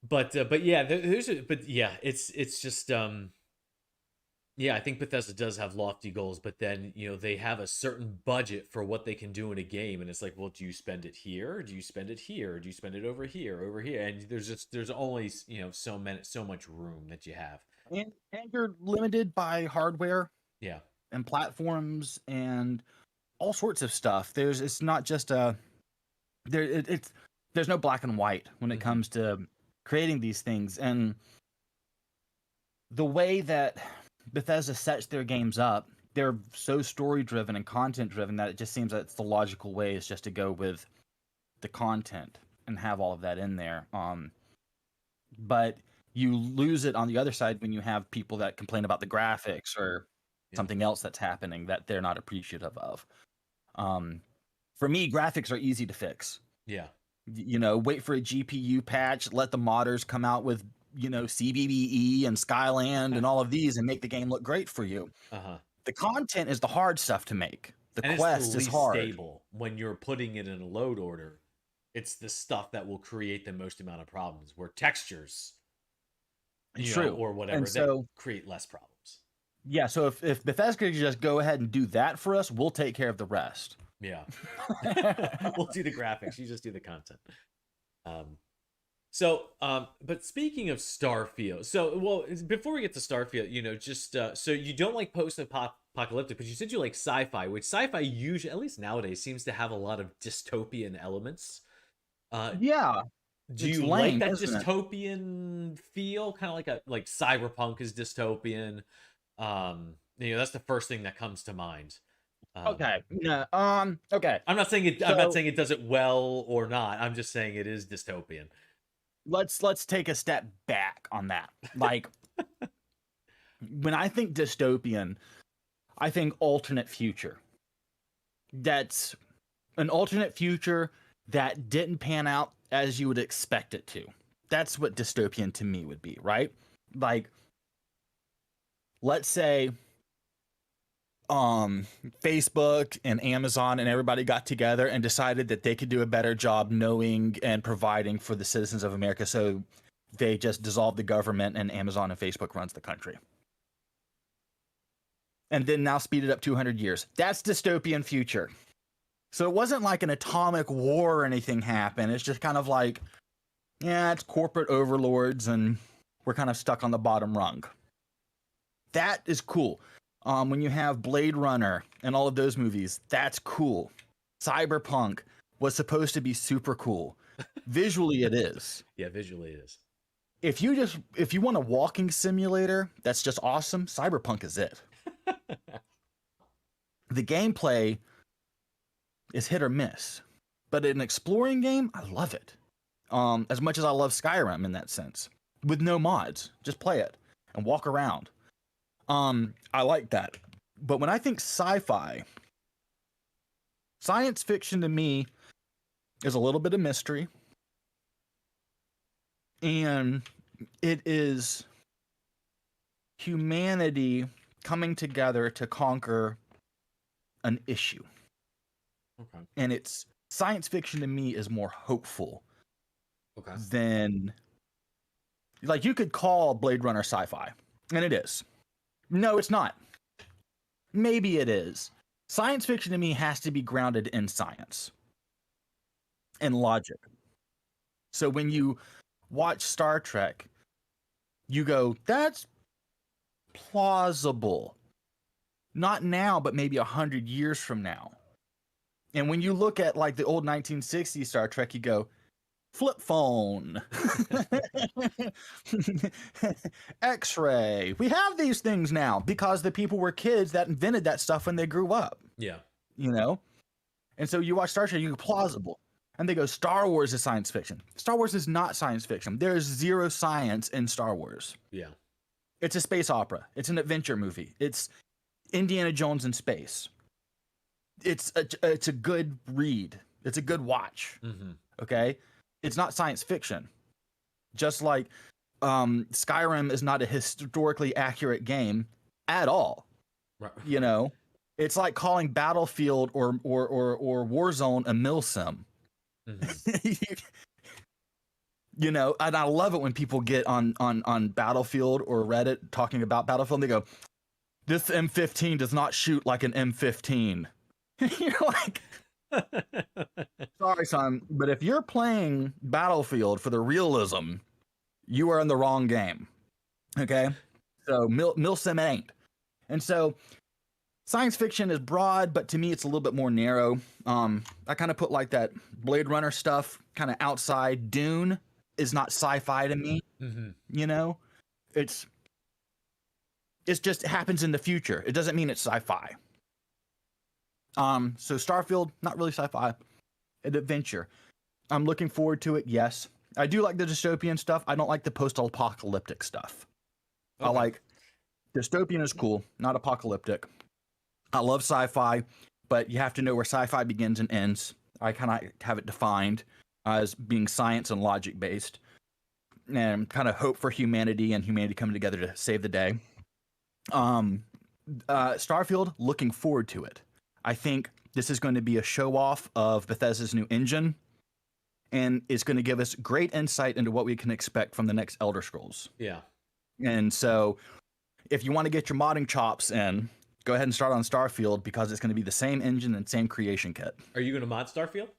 but yeah, but yeah, it's just yeah, I think Bethesda does have lofty goals, but then they have a certain budget for what they can do in a game, and it's like, well, do you spend it here? Do you spend it here? Do you spend it over here? Over here? And there's only so much room that you have. And you're limited by hardware Yeah. and platforms and all sorts of stuff. It's not just it's there's no black and white when it Hmm. comes to creating these things. And the way that Bethesda sets their games up, they're so story driven and content driven that it just seems that it's the logical way is just to go with the content and have all of that in there. But you lose it on the other side when you have people that complain about the graphics or Yeah. something else that's happening that they're not appreciative of. Um, for me, graphics are easy to fix. Yeah. You know, wait for a GPU patch, let the modders come out with, you know, CBBE and Skyland and all of these and make the game look great for you. Uh-huh. The content is the hard stuff to make. The And it's the quest is least hard. stable when you're putting it in a load order. It's the stuff that will create the most amount of problems, where textures, True. or whatever, And that so, create less problems. yeah, so if Bethesda could just go ahead and do that for us, we'll take care of the rest. Yeah. We'll do the graphics. You just do the content. But speaking of Starfield, before we get to Starfield, just so you don't like post-apocalyptic, but you said you like sci-fi, which sci-fi usually, at least nowadays, seems to have a lot of dystopian elements. Uh, Yeah, do it's you like lame, that isn't it? dystopian feel? Kind of like Cyberpunk is dystopian. That's the first thing that comes to mind. Um, Okay. No, okay. I'm not saying it. I'm not So saying it does it well or not. I'm just saying it is dystopian. let's take a step back on that. Like when I think dystopian, I think alternate future. That's an alternate future that didn't pan out as you would expect it to. That's what dystopian to me would be, right? Like let's say Facebook and Amazon and everybody got together and decided that they could do a better job knowing and providing for the citizens of America, so they just dissolved the government and Amazon and Facebook runs the country. And then now speed it up 200 years. That's dystopian future. So it wasn't like an atomic war or anything happened. It's just kind of like, yeah, it's corporate overlords and we're kind of stuck on the bottom rung. That is cool. When you have Blade Runner and all of those movies, that's cool. Cyberpunk was supposed to be super cool. Visually, it is. Yeah, visually it is. If you want a walking simulator that's just awesome, Cyberpunk is it. The gameplay is hit or miss, but an exploring game, I love it. As much as I love Skyrim in that sense, with no mods, just play it and walk around. I like that. But when I think sci-fi, science fiction to me is a little bit of mystery. And it is humanity coming together to conquer an issue. Okay. And it's science fiction to me is more hopeful Okay. than, like, you could call Blade Runner sci-fi, and it is. No, it's not. Maybe it is. Science fiction to me has to be grounded in science and logic. So when you watch Star Trek, you go, that's plausible. Not now, but maybe 100 years from now. And when you look at like the old 1960s Star Trek, you go, flip phone, X-ray. We have these things now because the people were kids that invented that stuff when they grew up, Yeah. you know? And so you watch Star Trek, you go, plausible. And they go, Star Wars is science fiction. Star Wars is not science fiction. There is zero science in Star Wars. Yeah. It's a space opera. It's an adventure movie. It's Indiana Jones in space. It's a good read. It's a good watch. Mm-hmm. Okay? It's not science fiction. Just like Skyrim is not a historically accurate game at all. Right. You know? It's like calling Battlefield or Warzone a milsim. Mm-hmm. You know, and I love it when people get on Battlefield or Reddit talking about Battlefield and they go, this M15 does not shoot like an M15. You're like, sorry, son, but if you're playing Battlefield for the realism, you are in the wrong game. Okay? So Milsim ain't. And so science fiction is broad, but to me it's a little bit more narrow. I kind of put like that Blade Runner stuff kind of outside. Dune is not sci-fi to me. You know, it's just it happens in the future. It doesn't mean it's sci-fi. So Starfield, not really sci-fi, an adventure. I'm looking forward to it. Yes, I do like the dystopian stuff. I don't like the post-apocalyptic stuff. Okay. I like dystopian is cool, not apocalyptic. I love sci-fi, but you have to know where sci-fi begins and ends. I kind of have it defined as being science and logic based, and kind of hope for humanity and humanity coming together to save the day. Starfield, looking forward to it. I think this is going to be a show off of Bethesda's new engine, and it's going to give us great insight into what we can expect from the next Elder Scrolls. Yeah. And so, if you want to get your modding chops in, go ahead and start on Starfield because it's going to be the same engine and same creation kit. Are you going to mod Starfield?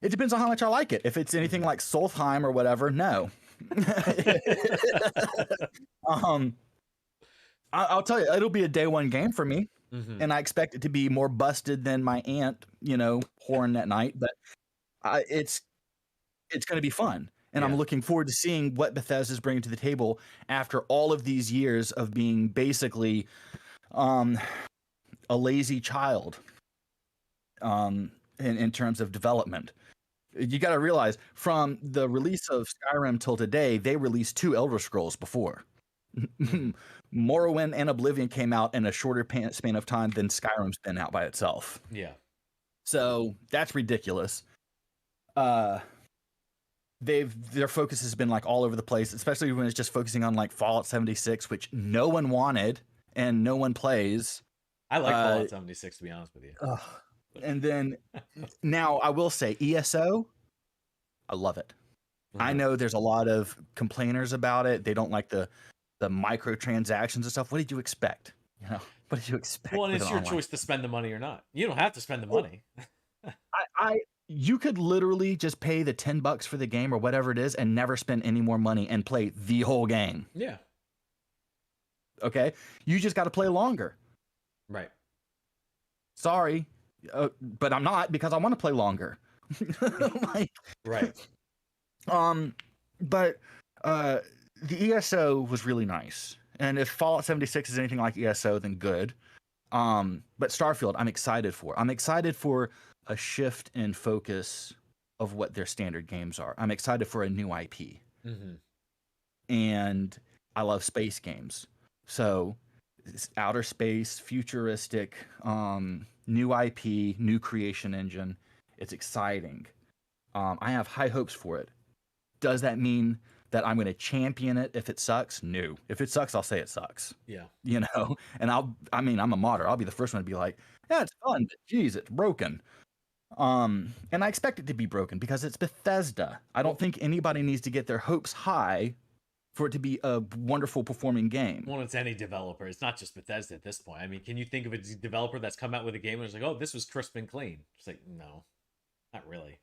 It depends on how much I like it. If it's anything like Solheim or whatever, no. I'll tell you, it'll be a day one game for me, and I expect it to be more busted than my aunt, horn at night. But it's going to be fun, and I'm looking forward to seeing what Bethesda's bringing to the table after all of these years of being basically a lazy child in terms of development. You got to realize, from the release of Skyrim till today, they released 2 Elder Scrolls before. Morrowind and Oblivion came out in a shorter span of time than Skyrim's been out by itself. Yeah. So that's ridiculous. Their focus has been like all over the place, especially when it's just focusing on like Fallout 76, which no one wanted and no one plays. I like Fallout 76, to be honest with you. And then now I will say ESO, I love it. I know there's a lot of complainers about it. They don't like the microtransactions and stuff. What did you expect? What did you expect? Well, and it's your choice to spend the money or not. You don't have to spend the money. You could literally just pay the $10 for the game or whatever it is and never spend any more money and play the whole game. Yeah. Okay? You just got to play longer. Right. Sorry, but I'm not, because I want to play longer. Right. But the ESO was really nice. And if Fallout 76 is anything like ESO, then good. But Starfield, I'm excited for. I'm excited for a shift in focus of what their standard games are. I'm excited for a new IP. And I love space games. So it's outer space, futuristic, new IP, new creation engine. It's exciting. I have high hopes for it. Does that mean that I'm going to champion it if it sucks? No. If it sucks, I'll say it sucks. Yeah. And I'm a modder. I'll be the first one to be like, yeah, it's fun, but geez, it's broken. And I expect it to be broken because it's Bethesda. I don't think anybody needs to get their hopes high for it to be a wonderful performing game. Well, it's any developer. It's not just Bethesda at this point. I mean, can you think of a developer that's come out with a game and it's like, oh, this was crisp and clean? It's like, no, not really.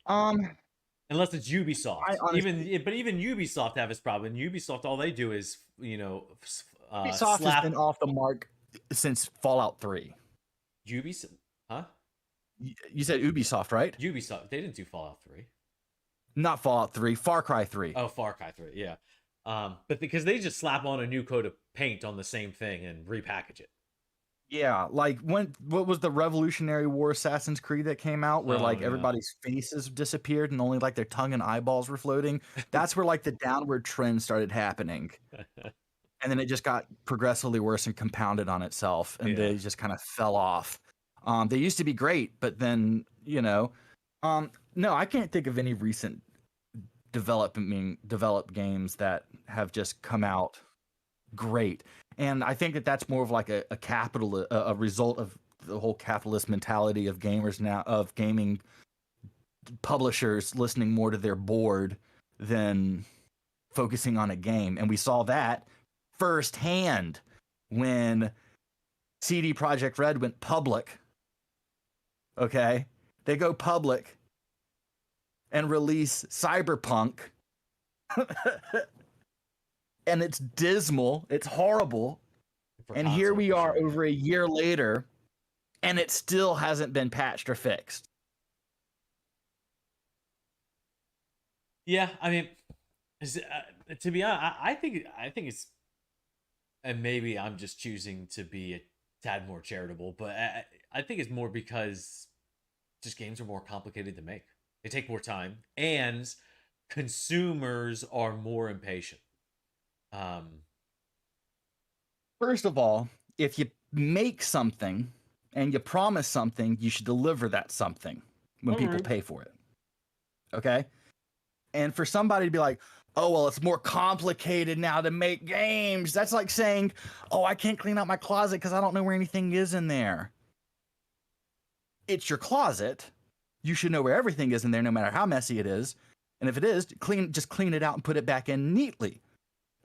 Unless it's Ubisoft. Honestly, even Ubisoft have its problem. Ubisoft, all they do is, Ubisoft has been off the mark since Fallout 3. Ubisoft, huh? You said Ubisoft, right? Ubisoft. They didn't do Fallout 3. Not Fallout 3, Far Cry 3. Oh, Far Cry 3, yeah. But because they just slap on a new coat of paint on the same thing and repackage it. Yeah, like what was the Revolutionary War Assassin's Creed that came out where everybody's faces disappeared and only like their tongue and eyeballs were floating? That's where like the downward trend started happening. And then it just got progressively worse and compounded on itself, and they just kind of fell off. They used to be great, but then, no, I can't think of any recent developed games that have just come out great. And I think that that's more of like a result of the whole capitalist mentality of gamers now, of gaming publishers listening more to their board than focusing on a game. And we saw that firsthand when CD Projekt Red went public. Okay? They go public and release Cyberpunk. and it's dismal. It's horrible. For And here console, we for are sure. Yeah. over a year later, and it still hasn't been patched or fixed. Yeah, I mean, to be honest, I think it's, and maybe I'm just choosing to be a tad more charitable, but I think it's more because just games are more complicated to make. They take more time, and consumers are more impatient. Um, First of all, if you make something and you promise something, you should deliver that something when people Agreed. pay for it. Okay? And for somebody to be like, oh, well, it's more complicated now to make games. That's like saying, oh, I can't clean out my closet because I don't know where anything is in there. It's your closet. You should know where everything is in there, no matter how messy it is. And if it is, just clean it out and put it back in neatly.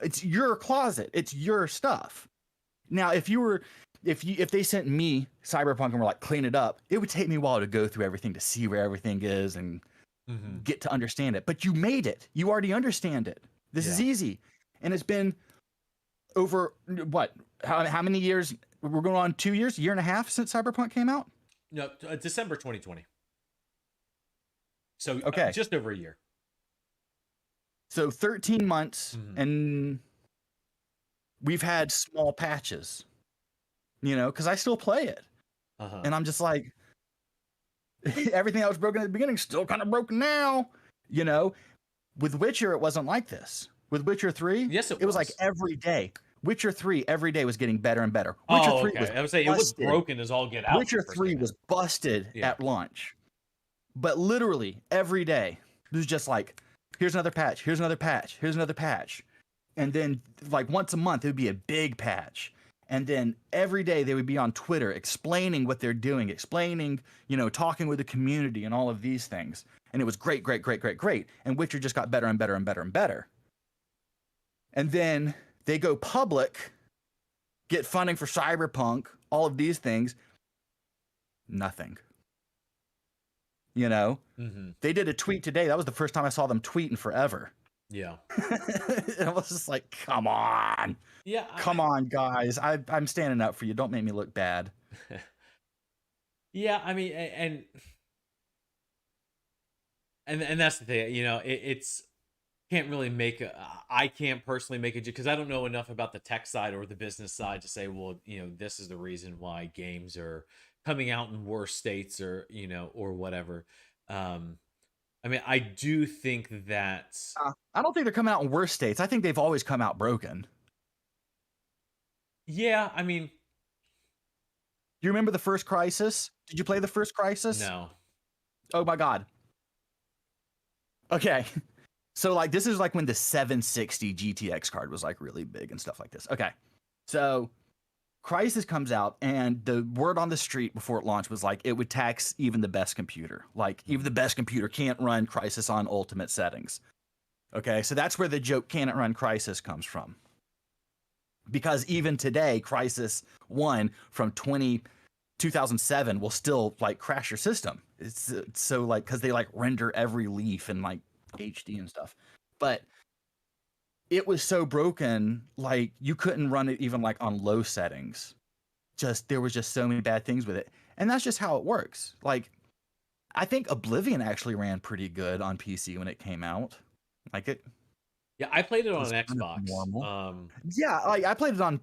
It's your closet. It's your stuff. Now, if they sent me Cyberpunk and were like, clean it up, it would take me a while to go through everything to see where everything is and mm-hmm. get to understand it. But you made it. You already understand it. This is easy. And it's been over what? How many years? We're going on 2 years, year and a half since Cyberpunk came out? No, December 2020. So Okay. just over a year. So 13 months, mm-hmm. and we've had small patches, because I still play it. Uh-huh. And I'm just like, everything that was broken at the beginning still kind of broken now. With Witcher, it wasn't like this. With Witcher 3, yes, it was like every day. Witcher 3 every day was getting better and better. Witcher 3 was I would say busted. It was broken as all get out. Witcher 3 was busted at launch. But literally every day, it was just like, here's another patch, here's another patch, here's another patch. And then like once a month, it would be a big patch. And then every day they would be on Twitter explaining what they're doing, explaining, talking with the community and all of these things. And it was great, great, great, great, great. And Witcher just got better and better and better and better. And then they go public, get funding for Cyberpunk, all of these things. Nothing. Mm-hmm. They did a tweet today. That was the first time I saw them tweet in forever. Yeah. And I was just like, come on. Yeah. Come on, guys. I'm standing up for you. Don't make me look bad. Yeah, I mean, and that's the thing, it's can't really I can't personally make it because I don't know enough about the tech side or the business side to say, well, this is the reason why games are coming out in worse states or, or whatever. I mean, I do think that I don't think they're coming out in worse states. I think they've always come out broken. Yeah, I mean, you remember the first Crisis? Did you play the first Crisis? No. Oh my God. Okay. So like this is like when the 760 GTX card was like really big and stuff like this. Okay. So Crisis comes out, and the word on the street before it launched was like it would tax even the best computer. Like even the best computer can't run Crisis on ultimate settings. Okay, so that's where the joke "can't run Crisis" comes from. Because even today, Crisis 1 from 2007 will still like crash your system. It's so like because they like render every leaf in like HD and stuff. But it was so broken, like you couldn't run it even like on low settings. There was just so many bad things with it. And that's just how it works. Like I think Oblivion actually ran pretty good on PC when it came out. Like it. Yeah, I played it on an Xbox. Yeah, like I played it on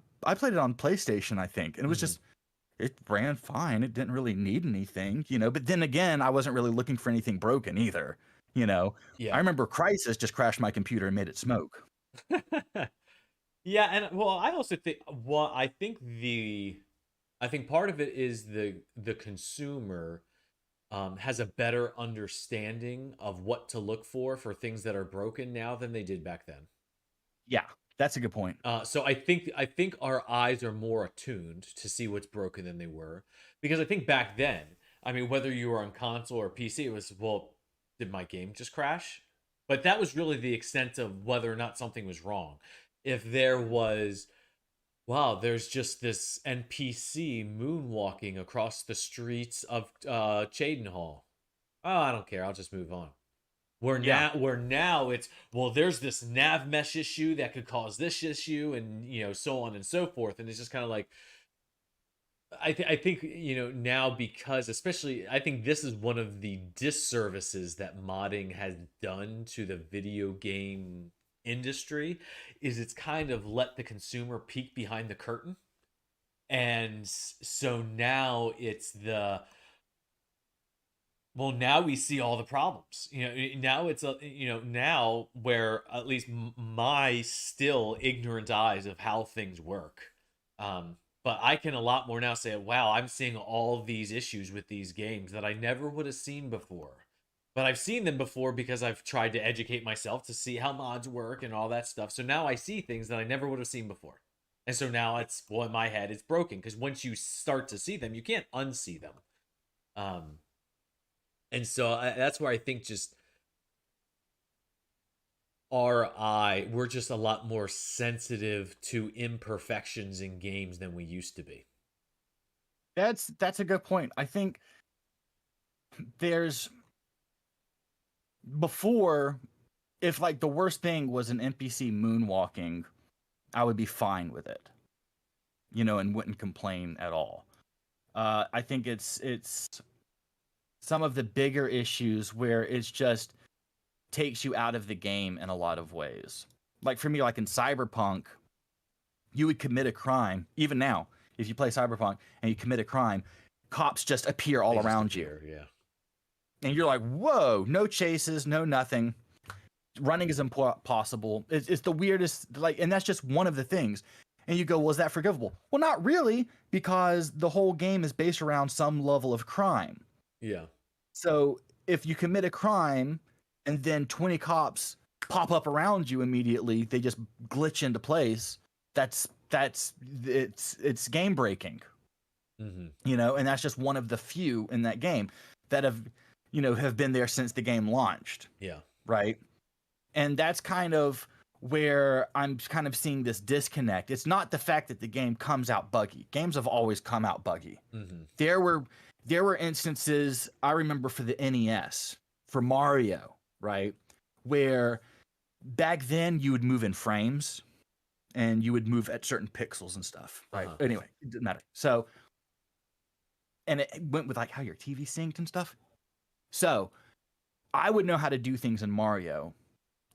PlayStation, I think. And it was just it ran fine. It didn't really need anything, but then again, I wasn't really looking for anything broken either. Yeah. I remember Crysis just crashed my computer and made it smoke. Yeah, and well, I also think I think part of it is the consumer has a better understanding of what to look for things that are broken now than they did back then. Yeah, that's a good point. So I think our eyes are more attuned to see what's broken than they were, because I think back then, I mean, whether you were on console or PC, it was, well, did my game just crash? But that was really the extent of whether or not something was wrong. If there was, wow, there's just this NPC moonwalking across the streets of Chaden Hall. Oh, I don't care. I'll just move on. Yeah. Where now it's, well, there's this nav mesh issue that could cause this issue, and so on and so forth, and it's just kind of like, I think now, because especially I think this is one of the disservices that modding has done to the video game industry, is it's kind of let the consumer peek behind the curtain. And so now it's the, well, now we see all the problems. Now it's a, now where at least my still ignorant eyes of how things work. But I can a lot more now say, wow, I'm seeing all these issues with these games that I never would have seen before. But I've seen them before because I've tried to educate myself to see how mods work and all that stuff. So now I see things that I never would have seen before. And so now it's, well, in my head, it's broken, because once you start to see them, you can't unsee them. Um, and so that's where I think just we're just a lot more sensitive to imperfections in games than we used to be. That's a good point. I think there's before, if like the worst thing was an NPC moonwalking, I would be fine with it, and wouldn't complain at all. I think it's some of the bigger issues where it's just takes you out of the game in a lot of ways. Like for me, like in Cyberpunk, you would commit a crime. Even now, if you play Cyberpunk and you commit a crime, cops just appear all around you. Yeah. And you're like, whoa, no chases, no nothing. Running is impossible. It's the weirdest, like, and that's just one of the things. And you go, well, is that forgivable? Well, not really, because the whole game is based around some level of crime. Yeah. So if you commit a crime and then 20 cops pop up around you immediately, they just glitch into place. It's game breaking. Mm-hmm. And that's just one of the few in that game that have been there since the game launched. Yeah. Right. And that's kind of where I'm kind of seeing this disconnect. It's not the fact that the game comes out buggy. Games have always come out buggy. Mm-hmm. There were instances, I remember, for the NES, for Mario, right, where back then you would move in frames and you would move at certain pixels and stuff, right? Anyway, it didn't matter. So, and it went with like how your TV synced and stuff. So I would know how to do things in Mario,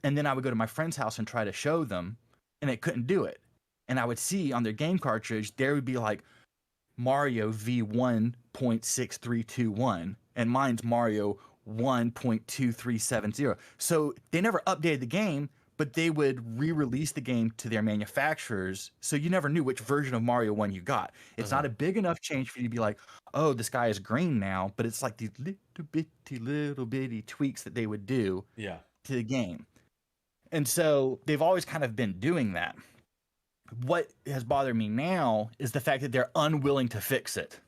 and then I would go to my friend's house and try to show them, and it couldn't do it. And I would see on their game cartridge, there would be like Mario V1.6321, and mine's Mario 1.2370. So they never updated the game, but they would re-release the game to their manufacturers, so you never knew which version of Mario 1 you got. It's not a big enough change for you to be like, oh, the sky is green now, but it's like these little bitty tweaks that they would do to the game. And so they've always kind of been doing that. What has bothered me now is the fact that they're unwilling to fix it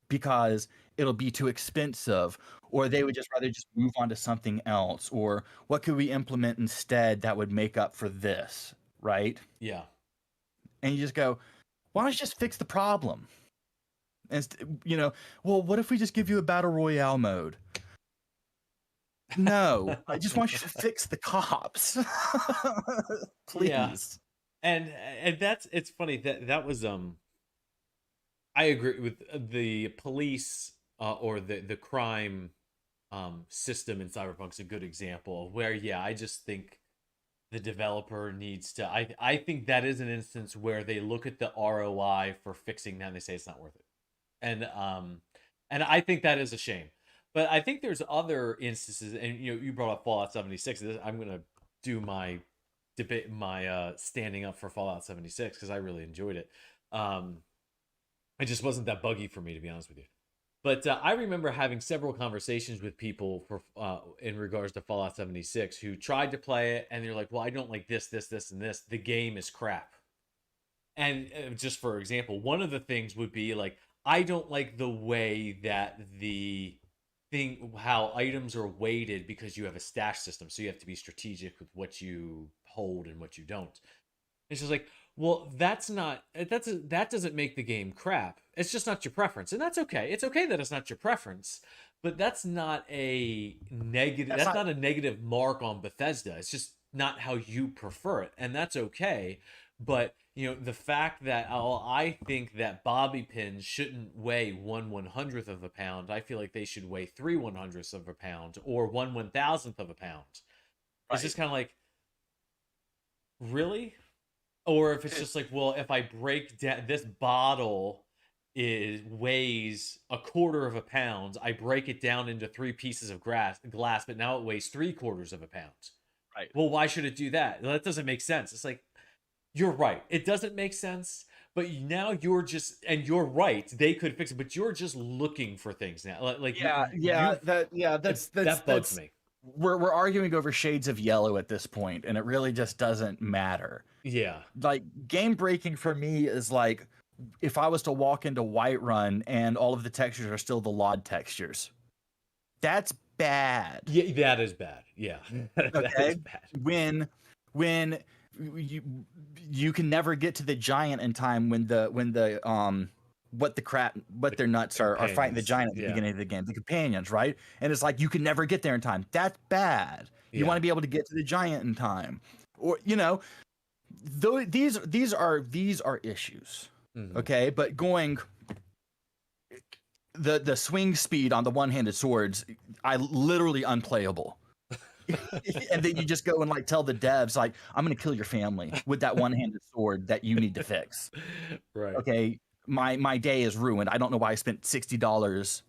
because it'll be too expensive, or they would just rather just move on to something else, or what could we implement instead that would make up for this, right? Yeah. And you just go, why don't you just fix the problem? And well, what if we just give you a battle royale mode? No, I just want you to fix the cops. Please. Yeah. And it's funny that was I agree with the police or the crime system in Cyberpunk's a good example of where, I just think the developer needs to, I think that is an instance where they look at the ROI for fixing that and they say it's not worth it. And I think that is a shame. But I think there's other instances, and you brought up Fallout 76. I'm gonna do my debate, my standing up for Fallout 76, because I really enjoyed it. It just wasn't that buggy for me, to be honest with you. But I remember having several conversations with people for in regards to Fallout 76 who tried to play it, and they're like, well, I don't like this, and this. The game is crap. And just for example, one of the things would be like, I don't like the way that how items are weighted, because you have a stash system, so you have to be strategic with what you hold and what you don't. It's just like, well, that doesn't make the game crap. It's just not your preference, and that's okay. It's okay that it's not your preference, but that's not a negative. That's That's not not a negative mark on Bethesda. It's just not how you prefer it, and that's okay. But the fact that I think that bobby pins shouldn't weigh 1/100th of a pound. I feel like they should weigh 3/100ths of a pound or 1/1000th of a pound. It's right. just kind of like, really? Or if it's It- just like, well, if I break down this bottle is weighs a quarter of a pound, I break it down into three pieces of glass, but now it weighs three-quarters of a pound. right. Well, why should it do that? That doesn't make sense. It's like, you're right. It doesn't make sense, but now you're just, and you're right. They could fix it, but you're just looking for things now. Like Yeah, yeah, that bugs me. we're arguing over shades of yellow at this point, and it really just doesn't matter. Yeah. Like game breaking for me is like if I was to walk into Whiterun and all of the textures are still the LOD textures. That's bad. Yeah, that is bad. Yeah. That is Okay. bad. When you you can never get to the giant in time when the what their nuts are fighting the Companions. giant at the Yeah. beginning of the game, the companions, right? And it's like you can never get there in time. That's bad. You Yeah. want to be able to get to the giant in time, or though these are issues. Mhm. Okay, but going the swing speed on the one-handed swords, I literally unplayable. And then you just go and like tell the devs like, I'm gonna kill your family with that one-handed sword that you need to fix. Right. Okay, my day is ruined. I don't know why I spent $60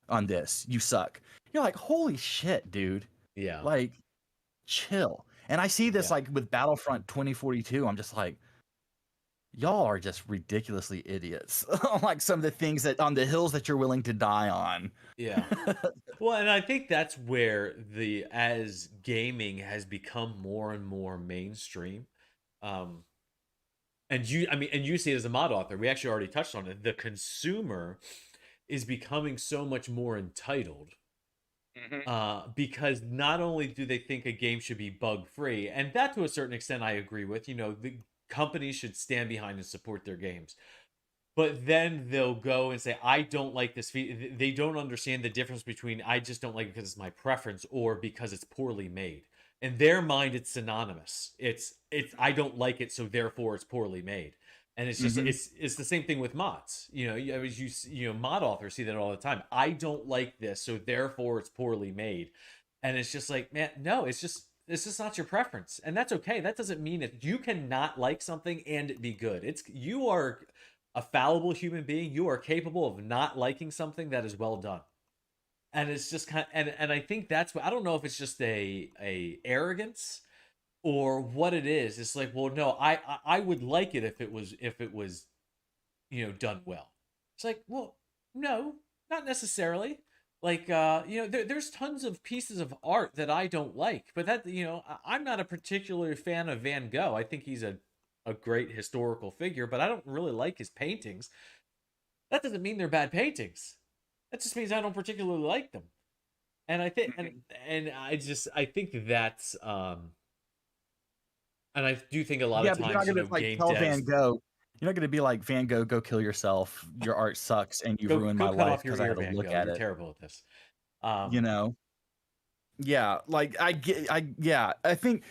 on this. You suck. You're like, holy shit, dude. Yeah. Like, chill. And I see this Yeah. like with Battlefront 2042. I'm just like, y'all are just ridiculously idiots. Like some of the things that on the hills that you're willing to die on. Yeah. Well, and I think that's where as gaming has become more and more mainstream. Um, and you see it as a mod author, we actually already touched on it. The consumer is becoming so much more entitled, because not only do they think a game should be bug free, and that to a certain extent I agree with. The companies should stand behind and support their games. But then they'll go and say, I don't like this. They don't understand the difference between I just don't like it because it's my preference or because it's poorly made. In their mind, it's synonymous. It's I don't like it, so therefore it's poorly made. And it's just Mm-hmm. it's the same thing with mods. Mod authors see that all the time. I don't like this, so therefore it's poorly made. And it's just like, man, no, it's just not your preference, and that's okay. That doesn't mean that you cannot like something and it be good. You are a fallible human being. You are capable of not liking something that is well done. And it's just and I think that's what, I don't know if it's just a arrogance or what it is. It's like, well, no, I would like it if it was done well. It's like, well, no, not necessarily. Like, there's tons of pieces of art that I don't like, but I'm not a particular fan of Van Gogh. I think he's a great historical figure, but I don't really like his paintings. That doesn't mean they're bad paintings. That just means I don't particularly like them. And I think, and I think that's, and I do think a lot Yeah, of but you're not times, gonna like game tell devs Van Gogh. You're not gonna be like Van Gogh, go kill yourself. Your art sucks, and you've ruined go my cut life off your because I ear, had to Van look Gogh. at You're it. terrible at this. You know? Yeah, like I think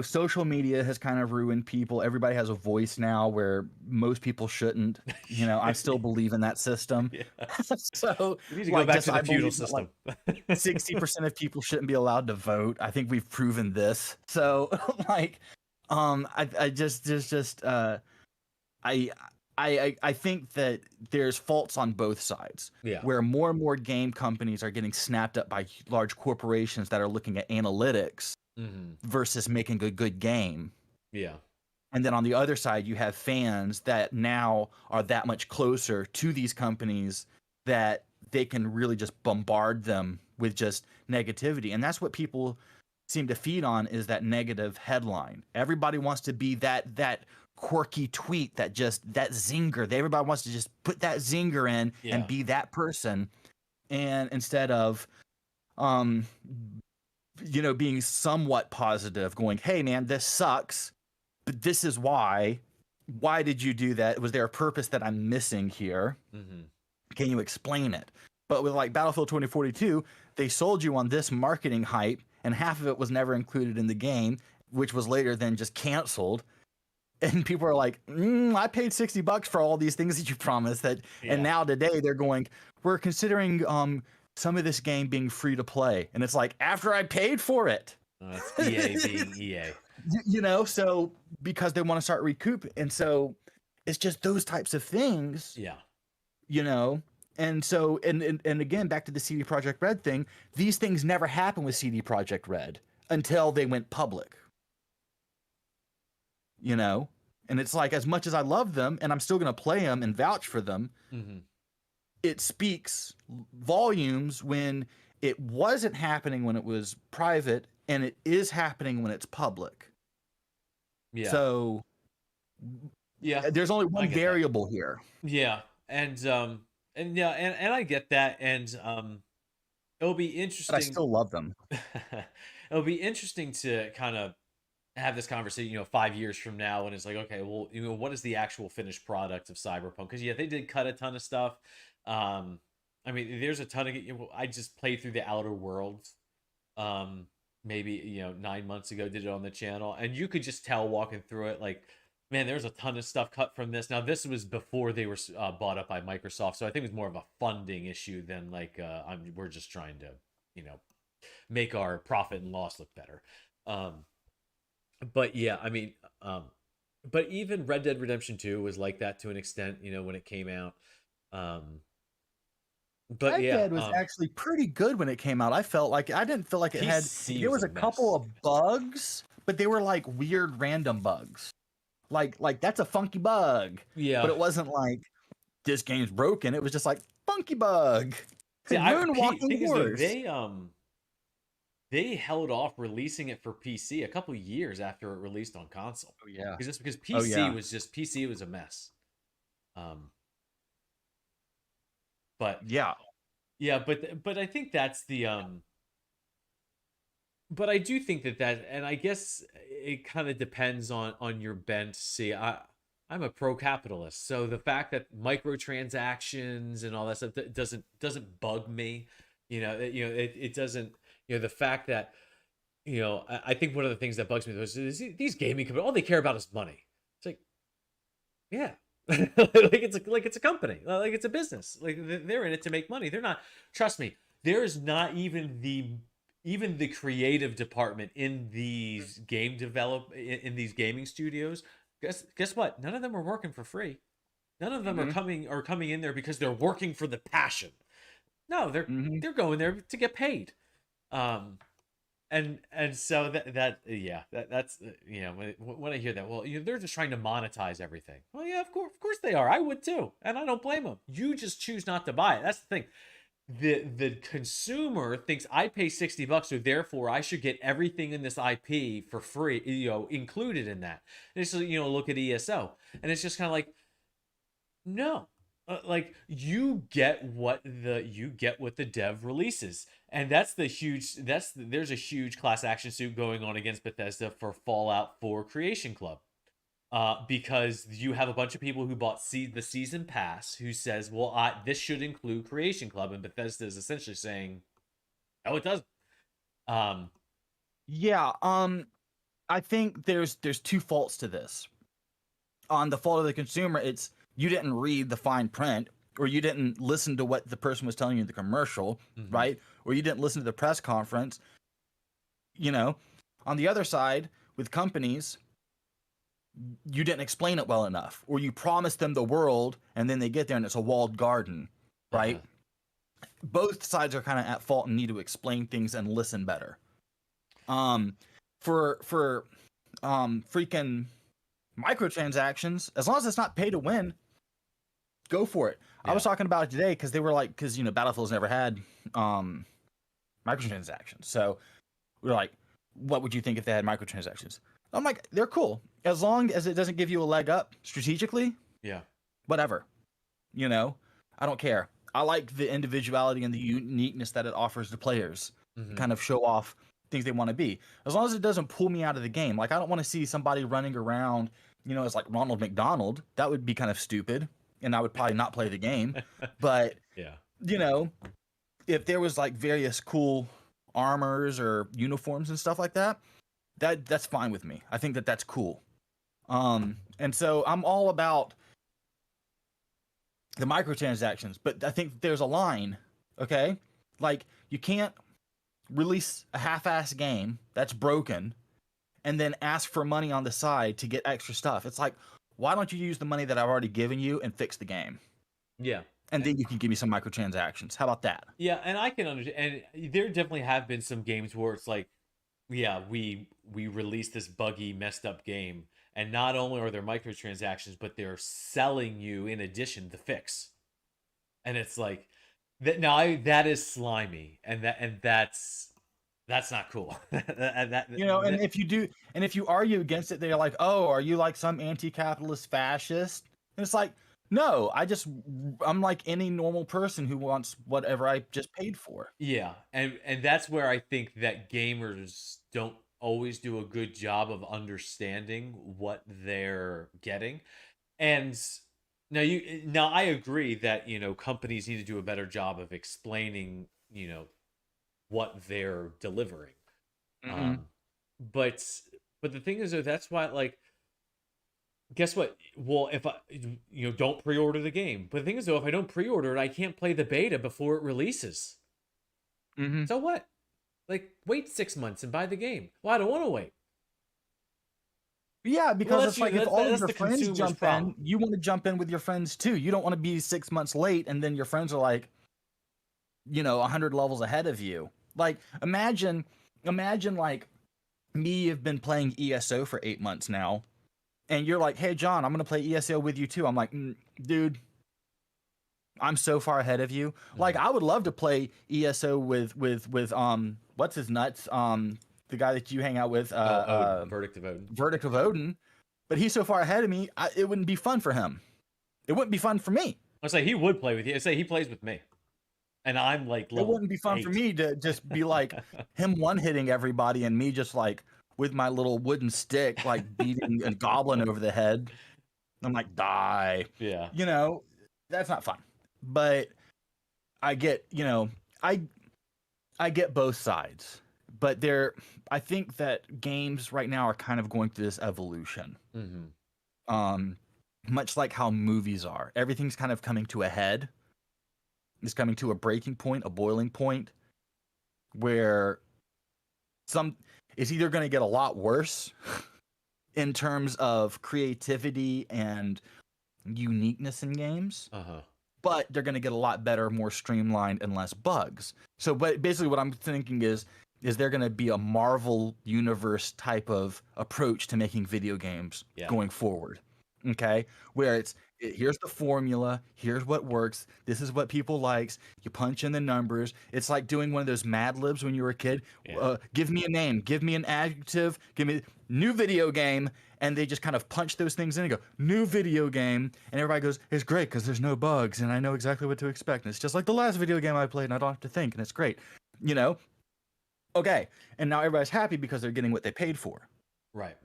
social media has kind of ruined people. Everybody has a voice now where most people shouldn't. I still believe in that system. Yeah. So We need to go like back just to the I feudal believe that like system. 60% of people shouldn't be allowed to vote. I think we've proven this. So like I just there's just I I think that there's faults on both sides Yeah. where more and more game companies are getting snapped up by large corporations that are looking at analytics versus making a good game. Yeah. And then on the other side, you have fans that now are that much closer to these companies that they can really just bombard them with just negativity. And that's what people seem to feed on, is that negative headline. Everybody wants to be that quirky tweet that zinger. Everybody wants to just put that zinger in and be that person. And instead of being somewhat positive, going, hey man, this sucks, but this is why. Why did you do that? Was there a purpose that I'm missing here? Can you explain it? But with like Battlefield 2042, they sold you on this marketing hype, and half of it was never included in the game, which was later then just canceled. And people are like, I paid $60 for all these things that you promised that, and Yeah. now today they're going, we're considering some of this game being free to play, and it's like after I paid for it. It's EA being EA. You know, so because they want to start recoup, and so it's just those types of things. Yeah. You know, and so and again back to the CD Projekt Red thing, these things never happened with CD Projekt Red until they went public. You know, and it's like, as much as I love them and I'm still going to play them and vouch for them, it speaks volumes when it wasn't happening when it was private, and it is happening when it's public. Yeah. So yeah, there's only one get that. variable here. Yeah. And yeah, and I get that. And it'll be interesting. But I still love them. It'll be interesting to kind of have this conversation, 5 years from now, and it's like, okay, well, what is the actual finished product of Cyberpunk? Because they did cut a ton of stuff. I mean, there's a ton of, I just played through the Outer Worlds, maybe 9 months ago, did it on the channel, and you could just tell walking through it, like, man, there's a ton of stuff cut from this. Now, this was before they were bought up by Microsoft, so I think it was more of a funding issue than like we're just trying to, make our profit and loss look better. But yeah, I mean, but even Red Dead Redemption 2 was like that to an extent, when it came out. But Red yeah, Dead was actually pretty good when it came out. I didn't feel like it had. PC There was was a a couple mess. of bugs, but they were like weird random bugs. Like that's a funky bug. Yeah. But it wasn't like this game's broken. It was just like funky bug. See, Moonwalking horse. They held off releasing it for PC a couple years after it released on console. Oh yeah. Because Oh, yeah. PC was a mess. But Yeah. yeah, but I think that's the but I do think that, and I guess it kind of depends on your bent. See, I'm a pro-capitalist, so the fact that microtransactions and all that stuff doesn't bug me. It doesn't. The fact that I think one of the things that bugs me is these gaming companies, all they care about is money. It's like, yeah. like it's a company, like it's a business, like they're in it to make money. They're not, trust me, there is not even the creative department in these in these gaming studios. Guess what, none of them are working for free. None of them are coming in there because they're working for the passion. No, they're going there to get paid. And so that's when I hear that, well, they're just trying to monetize everything. Well, yeah, of course they are. I would too, and I don't blame them. You just choose not to buy it. That's the thing. The consumer thinks I pay $60, so therefore I should get everything in this IP for free, included in that. And it's look at ESO, and it's just kind of like, no. Like you get what the dev releases, and there's a huge class action suit going on against Bethesda for Fallout 4 Creation Club, because you have a bunch of people who bought the season pass who says, well, this should include Creation Club, and Bethesda is essentially saying, oh, it doesn't. Yeah. I think there's two faults to this. On the fault of the consumer, it's you didn't read the fine print, or you didn't listen to what the person was telling you in the commercial, right? Or you didn't listen to the press conference. On the other side, with companies, you didn't explain it well enough, or you promised them the world and then they get there and it's a walled garden, right? Both sides are kind of at fault and need to explain things and listen better. For freaking microtransactions, as long as it's not pay to win, go for it. Yeah. I was talking about it today because they were like, because Battlefield's never had microtransactions, so we were like, what would you think if they had microtransactions? I'm like, they're cool as long as it doesn't give you a leg up strategically. Yeah, whatever. I don't care. I like the individuality and the uniqueness that it offers to players to kind of show off things they want to be, as long as it doesn't pull me out of the game. Like, I don't want to see somebody running around as like Ronald McDonald. That would be kind of stupid, and I would probably not play the game. But yeah, if there was like various cool armors or uniforms and stuff like that, that's fine with me. I think that that's cool. And so I'm all about the microtransactions, but I think there's a line, okay? Like you can't release a half-ass game that's broken and then ask for money on the side to get extra stuff. It's like, why don't you use the money that I've already given you and fix the game? Yeah. And then you can give me some microtransactions. How about that? Yeah, and I can understand. And there definitely have been some games where it's like, yeah, we released this buggy, messed up game, and not only are there microtransactions, but they're selling you in addition the fix. And it's like that. Now that is slimy, and that's not cool. And if you do, and if you argue against it, they're like, "Oh, are you like some anti-capitalist fascist?" And it's like, no, I'm like any normal person who wants whatever I just paid for. Yeah, and that's where I think that gamers don't always do a good job of understanding what they're getting. And now I agree that, companies need to do a better job of explaining, what they're delivering. Mm-hmm. Um but but the thing is though, that's why, like, guess what? Well, if I don't pre-order the game. But the thing is though, if I don't pre-order it, I can't play the beta before it releases. Mm-hmm. So what? Like, wait 6 months and buy the game. Well, I don't want to wait. Yeah, Well, because it's like if all of that's your the friends consumer's jump in, problem. you want to jump in with your friends too. You don't want to be 6 months late and then your friends are like, 100 levels ahead of you. Like imagine like me have been playing ESO for 8 months now, and you're like, "Hey, John, I'm gonna play ESO with you too." I'm like, dude, I'm so far ahead of you. Like, Mhm. I would love to play ESO with what's his nuts, the guy that you hang out with, Oh, Odin, Verdict of Odin. Verdict of Odin, but he's so far ahead of me, it wouldn't be fun for him. It wouldn't be fun for me. I say he would play with you. I say he plays with me, and I'm like It level wouldn't be fun for 8. me to just be like him one hitting everybody and me just like with my little wooden stick like beating a goblin over the head. I'm like, die. Yeah. You know, that's not fun. But I get, I I get both sides. But I think that games right now are kind of going through this evolution. Hmm. Um much like how movies are. Everything's kind of coming to a head. It's coming to a breaking point, a boiling point where some it's either going to get a lot worse in terms of creativity and uniqueness in games, Uh-huh. but they're going to get a lot better, more streamlined, and less bugs. So, but basically, what I'm thinking is there going to be a Marvel universe type of approach to making video games Yeah. going forward? Okay, where here's the formula, here's what works, this is what people likes. You punch in the numbers. It's like doing one of those Mad Libs when you were a kid. Yeah. Give me a name, give me an adjective, give me new video game, and they just kind of punch those things in and go new video game, and everybody goes, it's great because there's no bugs and I know exactly what to expect, and it's just like the last video game I played and I don't have to think, and it's great, you know. Okay, and now everybody's happy because they're getting what they paid for, Right.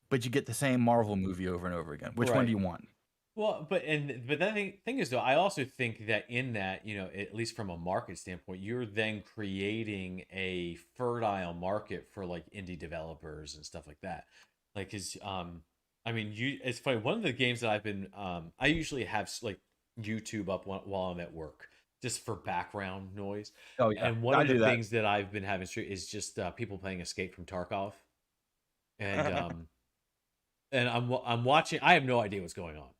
but you get the same Marvel movie over and over again. Which one do Right. you want? Well, but that thing is though, I also think that in that, at least from a market standpoint, you're then creating a fertile market for like indie developers and stuff like that. Like, cause I mean, it's funny. One of the games that I've been I usually have like YouTube up while I'm at work, just for background noise. Oh yeah, And one I of the do that. things that I've been having is just people playing Escape from Tarkov, and I'm watching. I have no idea what's going on.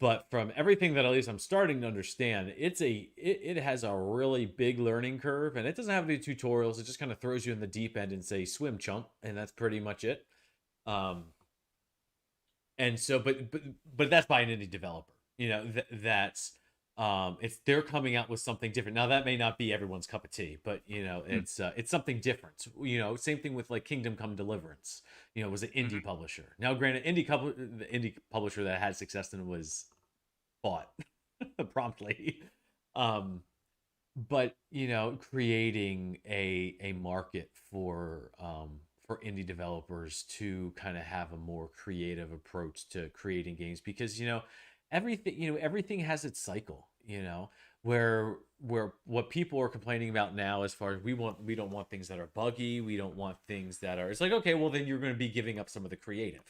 But from everything that at least I'm starting to understand, it has a really big learning curve, and it doesn't have any tutorials. It just kind of throws you in the deep end and say swim, chump, and that's pretty much it. Um, and so, but that's by an indie developer. That's they're coming out with something different. Now that may not be everyone's cup of tea, but Mm, it's something different. Same thing with like Kingdom Come Deliverance. It was an indie mhm. publisher. Now, granted, the indie publisher that had success and was bought promptly. Um, but creating a market for indie developers to kind of have a more creative approach to creating games, because everything has its cycle. where what people are complaining about now, as far as we don't want things that are buggy, we don't want things that are, it's like, okay, well then you're going to be giving up some of the creative,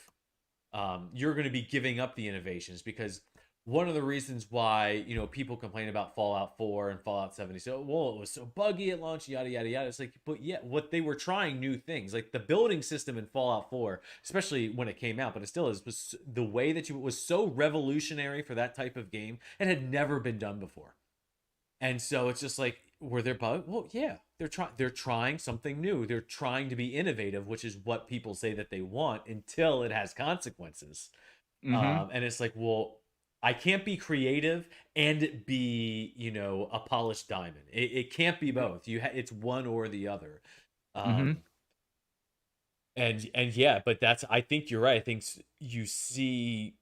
you're going to be giving up the innovations, because one of the reasons why, people complain about Fallout 4 and Fallout 70, so, well, it was so buggy at launch, yada yada yada. It's like, but yeah, what they were trying new things, like the building system in Fallout 4, especially when it came out, but it still is, was the way that you, it was so revolutionary for that type of game. It had never been done before. And so it's just like, were there bugs? Well, yeah, they're trying something new. They're trying to be innovative, which is what people say that they want, until it has consequences. Mm-hmm. And it's like, well, I can't be creative and be, a polished diamond. It can't be both. It's one or the other. Mm-hmm. Um, and yeah, but I think you're right. I think you see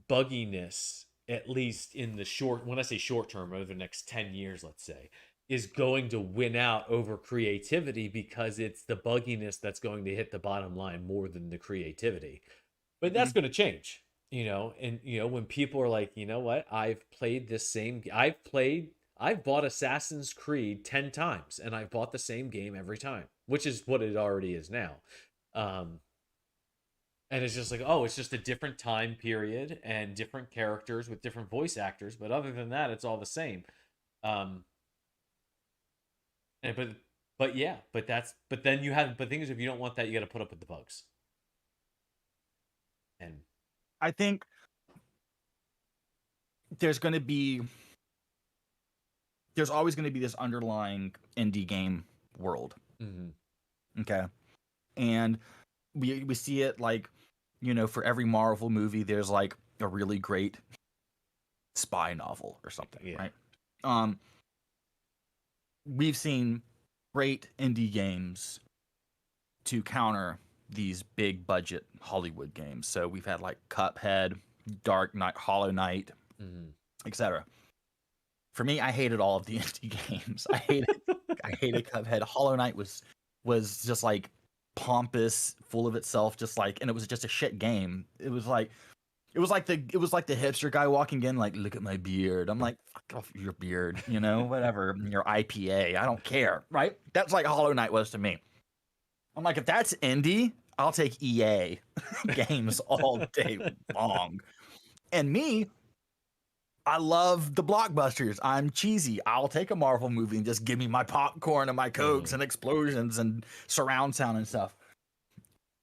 bugginess, at least in the short, when I say short term, over the next 10 years, let's say, is going to win out over creativity, because it's the bugginess that's going to hit the bottom line more than the creativity. But Mm-hmm. that's going to change, and when people are like, what, I've bought Assassin's Creed 10 times, and I've bought the same game every time, which is what it already is now. um and it's just like, oh, it's just a different time period and different characters with different voice actors, but other than that, it's all the same. um and but yeah, but then you have, but things, if you don't want that, you got to put up with the bugs. And I think there's going to be there's always going to be this underlying indie game world. mhm. Okay. And we see it like, for every Marvel movie, there's like a really great spy novel or something, Yeah. right? Um, we've seen great indie games to counter these big budget Hollywood games. So we've had like Cuphead, Dark Knight, Hollow Knight, Mhm. etc. For me, I hated all of the indie games. I hated Cuphead. Hollow Knight was just like pompous, full of itself, just like, and it was just a shit game. It was like the hipster guy walking in, like, look at my beard. I'm like, fuck off your beard, whatever. Your IPA, I don't care, right? That's like Hollow Knight was to me. I'm like, if that's indie, I'll take EA games all day long. And me, I love the blockbusters. I'm cheesy. I'll take a Marvel movie and just give me my popcorn and my cokes Mhm. and explosions and surround sound and stuff.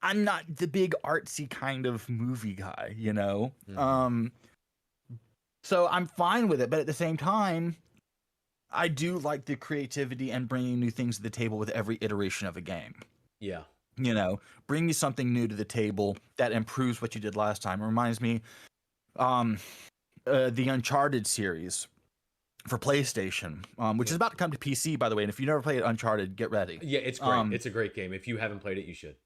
I'm not the big artsy kind of movie guy. Mhm. So I'm fine with it, but at the same time, I do like the creativity and bringing new things to the table with every iteration of a game. Yeah. Bring me something new to the table that improves what you did last time. It reminds me, um, the Uncharted series for PlayStation, which is Yeah. about to come to PC, by the way. And if you never played Uncharted, get ready. Yeah, it's great. It's a great game. If you haven't played it, you should.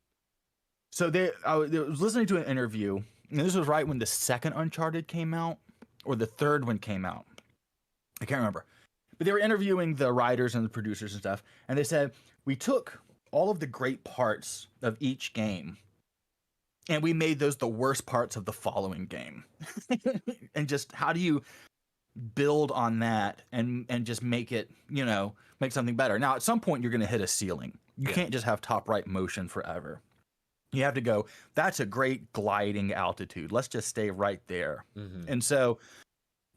So I was listening to an interview, and this was right when the second Uncharted came out, or the third one came out. I can't remember. But they were interviewing the writers and the producers and stuff, and they said, we took all of the great parts of each game, and we made those the worst parts of the following game. And just how do you build on that and just make it, make something better? Now, at some point, you're going to hit a ceiling. You Yeah. can't just have top right motion forever. You have to go, that's a great gliding altitude. Let's just stay right there. Mhm. And so,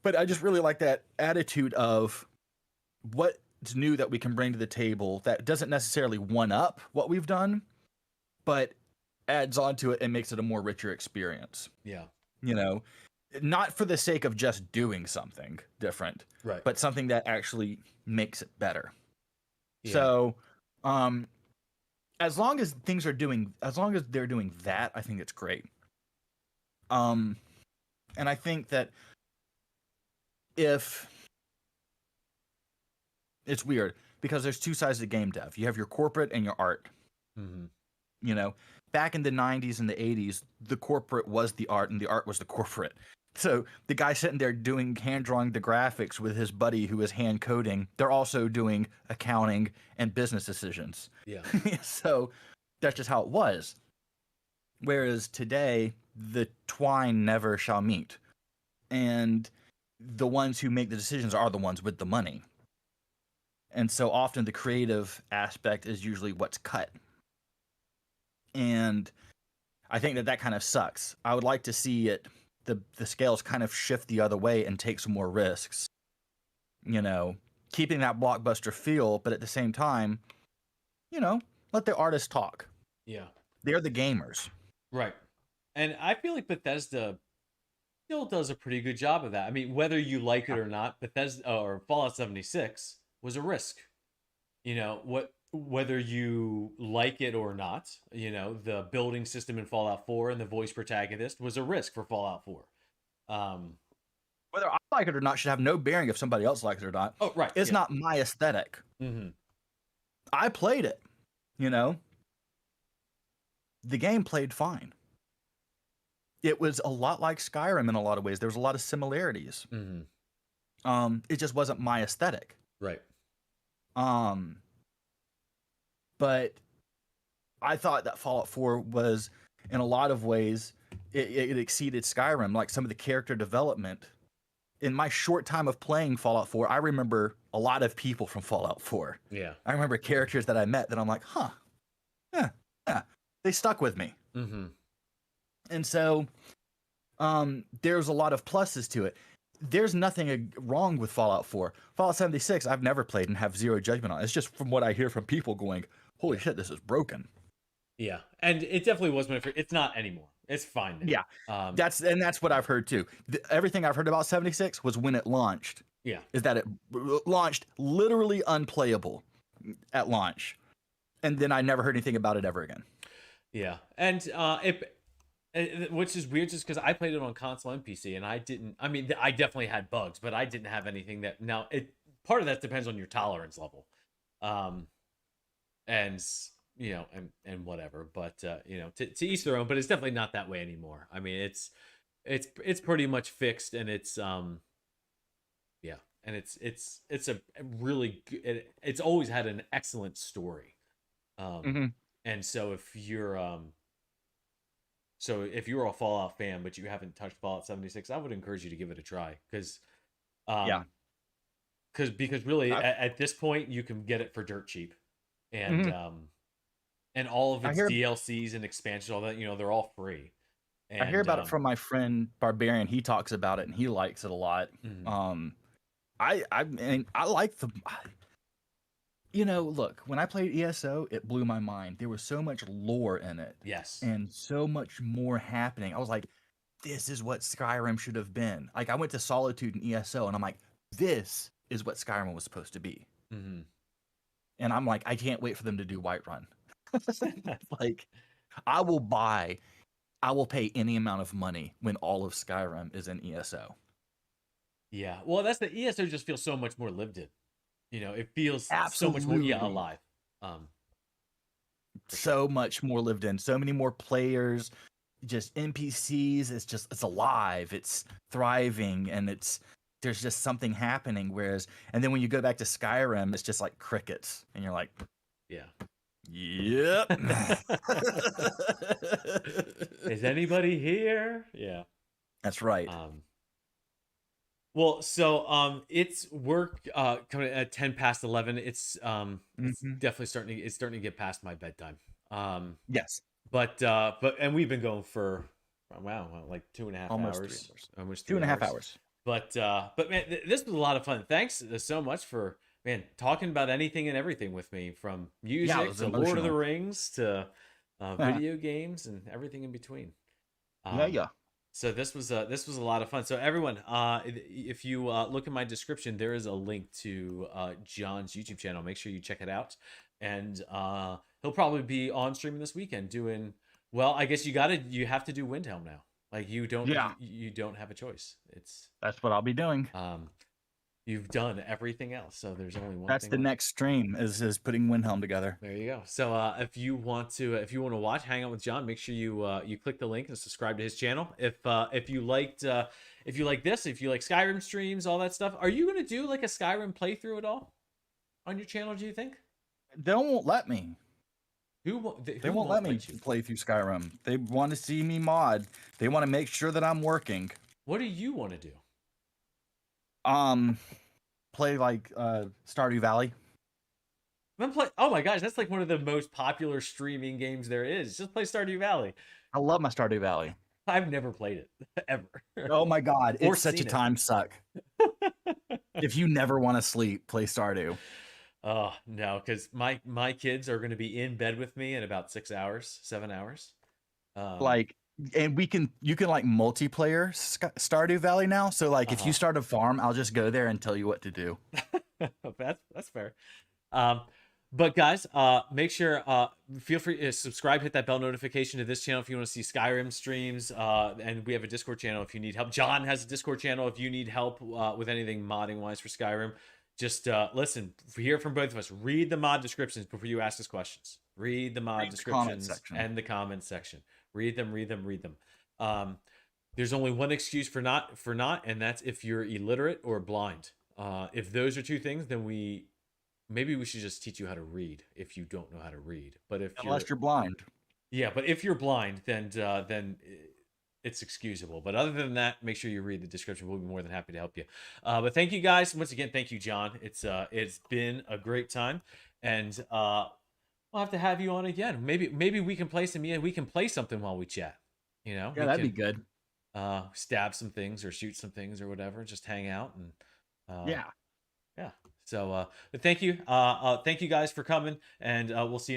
but I just really like that attitude of what's new that we can bring to the table that doesn't necessarily one up what we've done, but adds on to it and makes it a more richer experience. Yeah. Not for the sake of just doing something different, Right. but something that actually makes it better. Yeah. So, as long as they're doing that, I think it's great. And I think that if it's weird because there's two sides of game dev. You have your corporate and your art. Mhm. Back in the 90s and the 80s, the corporate was the art and the art was the corporate. So the guy sitting there doing hand drawing the graphics with his buddy who is hand coding, they're also doing accounting and business decisions. Yeah. So that's just how it was. Whereas today, the twine never shall meet. And the ones who make the decisions are the ones with the money. And so often the creative aspect is usually what's cut. And I think that kind of sucks. I would like to see the scales kind of shift the other way and take some more risks. You know, keeping that blockbuster feel, but at the same time, you know, let the artists talk. Yeah. They're the gamers. Right. And I feel like Bethesda still does a pretty good job of that. I mean, whether you like it or not, Bethesda or Fallout 76 was a risk. You know, whether you like it or not, you know, the building system in Fallout 4 and the voice protagonist was a risk for Fallout 4. Whether I like it or not should have no bearing if somebody else likes it or not. Oh, right. It's not my aesthetic. Mm-hmm. I played it, you know. The game played fine. It was a lot like Skyrim in a lot of ways. There was a lot of similarities. Mm-hmm. It just wasn't my aesthetic. Right. But I thought that Fallout 4 was, in a lot of ways, it exceeded Skyrim. Like some of the character development. In my short time of playing Fallout 4, I remember a lot of people from Fallout 4. Yeah. I remember characters that I met that I'm like, huh, yeah, they stuck with me. Mm-hmm. And so there's a lot of pluses to it. There's nothing wrong with Fallout 4. Fallout 76, I've never played and have zero judgment on. It's just from what I hear from people going, holy shit, this is broken. Yeah. And it definitely was my favorite. It's not anymore. It's fine now. Yeah. That's what I've heard too. Everything I've heard about 76 was when it launched. Yeah. Is that it launched literally unplayable at launch. And then I never heard anything about it ever again. Yeah. And which is weird just because I played it on console and PC and I definitely had bugs, but I didn't have anything that now part of that depends on your tolerance level. And you know, and whatever, but you know, to each their own, but it's definitely not that way anymore. I mean, it's pretty much fixed and it's yeah, and it's a really good, it's always had an excellent story. And so if you're a Fallout fan but you haven't touched Fallout 76, I would encourage you to give it a try because really at this point you can get it for dirt cheap. And all of its DLCs and expansions, all that, you know, they're all free. And I hear about it from my friend Barbarian. He talks about it and he likes it a lot. Mm-hmm. I mean, I like you know, look, when I played ESO, it blew my mind. There was so much lore in it. Yes. And so much more happening. I was like, this is what Skyrim should have been. Like, I went to Solitude and ESO and I'm like, this is what Skyrim was supposed to be. Mm-hmm. And I'm like, I can't wait for them to do Whiterun. Like, I will pay any amount of money when all of Skyrim is in ESO. Yeah. Well, that's the ESO just feels so much more lived in. You know, it feels Absolutely. so much more alive. So much more lived in. So many more players, just NPCs. It's alive. It's thriving, and there's just something happening. Whereas, and then when you go back to Skyrim, it's just like crickets, and you're like, yeah. Yep. Is anybody here? Yeah. That's right. Well, so it's work coming at 10 past 11. It's definitely starting to get past my bedtime. Yes. But and we've been going for like 2.5 hours. Almost 3 hours. Almost 2.5 hours. But man, this was a lot of fun. Thanks so much for talking about anything and everything with me, from music to Lord of the Rings to video games and everything in between. Yeah. So this was a lot of fun. So everyone, if you look in my description, there is a link to John's YouTube channel. Make sure you check it out. And he'll probably be on streaming this weekend doing, well, I guess you have to do Windhelm now. Like you don't have a choice. That's what I'll be doing. You've done everything else, so there's only one. That's thing the left. next stream is putting Windhelm together. There you go. So if you want to watch, hang out with John, make sure you click the link and subscribe to his channel. If you like this, if you like Skyrim streams, all that stuff, are you gonna do like a Skyrim playthrough at all on your channel? Do you think? They won't let me. They won't let me play through Skyrim. They want to see me mod. They want to make sure that I'm working. What do you want to do? Um, play like Stardew Valley. Oh my gosh, that's like one of the most popular streaming games there is. Just play Stardew Valley. I love my Stardew Valley. I've never played it ever Oh my god, or it's such a seen it. time suck. If you never want to sleep, play Stardew. Oh no, because my kids are going to be in bed with me in about 6 hours, 7 hours. Um, Like, and you can like multiplayer Stardew Valley now. So like, if you start a farm, I'll just go there and tell you what to do. that's fair. Um, but guys, make sure feel free to subscribe, hit that bell notification to this channel if you want to see Skyrim streams. And we have a Discord channel if you need help. John has a Discord channel if you need help with anything modding wise for Skyrim. Just listen, hear from both of us. Read the mod descriptions before you ask us questions. Read the mod descriptions and the comment section. Read them, read them, read them. There's only one excuse for not, and that's if you're illiterate or blind. If those are two things, then maybe we should just teach you how to read if you don't know how to read. But Unless you're blind. Yeah, but if you're blind, then it's excusable. But other than that, make sure you read the description. We'll be more than happy to help you. But thank you guys once again. Thank you, John. It's been a great time, and we'll have to have you on again. Maybe we can play we can play something while we chat. You know, Yeah, that'd be good. Stab some things or shoot some things or whatever. Just hang out and Yeah. yeah. So, but thank you. Thank you guys for coming, and we'll see you